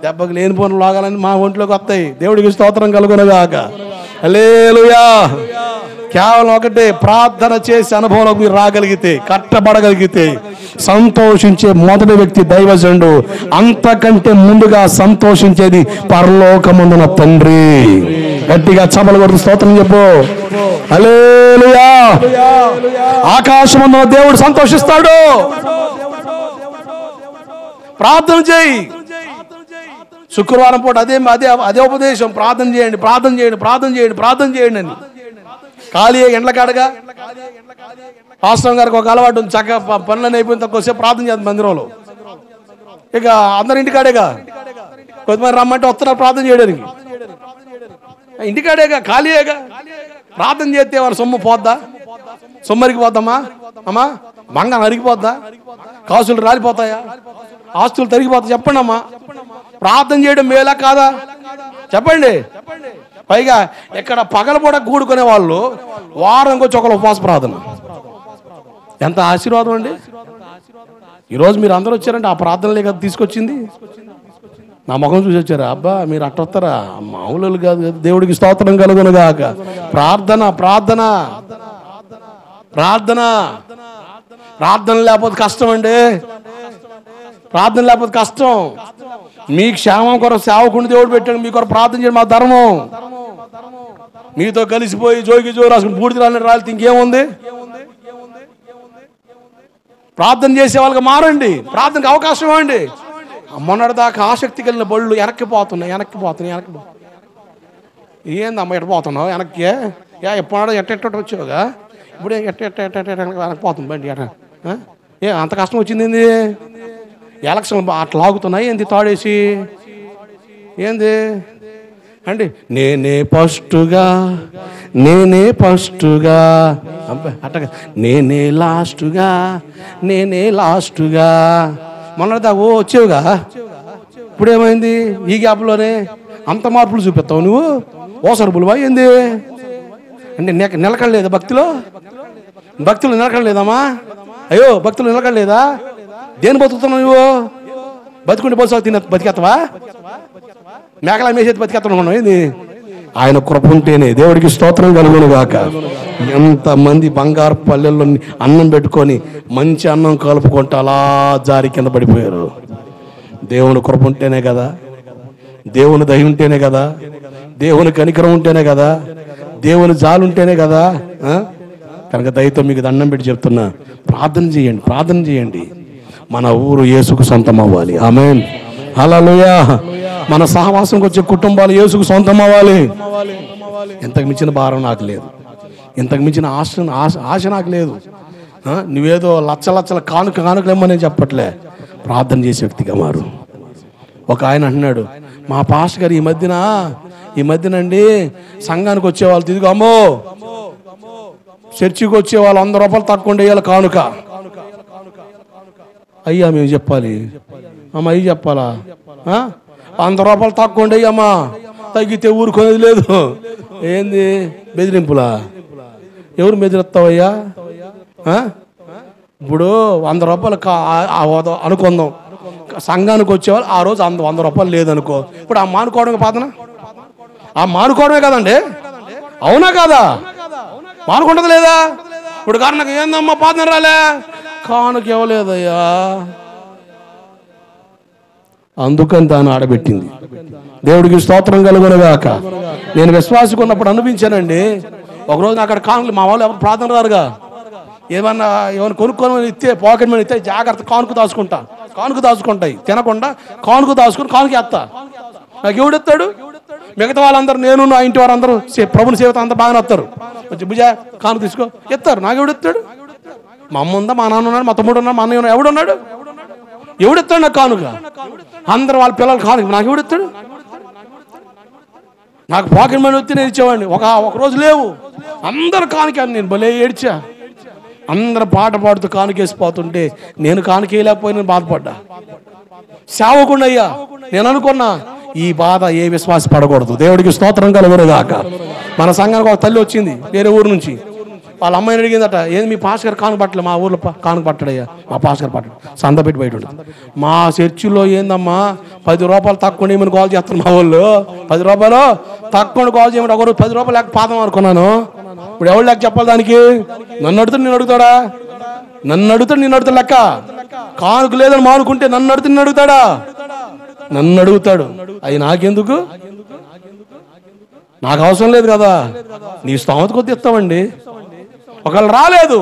దెబ్బకి లేని పనులు లాగాలని మా ఒంట్లోకి వస్తాయి. దేవుడికి స్తోత్రం కలుగునగాక. హల్లెలూయా. కేవలం ఒకటే, ప్రార్థన చేసి అనుభవంలోకి మీరు రాగలిగితే, కట్టబడగలిగితే సంతోషించే మొదటి వ్యక్తి దైవజనుడు. అంతకంటే ముందుగా సంతోషించేది పరలోకమందున తండ్రి. గట్టిగా చప్పలు కొడుతూ స్తోత్రం చెప్పు. హల్లెలూయా. ఆకాశమందున దేవుడు సంతోషిస్తాడు. ప్రార్థన చేయి. శుక్రవారం పూట అదే ఉపదేశం, ప్రార్థన చేయండి, ప్రార్థన చేయండి, ప్రార్థన చేయండి, ప్రార్థన చేయండి అని. ఖాళీ ఎండ్ల కాడగా ఆశ్రమం గారికి ఒక అలవాటు ఉంది, చక్కగా పనులను అయిపోయిన తక్కువసేపు ప్రార్థన చేస్తుంది మందిరంలో. ఇక అందరి ఇంటికాడేగా, కొంతమంది రమ్మంటే వస్తున్నారు ప్రార్థన చేయడానికి. ఇంటికాడేగా, ఖాళీయేగా. ప్రార్థన చేస్తే వాళ్ళ సొమ్ము పోద్దా? సొమ్ము అరిగిపోద్దమ్మా అమ్మా? బంగారం అరిగిపోద్దా? కాసులు రాలిపోతాయా? ఆస్తులు తరిగిపోతాయి? చెప్పండి అమ్మా. ప్రార్థన చేయడం మేలా కాదా? చెప్పండి. పైగా ఇక్కడ పగలపూట కూడుకునే వాళ్ళు వారంకి వచ్చి ఒకళ్ళు ఉపవాస ప్రార్థన. ఎంత ఆశీర్వాదం అండి. ఈరోజు మీరు అందరూ వచ్చారంటే ఆ ప్రార్థనలే కదా తీసుకొచ్చింది. నా ముఖం చూసి వచ్చారా? అబ్బా మీరు అట్టొస్తారా? మామూలు కాదు. దేవుడికి స్తోత్రం కలుగునుగాక. ప్రార్థన ప్రార్థన ప్రార్థన ప్రార్థన లేకపోతే కష్టం అండి. ప్రార్థన లేకపోతే కష్టం. మీ క్షేమం కొరకు సేవకుని దేవుడు పెట్టాడు. మీ కొరకు ప్రార్థన చేయడం మా ధర్మం. మీతో కలిసిపోయి జోగి జోగి రాసుకుని బూడిద రాలితే ఇంకేముంది? ప్రార్థన చేసే వాళ్ళకి మారండి. ప్రార్థనకి అవకాశం ఇవ్వండి. మొన్నటి దాకా ఆసక్తి కలిగిన బళ్ళు వెనక్కిపోతున్నాయి. ఏందమ్మా ఎట్టపోతున్నావు వెనక్కి? ఎప్పుడు ఎట్ట వచ్చావుగా? ఇప్పుడు వెనక్కిపోతుంది బండి. అంత కష్టం వచ్చింది ఏంది? ఎలక్షన్ అట్లా లాగుతున్నాయి ఏంది తాడేసి? ఏంది అండి? నేనే ఫస్టుగా అట్టగా నేనే లాస్టుగా మొన్నటిదా వచ్చావుగా. ఇప్పుడేమైంది? ఈ గ్యాప్లోనే అంత మార్పులు చూపిస్తావు నువ్వు. ఓసరుపులువా ఏంది అంటే? నిలకడలేదా భక్తిలో నిలకడలేదమ్మా? అయ్యో భక్తులు నిలకడలేదా? దేని బతుకుతున్నావు నువ్వు? బతుకుంటే బస్సు బతికేస్తావా? మేకలా మేసేది బతికేస్తున్నావు ఏంది? ఆయన కృప ఉంటేనే. దేవుడికి స్తోత్రం కలుగునుగాక. ఎంతమంది బంగారు పల్లెల్లో అన్నం పెట్టుకొని మంచి అన్నం కలుపుకుంటూ అలా జారి కింద పడిపోయారు. దేవుని కృప ఉంటేనే కదా, దేవుని దయ ఉంటేనే కదా, దేవుని కనికరం ఉంటేనే కదా, దేవుని జాలు ఉంటేనే కదా. కనుక దయతో మీకు దండం పెట్టి చెప్తున్నా, ప్రార్థన చేయండి. మన ఊరు యేసుకు సొంతం అవ్వాలి. ఆమేన్. హల్లెలూయా. మన సహవాసంకి వచ్చే కుటుంబాలు యేసుకు సొంతం అవ్వాలి. ఇంతకు మించిన భారం నాకు లేదు. ఇంతకు మించిన ఆశ నాకు లేదు. నువ్వేదో లచ్చల కానుకలేమో నేను చెప్పట్లే. ప్రార్థన చేసే వ్యక్తిగా మారు. ఒక ఆయన అంటున్నాడు, మా పాస్టర్ గారు ఈ మధ్యనండి సంఘానికి వచ్చేవాళ్ళు తిరిగి అమ్మో చర్చికి వచ్చే వాళ్ళు 100 రూపాయలు తక్కువ వేయాలి కానుక. అయ్యా మేము చెప్పాలి అమ్మ, అయ్యి చెప్పాలా? 100 రూపాయలు తక్కువ అయ్యమ్మా, తగ్గితే ఊరుకునేది లేదు. ఏంది బెదిరింపులా? ఎవరు బెదిరిస్తావయ్యా? ఇప్పుడు 100 రూపాయలు అనుకుందాం, సంఘానికి వచ్చేవాళ్ళు ఆ రోజు 100 రూపాయలు లేదనుకో. ఇప్పుడు ఆ మానుకోవడమే పాదన, ఆ మానుకోవడమే కదండి. అవునా కాదా? మానుకుంటది లేదా? ఇప్పుడు కారణం ఏందమ్మా పాదన రాలే, కానుక ఇవ్వలేదయ్యా, అందుకని తాను ఆడబెట్టింది. దేవుడికి స్తోత్రం కలుగునుగాక. నేను విశ్వాసకు ఉన్నప్పుడు అనిపించానండి. ఒకరోజు అక్కడ కానుకలు మా వాళ్ళు ఎవరు ప్రార్థన రారుగా, ఏమన్నా కొనుక్కొని ఇస్తే పాకెట్ మనీ ఇస్తే జాగ్రత్త కానుక దాచుకుంటాయి తినకుండా కానుక దాచుకుని కానుక ఎత్తా. నాకు ఎవడెత్తాడు? మిగతా వాళ్ళందరూ, నేను నా ఇంటి వారందరూ ప్రభుని సేవత అంతా బాగానే వస్తారు. భుజ కానుక తీసుకో ఎత్తారు. నాకు ఎవడెత్తాడు? మా అమ్మ ఉందా, మా నాన్న ఉన్నాడు, మా తమ్ముడు ఉన్నాడు, మా అన్నయ్య ఉన్నాడు, ఎవడున్నాడు? ఎవడెత్తాడు నాకు కానుక? అందరు వాళ్ళ పిల్లలు కానుక, నాకు ఎవడెత్తాడు? నాకు పాకెట్ మనీ వచ్చి నేను ఇచ్చేవాడిని. ఒక రోజు లేవు, అందరు కానుక. నేను భలే ఏడ్చా. అందరు పాట పాడుతూ కానుకేసిపోతుంటే నేను కానుకేయలేకపోయినా బాధపడ్డా. సేవకుండా అయ్యా నేను అనుకున్నా, ఈ బాధ ఏ విశ్వాస పడకూడదు. దేవుడికి స్తోత్రం కలుగునుగాక. మన సంఘానికి ఒక తల్లి వచ్చింది వేరే ఊరు నుంచి. వాళ్ళ అమ్మాయిని అడిగిందట, ఏంది మీ పాస్ గారు కానుక పట్టలే? మా ఊర్లో కానుక పట్టడయ్యా, మా పాస్ గారు పట్టడు, సంద పెట్టి బయట ఉంటుంది. మా చర్చిలో ఏందమ్మా 10 రూపాయలు తక్కువ ఏమని కాల్ చేస్తారు మా వాళ్ళు. 10 రూపాయలు తక్కువ కాల్ చేయమంటే ఒకరు 10 రూపాయలు లేక పాదం అనుకున్నాను. ఇప్పుడు ఎవరు లేక చెప్పాలి దానికి? నన్ను అడుగుతాడు, నేను అడుగుతాడా? నన్ను అడుగుతాడు లెక్క. కానుక లేదని మానుకుంటే నన్ను అడుగుతాడా? నన్ను అడుగుతాడు. అది నాకెందుకు? నాకు అవసరం లేదు కదా. నీ స్తోమత కొద్ది ఇస్తామండి. ఒకళ్ళు రాలేదు,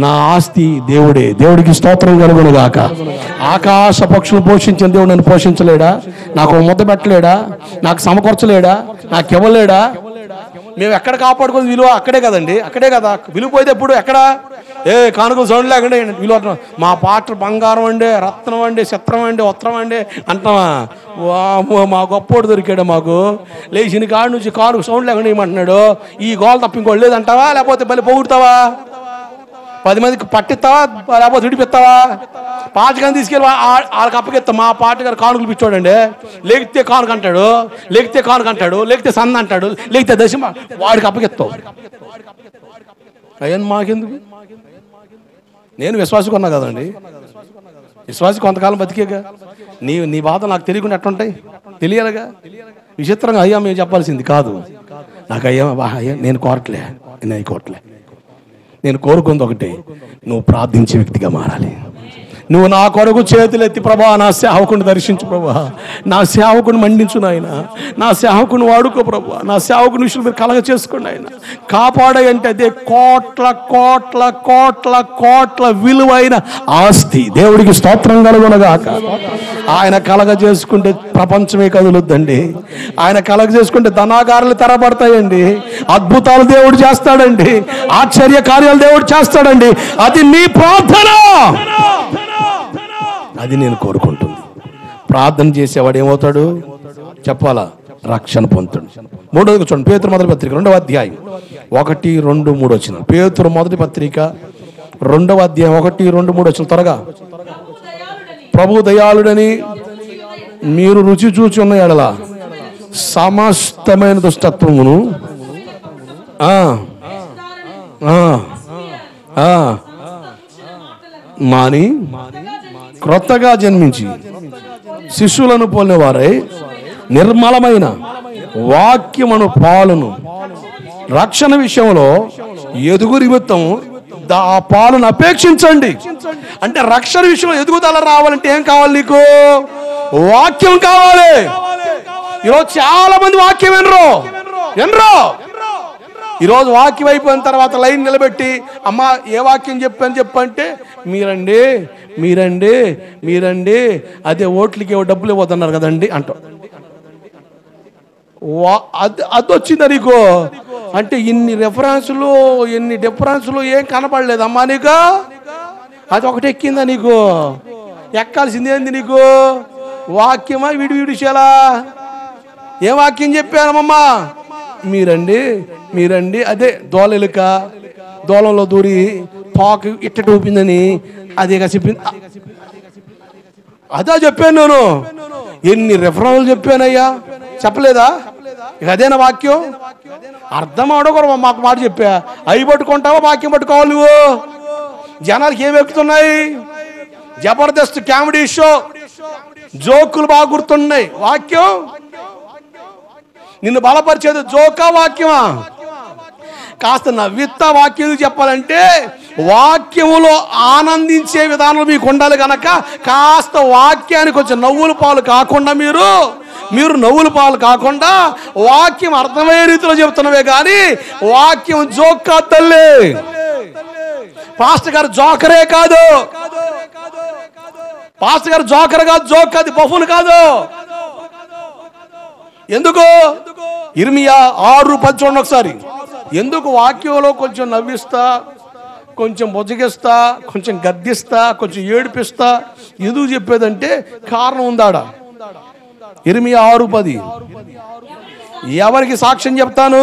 నా ఆస్తి దేవుడే. దేవుడికి స్తోత్రం కలుగునుగాక. ఆకాశ పక్షులు పోషించిన దేవుడు నన్ను పోషించలేడా? నాకు ముద్ద పెట్టలేడా? నాకు సమకూర్చలేడా? నాకు ఇవ్వలేడా? మేము ఎక్కడ కాపాడుకుని విలువ అక్కడే కదండి, అక్కడే కదా విలువ. పోయితే ఎప్పుడు ఎక్కడ కానుకలు సౌండ్ లేకుండా వీళ్ళు మా పాత్ర బంగారం అండి, రత్నం అండి, చిత్రం అండి, ఉత్తరం అండి అంటావా? వామో, మా గొప్పోడు దొరికాడు మాకు. లేచిన కాడు నుంచి కారు సౌండ్ లేకుండా ఏమంటున్నాడు. ఈ గోల్ తప్ప ఇంకోటి లేదంటావా? లేకపోతే బలి పొగుడుతావా? 10 మందికి పట్టిస్తావా? లేకపోతే విడిపిస్తావా? పాటగాని తీసుకెళ్ళి వాళ్ళకి అప్పగిస్తా. మా పాటగారు కానుకలు పిచ్చోడండి. లేకితే కానుక అంటాడు, లేకితే కానుక అంటాడు, లేకితే సన్న అంటాడు, లేకితే దశమ, వాడికి అప్పగిస్తావు. అయ్యని మాకెందుకు? నేను విశ్వాసం కొన్నా కదండి. విశ్వాసం కొంతకాలం బతికేగా. నీ బాధ నాకు తెలియకుండా ఎట్లుంటాయి? తెలియాలిగా. విచిత్రంగా అయ్యా మేము చెప్పాల్సింది కాదు. నాకు అయ్యా నేను కోరట్లే, నేను కోరుకుంది ఒకటే, నువ్వు ప్రార్థించే వ్యక్తిగా మారాలి. నువ్వు నా కొరకు చేతులెత్తి, ప్రభా నా సేవకుని దర్శించు ప్రభా, నా సేవకుని మండించు నాయన, నా సేవకుని వాడుకో ప్రభా, నా సేవకుని విషయంలో మీరు కలగ చేసుకోండి ఆయన. కాపాడంటే అదే కోట్ల కోట్ల కోట్ల కోట్ల విలువైన ఆస్తి. దేవుడికి స్తోత్రం కలుగునగాక. ఆయన కలగ చేసుకుంటే ప్రపంచమే కదులుద్దండి. ఆయన కలగ చేసుకుంటే ధనాగారాలు తెరబడతాయండి. అద్భుతాలు దేవుడు చేస్తాడండి. ఆశ్చర్య కార్యాలు దేవుడు చేస్తాడండి. అది మీ ప్రార్థన, అది నేను కోరుకుంటుంది. ప్రార్థన చేసేవాడు ఏమవుతాడు చెప్పాలా? రక్షణ పొందుతాడు. మూడోది చూడండి, పేతురు మొదటి పత్రిక 2వ అధ్యాయం 1, 2, 3 వచనాలు. పేతురు మొదటి పత్రిక 2వ అధ్యాయం 1, 2, 3 వచనాలు. త్వరగా. ప్రభు దయాళుడని మీరు రుచి చూచి ఉన్న ఎడల సమస్తమైన దుష్టత్వమును మాని క్రొత్తగా జన్మించి శిశువులను పోలిన వారై నిర్మలమైన వాక్యమును పాలును రక్షణ విషయంలో ఎదుగు నిమిత్తం ఆ పాలను అపేక్షించండి. అంటే రక్షణ విషయంలో ఎదుగుదల రావాలంటే ఏం కావాలి? నీకు వాక్యం కావాలి. ఈరోజు చాలా మంది వాక్యం వినరు. ఈరోజు వాక్యం అయిపోయిన తర్వాత లైన్ నిలబెట్టి, అమ్మా ఏ వాక్యం చెప్పంటే మీరండి అదే ఓట్లకి డబ్బులు ఇవ్వద్దన్నారు కదండి అంటాం. అది వచ్చిందా నీకు? అంటే ఇన్ని డిఫరెన్సులు ఏం కనపడలేదు అమ్మా నీకు? అది ఒకటి ఎక్కిందా నీకు? ఎక్కాల్సింది ఏంది నీకు? వాక్యమా విడివిడిచేలా? ఏ వాక్యం చెప్పానమ్మా? మీరండి అదే దోలెలుక దోలంలో దూరి పాకు ఇట్టటి ఊపిందని అదేగా చెప్పింది. అదా చెప్పాను నేను. ఎన్ని రెఫరెన్స్లు చెప్పానయ్యా, చెప్పలేదా? ఇక అదేనా వాక్యం? అర్థం అవడం మాకు మాట చెప్పా. అవి పట్టుకుంటావా వాక్యం పట్టుకోవాలి నువ్వు? జనాలకి ఏమి ఎక్కుతున్నాయి? జబర్దస్త్ కామెడీ షో, జోకులు బాగా గుర్తున్నాయి. వాక్యం నిన్ను బలపరిచేది జోకా వాక్యమా? కాస్త నవ్విత్త వాక్యం చెప్పాలంటే వాక్యములో ఆనందించే విధానం మీకు ఉండాలి కనుక కాస్త వాక్యానికి కొంచెం నవ్వుల పాలు కాకుండా మీరు నవ్వుల పాలు కాకుండా వాక్యం అర్థమయ్యే రీతిలో చెబుతున్నవే కానీ వాక్యం జోక్ కాదు తల్లి. పాస్టర్ గారు జోకరే కాదు, పాస్టర్ గారు జోకర్ కాదు, జోక్ కాదు, బఫున్ కాదు. ఎందుకు? ఇర్మియా 6:10 చూడండి ఒకసారి. ఎందుకు వాక్యంలో కొంచెం నవ్విస్తా, కొంచెం బొజ్జగిస్తా, కొంచెం గద్దిస్తా, కొంచెం ఏడిపిస్తా ఎందుకు చెప్పేదంటే కారణం ఉందాడ. ఇర్మియా 6:10 ఎవరికి సాక్ష్యం చెప్తాను?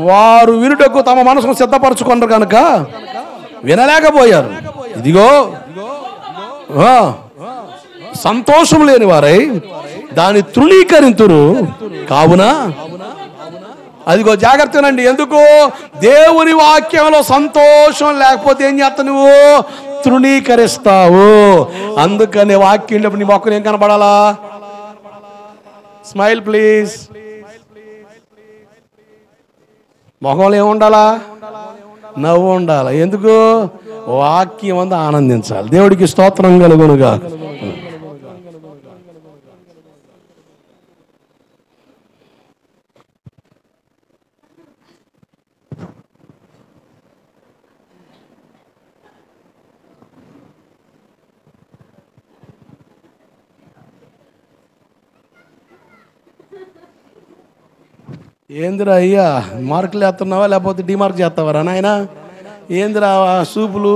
వారు వినుటకు తమ మనసును సిద్ధపరచుకున్నారు కనుక వినలేకపోయారు. ఇదిగో సంతోషం లేని వారై దాన్ని తృణీకరింతురు కావున. అదిగో జాగ్రత్తనండి. ఎందుకు? దేవుని వాక్యంలో సంతోషం లేకపోతే ఏం చేస్తావు? నువ్వు తృణీకరిస్తావు. అందుకని వాక్యం నీ మొక్కలు ఏం కనపడాలా? Smile please. మొహంలో ఏముండాలా? నవ్వు ఉండాలా? ఎందుకు? వాక్యం అంతా ఆనందించాలి. దేవుడికి స్తోత్రం కలుగునుగా. ఏందిరా అయ్యా, మార్కులు వేస్తున్నావా లేకపోతే డిమార్క్ చేస్తావరా నాయన? ఏందిరా సూపులు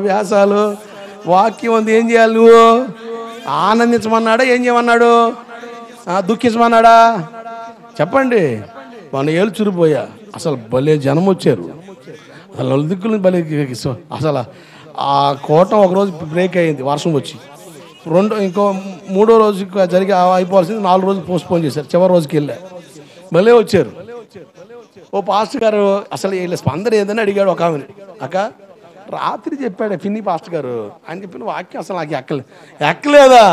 వ్యాసాలు, వాక్యం అంతా ఏం చేయాలి? నువ్వు ఆనందించమన్నాడా, ఏం చేయమన్నాడు? దుఃఖించమన్నాడా? చెప్పండి. మన ఏళ్ళు చురిపోయా, అసలు భలే జనం వచ్చారు, అసలు నలుదిక్కులు భలే. అసలు ఆ కోట ఒకరోజు బ్రేక్ అయింది వర్షం వచ్చి, ఇంకో 3వ రోజు జరిగి అయిపోవాల్సింది 4 రోజులు పోస్ట్పోన్ చేశారు. చివరి రోజుకి వెళ్ళా, భలే వచ్చారు. ఓ పాస్టర్ గారు అసలు వీళ్ళ స్పందన ఏదని అడిగాడు ఒక ఆమెని. అక్క రాత్రి చెప్పాడు ఫిన్ని పాస్టర్ గారు అని చెప్పిన వాక్యం అసలు నాకు ఎక్కలేదా?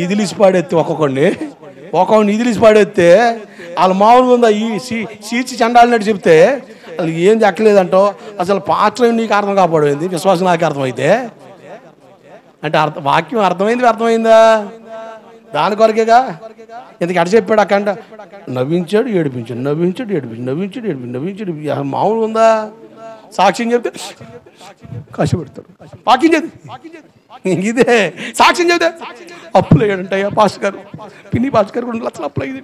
ఇదిలిసి పాడెత్తే ఒక్కొక్కడిని ఇదిలిసి పాడెత్తే వాళ్ళు మామూలుగా ఉందా? ఈ సీచి చండాలినట్టు చెప్తే వాళ్ళు ఏం ఎక్కలేదంటో. అసలు పాత్ర నీకు అర్థం కాపాడైంది, విశ్వాసం నాకు అర్థమైతే అంటే వాక్యం అర్థమైందా? దాని కొరకేగా ఎందుకు అడ చెప్పాడు అక్కంట. నవ్వించాడు ఏడిపించాడు, నవ్వించాడు. మామూలుగా ఉందా? సాక్ష్యం చెప్తే కష్టపెడతాడు. వాక్యం చెప్తే ఇదే సాక్ష్యం చెప్తే అప్పులు అయ్యాడంటయ్యా పాస్టర్ గారు, పిన్ని పాస్టర్ గారు 2 లక్షలు అప్పులు అయ్యింది.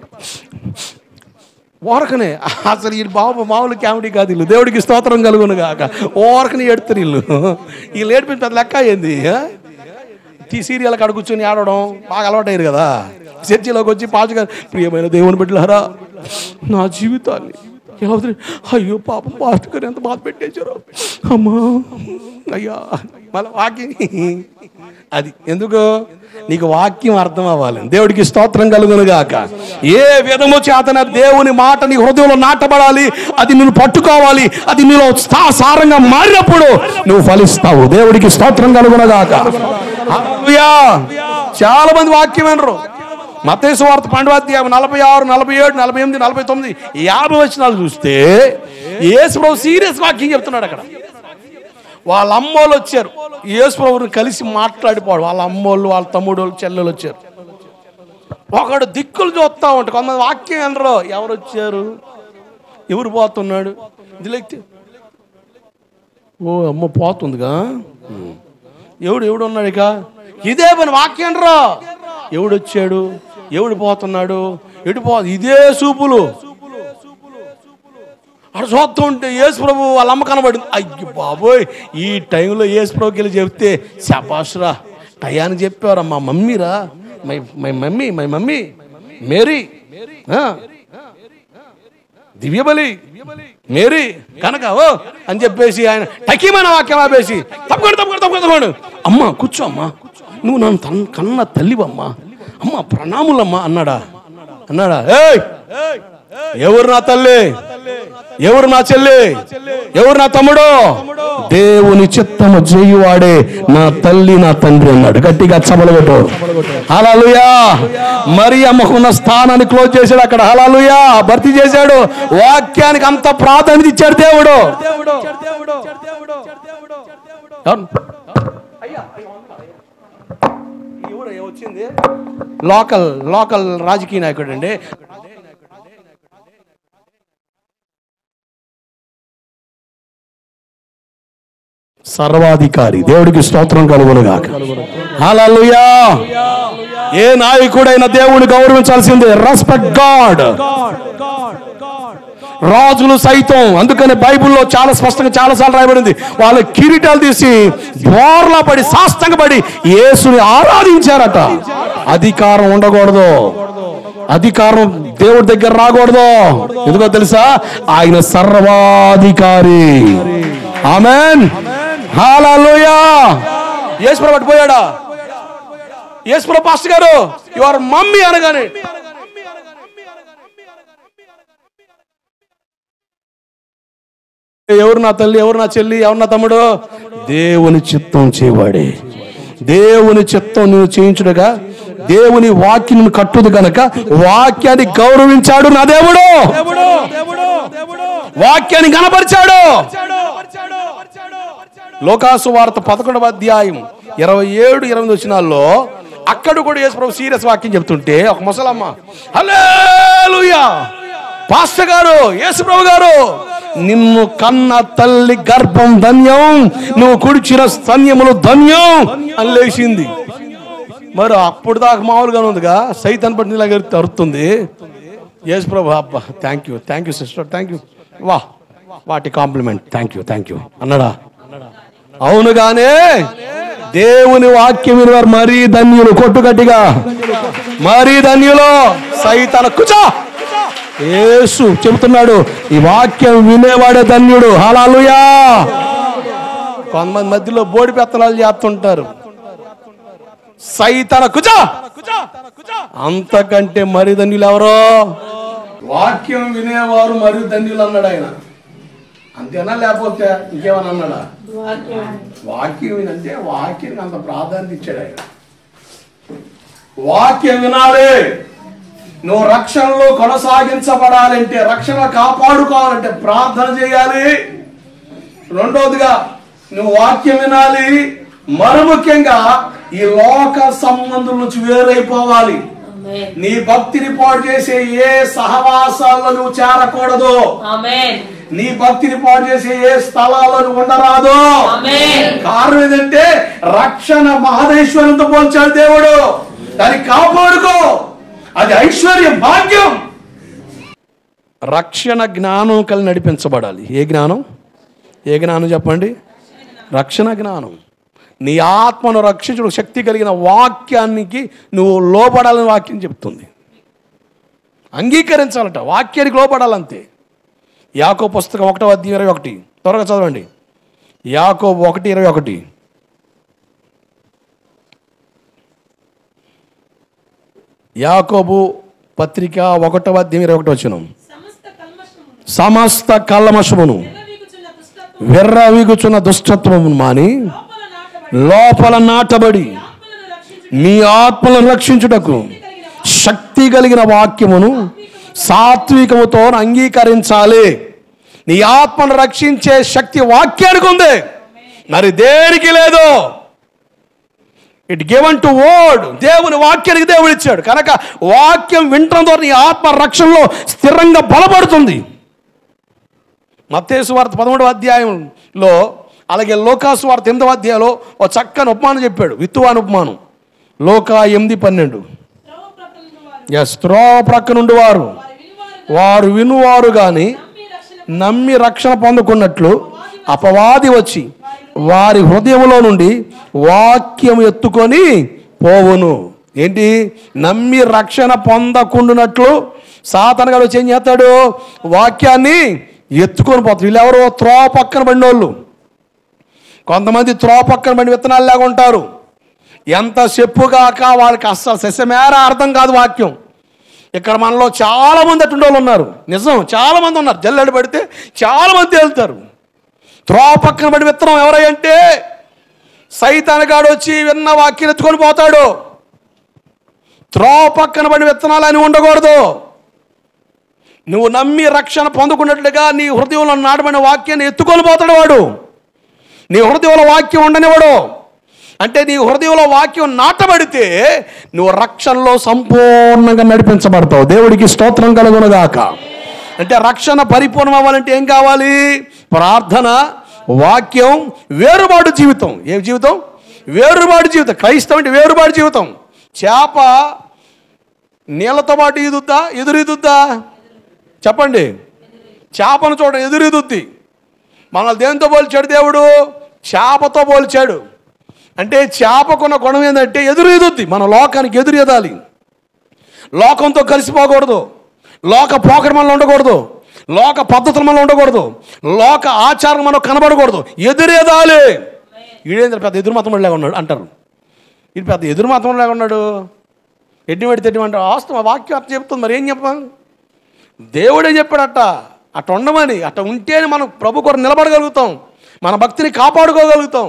ఓరకనే అసలు ఈ బాబు మామూలు కామెడీ కాదు. వీళ్ళు దేవుడికి స్తోత్రం కలుగును కాక ఓరకనే ఏడుతారు వీళ్ళు ఏడిపించి పెద్ద లెక్క అయింది. సీరియల్ కాడ కూర్చొని ఆడడం బాగా అలవాటయ్యారు కదా. చర్చిలోకి వచ్చి పాస్టర్ గారు, ప్రియమైన దేవుని బిడ్డలారా, నా జీవితాన్ని ఎలా అయ్యో పాపం పాస్టర్ గారు ఎంత బాధ పెట్టేశారు అమ్మా అయ్యా. మళ్ళీ వాక్యం అది ఎందుకు? నీకు వాక్యం అర్థం అవ్వాలి. దేవుడికి స్తోత్రం కలుగును గాక. ఏ విధము చేతన దేవుని మాట నీ హృదయంలో నాటబడాలి, అది నిన్ను పట్టుకోవాలి, అది నీలో సారంగా మారినప్పుడు నువ్వు ఫలిస్తావు. దేవుడికి స్తోత్రం కలుగును గాక. హల్లెలూయా. చాలా మంది వాక్యం వినరు. మత్తయి సువార్త 12వ అధ్యాయం 46, 47, 48, 49, 50 వచనాలు చూస్తే యేసు ప్రభు సీరియస్ వాక్యం చెప్తున్నాడు. అక్కడ వాళ్ళ అమ్మోళ్ళు వచ్చారు, యేసు ప్రభువుని కలిసి మాట్లాడిపోవడం. వాళ్ళ అమ్మోళ్ళు, వాళ్ళ తమ్ముడు, చెల్లెలు వచ్చారు. ఒకడు దిక్కులు చూస్తా ఉంటాడు. కొంతమంది వాక్యం వినరు. ఎవరు వచ్చారు, ఎవరు పోతున్నాడు, ఇది లేకపోతే ఓ అమ్మ పోతుందిగా, ఎవడు ఉన్నాడు, ఇక ఇదే పని వాక్యం రా. ఎవడొచ్చాడు, ఎవడు పోతున్నాడు, ఇదే సూపులు అక్కడ చూస్తూ ఉంటే యేసు ప్రభు వాళ్ళ అమ్మ కనబడింది. అయ్యో బాబోయ్, ఈ టైంలో యేసు ప్రభుకి వెళ్ళి చెప్తే శభాష్రా, టయానికి చెప్పారా, మా మమ్మీరా, మై మమ్మీ మేరీ, దివ్యబలి మేరీ కనుక ఓ అని చెప్పేసి ఆయన టకీమైన వాక్యం ఆపేసి తప్పకుండా అమ్మ కూర్చో, అమ్మా నువ్వు నన్ను కన్న తల్లివమ్మా, అమ్మ ప్రణాములమ్మా అన్నాడా? ఏయ్ ఎవరు నా తల్లి, ఎవరు నా చెల్లి, ఎవరు నా తమ్ముడు? దేవుని చిత్తము చేయువాడే నా తల్లి నా తండ్రి అన్నాడు. గట్టిగా చబలగొట్టు. హల్లెలూయా. మరి అమ్మకున్న స్థానాన్ని క్లోజ్ చేశాడు అక్కడ. హల్లెలూయా. భర్తీ చేశాడు. వాక్యానికి అంత ప్రాధాన్యత ఇచ్చాడు దేవుడు. వచ్చింది లోకల్ రాజకీయ నాయకుడు అండి. సర్వాధికారి. దేవుడికి స్తోత్రం కలుగునుగాక. హల్లెలూయా. ఏ నాయకుడైనా దేవుని గౌరవించాల్సిందే. Respect God. రాజులు సైతం, అందుకని బైబిల్లో చాలా స్పష్టంగా చాలాసార్లు రాయబడింది, వాళ్ళ కిరీటాలు తీసి బోర్లా పడి సాష్టంగపడి యేసుని ఆరాధించారట. అధికారం ఉండకూడదు, అధికారం దేవుడి దగ్గర రాకూడదు. ఎందుకో తెలుసా? ఆయన సర్వాధికారి. ఆమేన్. హల్లెలూయా. యేసు ప్రభు పట్టుపోయాడా? యేసు ప్రభు పాస్టర్ గారు యువర్ మమ్మీ అనగానే ఎవరు నా తల్లి, ఎవరు నా చెల్లి, ఎవరు నా తమ్ముడు? దేవుని చిత్తం చేయవాడే. దేవుని చిత్తం నువ్వు చేయించుడుగా దేవుని వాక్యం కట్టుదు కనుక వాక్యాన్ని గౌరవించాడు నా దేవుడు. వాక్యాన్ని కనపరిచాడు. లోకాసు వార్త 11వ అధ్యాయం 27, 28 వచనాల్లో అక్కడ కూడా యేసు ప్రభు సీరియస్ వాక్యం చెప్తుంటే ఒక ముసలమ్మ, హల్లెలూయా పాస్టర్ గారు, యేసు ప్రభు గారు, నిన్ను కన్న తల్లి గర్భం ధన్యం, నువ్వు కుడిచిన స్తన్యములు ధన్యం అని లేచింది. మరి అప్పుడు దాకా మామూలుగానే ఉందిగా, సైతాన్ పట్టిన ఇలాగ అరుతుంది. యేసు ప్రభు అబ్బా thank you sister, thank you, వా వాటి కాంప్లిమెంట్. థ్యాంక్ యూ అన్నాడా? అవునుగానే దేవుని వాక్యం వినేవారు మరీ ధన్యులు. కొట్టు గట్టిగా, మరీ ధన్యులు. సైతాన కుచా, యేసు చెబుతున్నాడు ఈ వాక్యం వినేవాడే ధన్యుడు. హల్లెలూయా. కొంతమంది మధ్యలో బోడి పెత్తనాలు చేస్తుంటారు. సైతాన కుచా, అంతకంటే మరి ధన్యులు ఎవరో? వాక్యం వినేవారు మరి ధన్యులు అన్నాడు ఆయన. అంతేనా లేకపోతే ఇంకేమన్నా అన్నాడా? వాక్యం వినంటే వాక్యానికి అంత ప్రాధాన్యత ఇచ్చాడు ఆయన. వాక్యం వినాలి. నువ్వు రక్షణలో కొనసాగించబడాలంటే, రక్షణ కాపాడుకోవాలంటే ప్రార్థన చేయాలి. రెండోదిగా నువ్వు వాక్యం వినాలి. మరి ముఖ్యంగా ఈ లోక సంబంధం నుంచి వేరైపోవాలి. నీ భక్తిని పాడు చేసే ఏ సహవాసాల్లో నువ్వు చేరకూడదు. నీ భక్తిని పాడు చేసే ఏ స్థలాల్లో నువ్వు ఉండరాదు. కారణం ఏంటంటే రక్షణ మహదేశ్వరంతో పోల్చాడు దేవుడు. దాన్ని కాపాడుకో, అది ఐశ్వర్యం, భాగ్యం. రక్షణ జ్ఞానం కలిగి నడిపించబడాలి. ఏ జ్ఞానం చెప్పండి? రక్షణ జ్ఞానం. నీ ఆత్మను రక్షించడం శక్తి కలిగిన వాక్యానికి నువ్వు లోపడాలని వాక్యం చెప్తుంది. అంగీకరించాలట, వాక్యానికి లోపడాలంతే. యాకోబు పుస్తకం 1:21 త్వరగా చదవండి. యాకోబు 1:21. యాకోబు పత్రిక 1:21. సమస్త కల్మషమును విర్రవీగుచున్న దుష్టత్వమును మాని లోపల నాటబడి మీ ఆత్మలను రక్షించుటకు శక్తి కలిగిన వాక్యమును సాత్వికముతో అంగీకరించాలి. నీ ఆత్మను రక్షించే శక్తి వాక్యానికి ఉంది, మరి దేనికి లేదు. It given to word. దేవుని వాక్యానికి దేవుడు ఇచ్చాడు కనుక వాక్యం వినటం ద్వారా నీ ఆత్మ రక్షణలో స్థిరంగా బలపడుతుంది. మత్తయి సువార్త 13వ అధ్యాయంలో, అలాగే లోకాసు వార్త 8వ అధ్యాయంలో ఒక చక్కని ఉపమానం చెప్పాడు, విత్తువాని ఉపమానం. లోకా 8:12. త్రోవ ప్రక్క నుండి వారు వినువారు గాని నమ్మి రక్షణ పొందుకున్నట్లు అపవాది వచ్చి వారి హృదయంలో నుండి వాక్యం ఎత్తుకొని పోవును. ఏంటి? నమ్మి రక్షణ పొందకుండానట్లు సాతానుగాడు వచ్చి ఏం చేస్తాడు? వాక్యాన్ని ఎత్తుకొని పోతాడు. వీళ్ళెవరో త్రోవ పక్కన పడినోళ్ళు. కొంతమంది త్రోవ పక్కన పడిన విత్తనాలు లాగా ఉంటారు. ఎంత చెప్పుగాక వాళ్ళకి అస్సలు సస్యమేర అర్థం కాదు వాక్యం. ఇక్కడ మనలో చాలామంది అటువంటి వాళ్ళు ఉన్నారు. నిజం, చాలామంది ఉన్నారు. జల్లెడ పడితే చాలామంది తేలుతారు. త్రోవ పక్కన పడి విత్తనం ఎవరంటే సైతానుగాడు వచ్చి విన్న వాక్యం ఎత్తుకొని పోతాడు. త్రోవ పక్కన పడి విత్తనాలు అని ఉండకూడదు. నువ్వు నమ్మి రక్షణ పొందుకున్నట్లుగా నీ హృదయంలో నాటబడిన వాక్యాన్ని ఎత్తుకొని పోతాడు వాడు. నీ హృదయంలో వాక్యం ఉండనివాడు. అంటే నీ హృదయంలో వాక్యం నాటబడితే నువ్వు రక్షణలో సంపూర్ణంగా నడిపించబడతావు. దేవుడికి స్తోత్రం కలుగునుగాక. అంటే రక్షణ పరిపూర్ణం అవ్వాలంటే ఏం కావాలి? ప్రార్థన, వాక్యం, వేరుబాటు జీవితం. ఏం జీవితం? వేరుబాటు జీవితం. క్రైస్తవం అంటే వేరుబాటు జీవితం. చేప నీళ్ళతో పాటు ఈదుద్దా, ఎదురీదుద్దా? చెప్పండి. చేపను చూడండి, ఎదురీదుద్ది. మనల్ని దేనితో పోల్చాడు దేవుడు? చేపతో పోల్చాడు. అంటే చేపకున్న గుణం ఏంటంటే ఎదురీదుద్ది. మన లోకానికి ఎదురు ఎదాలి. లోకంతో కలిసిపోకూడదు. లోక పోకడ మనలో ఉండకూడదు. లోక పద్ధతులు మనలో ఉండకూడదు. లోక ఆచారం మనకు కనబడకూడదు. ఎదురేదాలి. ఈడేంద్ర పెద్ద ఎదురు మతం లాగా ఉన్నాడు అంటారు. ఇది పెద్ద ఎదురు మతం లాగా ఉన్నాడు. ఎడ్డి పెడితే ఎడ్డిమంటారు. వాస్తవం వాక్యం అట్ట చెప్తుంది. మరి ఏం చెప్పాం? దేవుడే చెప్పాడట అట్ట ఉండమని. అట్ట ఉంటేనే మనం ప్రభు కొరకు నిలబడగలుగుతాం. మన భక్తిని కాపాడుకోగలుగుతాం.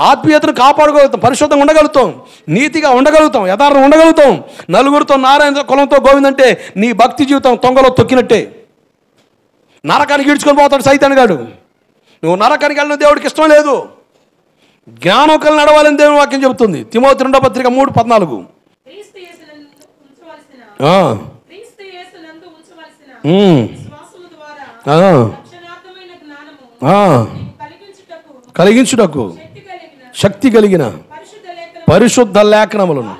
ఆత్మీయతను కాపాడుకోగలుగుతాం. పరిశుద్ధంగా ఉండగలుగుతాం. నీతిగా ఉండగలుగుతాం. యథార్థం ఉండగలుగుతాం. నలుగురితో నారాయణ కులంతో గోవిందంటే నీ భక్తి జీవితం తొంగలో తొక్కినట్టే. నరకానికి ఈడ్చుకొని పోతాడు సైతానుగాడు. నువ్వు నరకానికి వెళ్ళిన దేవుడికి ఇష్టం లేదు. జ్ఞానం కలిగి నడవాలని దేవుని వాక్యం చెబుతుంది. తిమోతి 2వ పత్రిక 3:14. కలిగించుటకు శక్తి కలిగిన పరిశుద్ధ లేఖనములను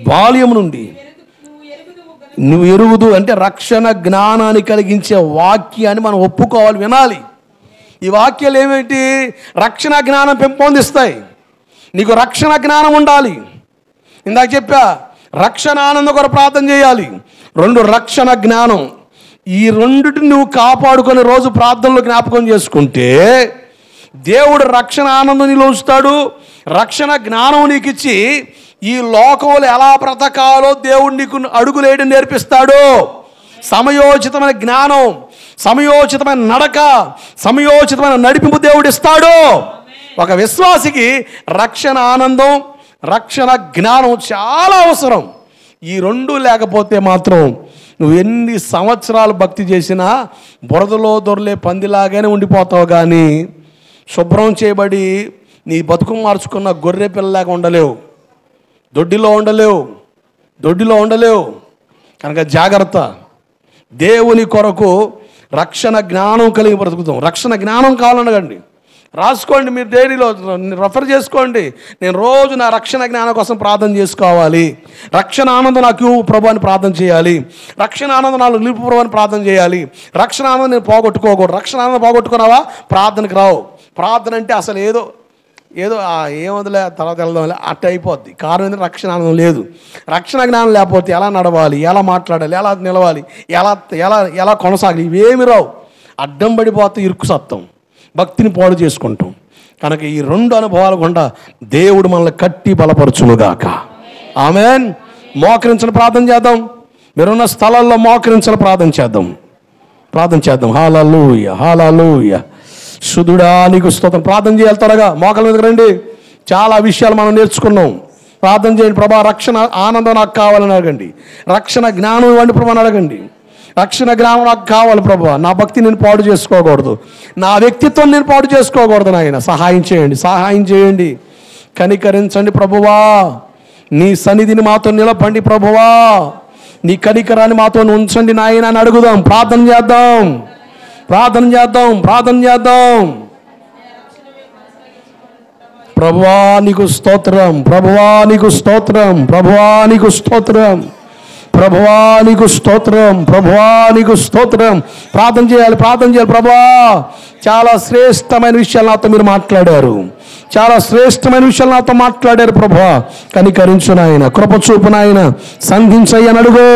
బాల్యము నుండి నువ్వు ఎరుగుదు. అంటే రక్షణ జ్ఞానాన్ని కలిగించే వాక్యాన్ని మనం ఒప్పుకోవాలి, వినాలి. ఈ వాక్యాలు ఏమిటి? రక్షణ జ్ఞానం పెంపొందిస్తాయి. నీకు రక్షణ జ్ఞానం ఉండాలి. ఇందాక చెప్పా, రక్షణ ఆనందం కొరకు ప్రార్థన చేయాలి. 2 రక్షణ జ్ఞానం. ఈ రెండిటిని నువ్వు కాపాడుకొని రోజు ప్రార్థనలో జ్ఞాపకం చేసుకుంటే దేవుడు రక్షణ ఆనందం నీలో ఉంచుతాడు. రక్షణ జ్ఞానం నీకు ఇచ్చి ఈ లోకంలో ఎలా బ్రతకాలో దేవుడు నీకు అడుగులేయడం నేర్పిస్తాడు. సమయోచితమైన జ్ఞానం, సమయోచితమైన నడక, సమయోచితమైన నడిపింపు దేవుడు ఇస్తాడు. ఒక విశ్వాసికి రక్షణ ఆనందం, రక్షణ జ్ఞానం చాలా అవసరం. ఈ 2 లేకపోతే మాత్రం నువ్వు ఎన్ని సంవత్సరాలు భక్తి చేసినా బురదలో దొరలే పందిలాగానే ఉండిపోతావు. కానీ శుభ్రం చేయబడి నీ బతుకు మార్చుకున్న గొర్రె పిల్లలాగా ఉండలేవు, దొడ్డిలో ఉండలేవు. కనుక జాగ్రత్త. దేవుని కొరకు రక్షణ జ్ఞానం కలిగి బ్రతుకుతాం. రక్షణ జ్ఞానం కావాలనగండి, రాసుకోండి, మీరు డైరీలో రెఫర్ చేసుకోండి. నేను రోజు నా రక్షణ జ్ఞానం కోసం ప్రార్థన చేసుకోవాలి. రక్షణ ఆనందం నాకు ప్రభు అని ప్రార్థన చేయాలి. రక్షణ ఆనందం నాకు నిలుపు ప్రభు అని ప్రార్థన చేయాలి. రక్షణ ఆనందం నేను పోగొట్టుకోకూడదు. రక్షణ ఆనందం పోగొట్టుకున్నావా ప్రార్థనకు రావు. ప్రార్థన అంటే అసలు ఏదో ఏమొదలే తర్వాత వెళ్దాంలే అట్ట అయిపోద్ది. కారణం ఏంటంటే రక్షణ ఆనందం లేదు. రక్షణ జ్ఞానం లేకపోతే ఎలా నడవాలి, ఎలా మాట్లాడాలి, ఎలా నిలవాలి, ఎలా ఎలా ఎలా కొనసాగాలి, ఇవేమి రావు. అడ్డం పడిపోతే ఇరుక్కు సత్తం, భక్తిని పాడు చేసుకుంటాం. కనుక ఈ 2 అనుభవాలు గుండా దేవుడు మనల్ని కట్టి బలపరచునుగాక. ఆమేన్. మోకరించని ప్రార్థన చేద్దాం. మీరున్న స్థలాల్లో మోకరించని ప్రార్థన చేద్దాం. హల్లెలూయా, హల్లెలూయా. శుద్ధుడా నీకు స్తోత్రం. ప్రార్థన చేయాలి. త్వరగా మోకాళ్ళ మీదకి రండి. చాలా విషయాలు మనం నేర్చుకున్నాం. ప్రార్థన చేయండి. ప్రభా రక్షణ ఆనందం నాకు కావాలని అడగండి. రక్షణ జ్ఞానం ఇవ్వండి ప్రభు అని అడగండి. రక్షణ జ్ఞానం నాకు కావాలి ప్రభు. నా భక్తి నేను పాడు చేసుకోకూడదు, నా వ్యక్తిత్వం నేను పాడు చేసుకోకూడదు. నాయన సహాయం చేయండి. కనికరించండి ప్రభువా. నీ సన్నిధిని మాతో నిలపండి ప్రభువా. నీ కనికరాన్ని మాతో ఉంచండి నాయన అని అడుగుదాం. ప్రార్థన చేద్దాం. ప్రభువా నీకు స్తోత్రం, ప్రభువా నీకు స్తోత్రం, ప్రభువా నీకు స్తోత్రం, ప్రభువా నీకు స్తోత్రం, ప్రభువా నీకు స్తోత్రం. ప్రార్థన చేయాలి. ప్రభువా చాలా శ్రేష్టమైన విషయాలు నాతో మీరు మాట్లాడారు. ప్రభువా కనికరించు నాయన, కృప చూపు నాయన, సంధించయ్యని అడుగు.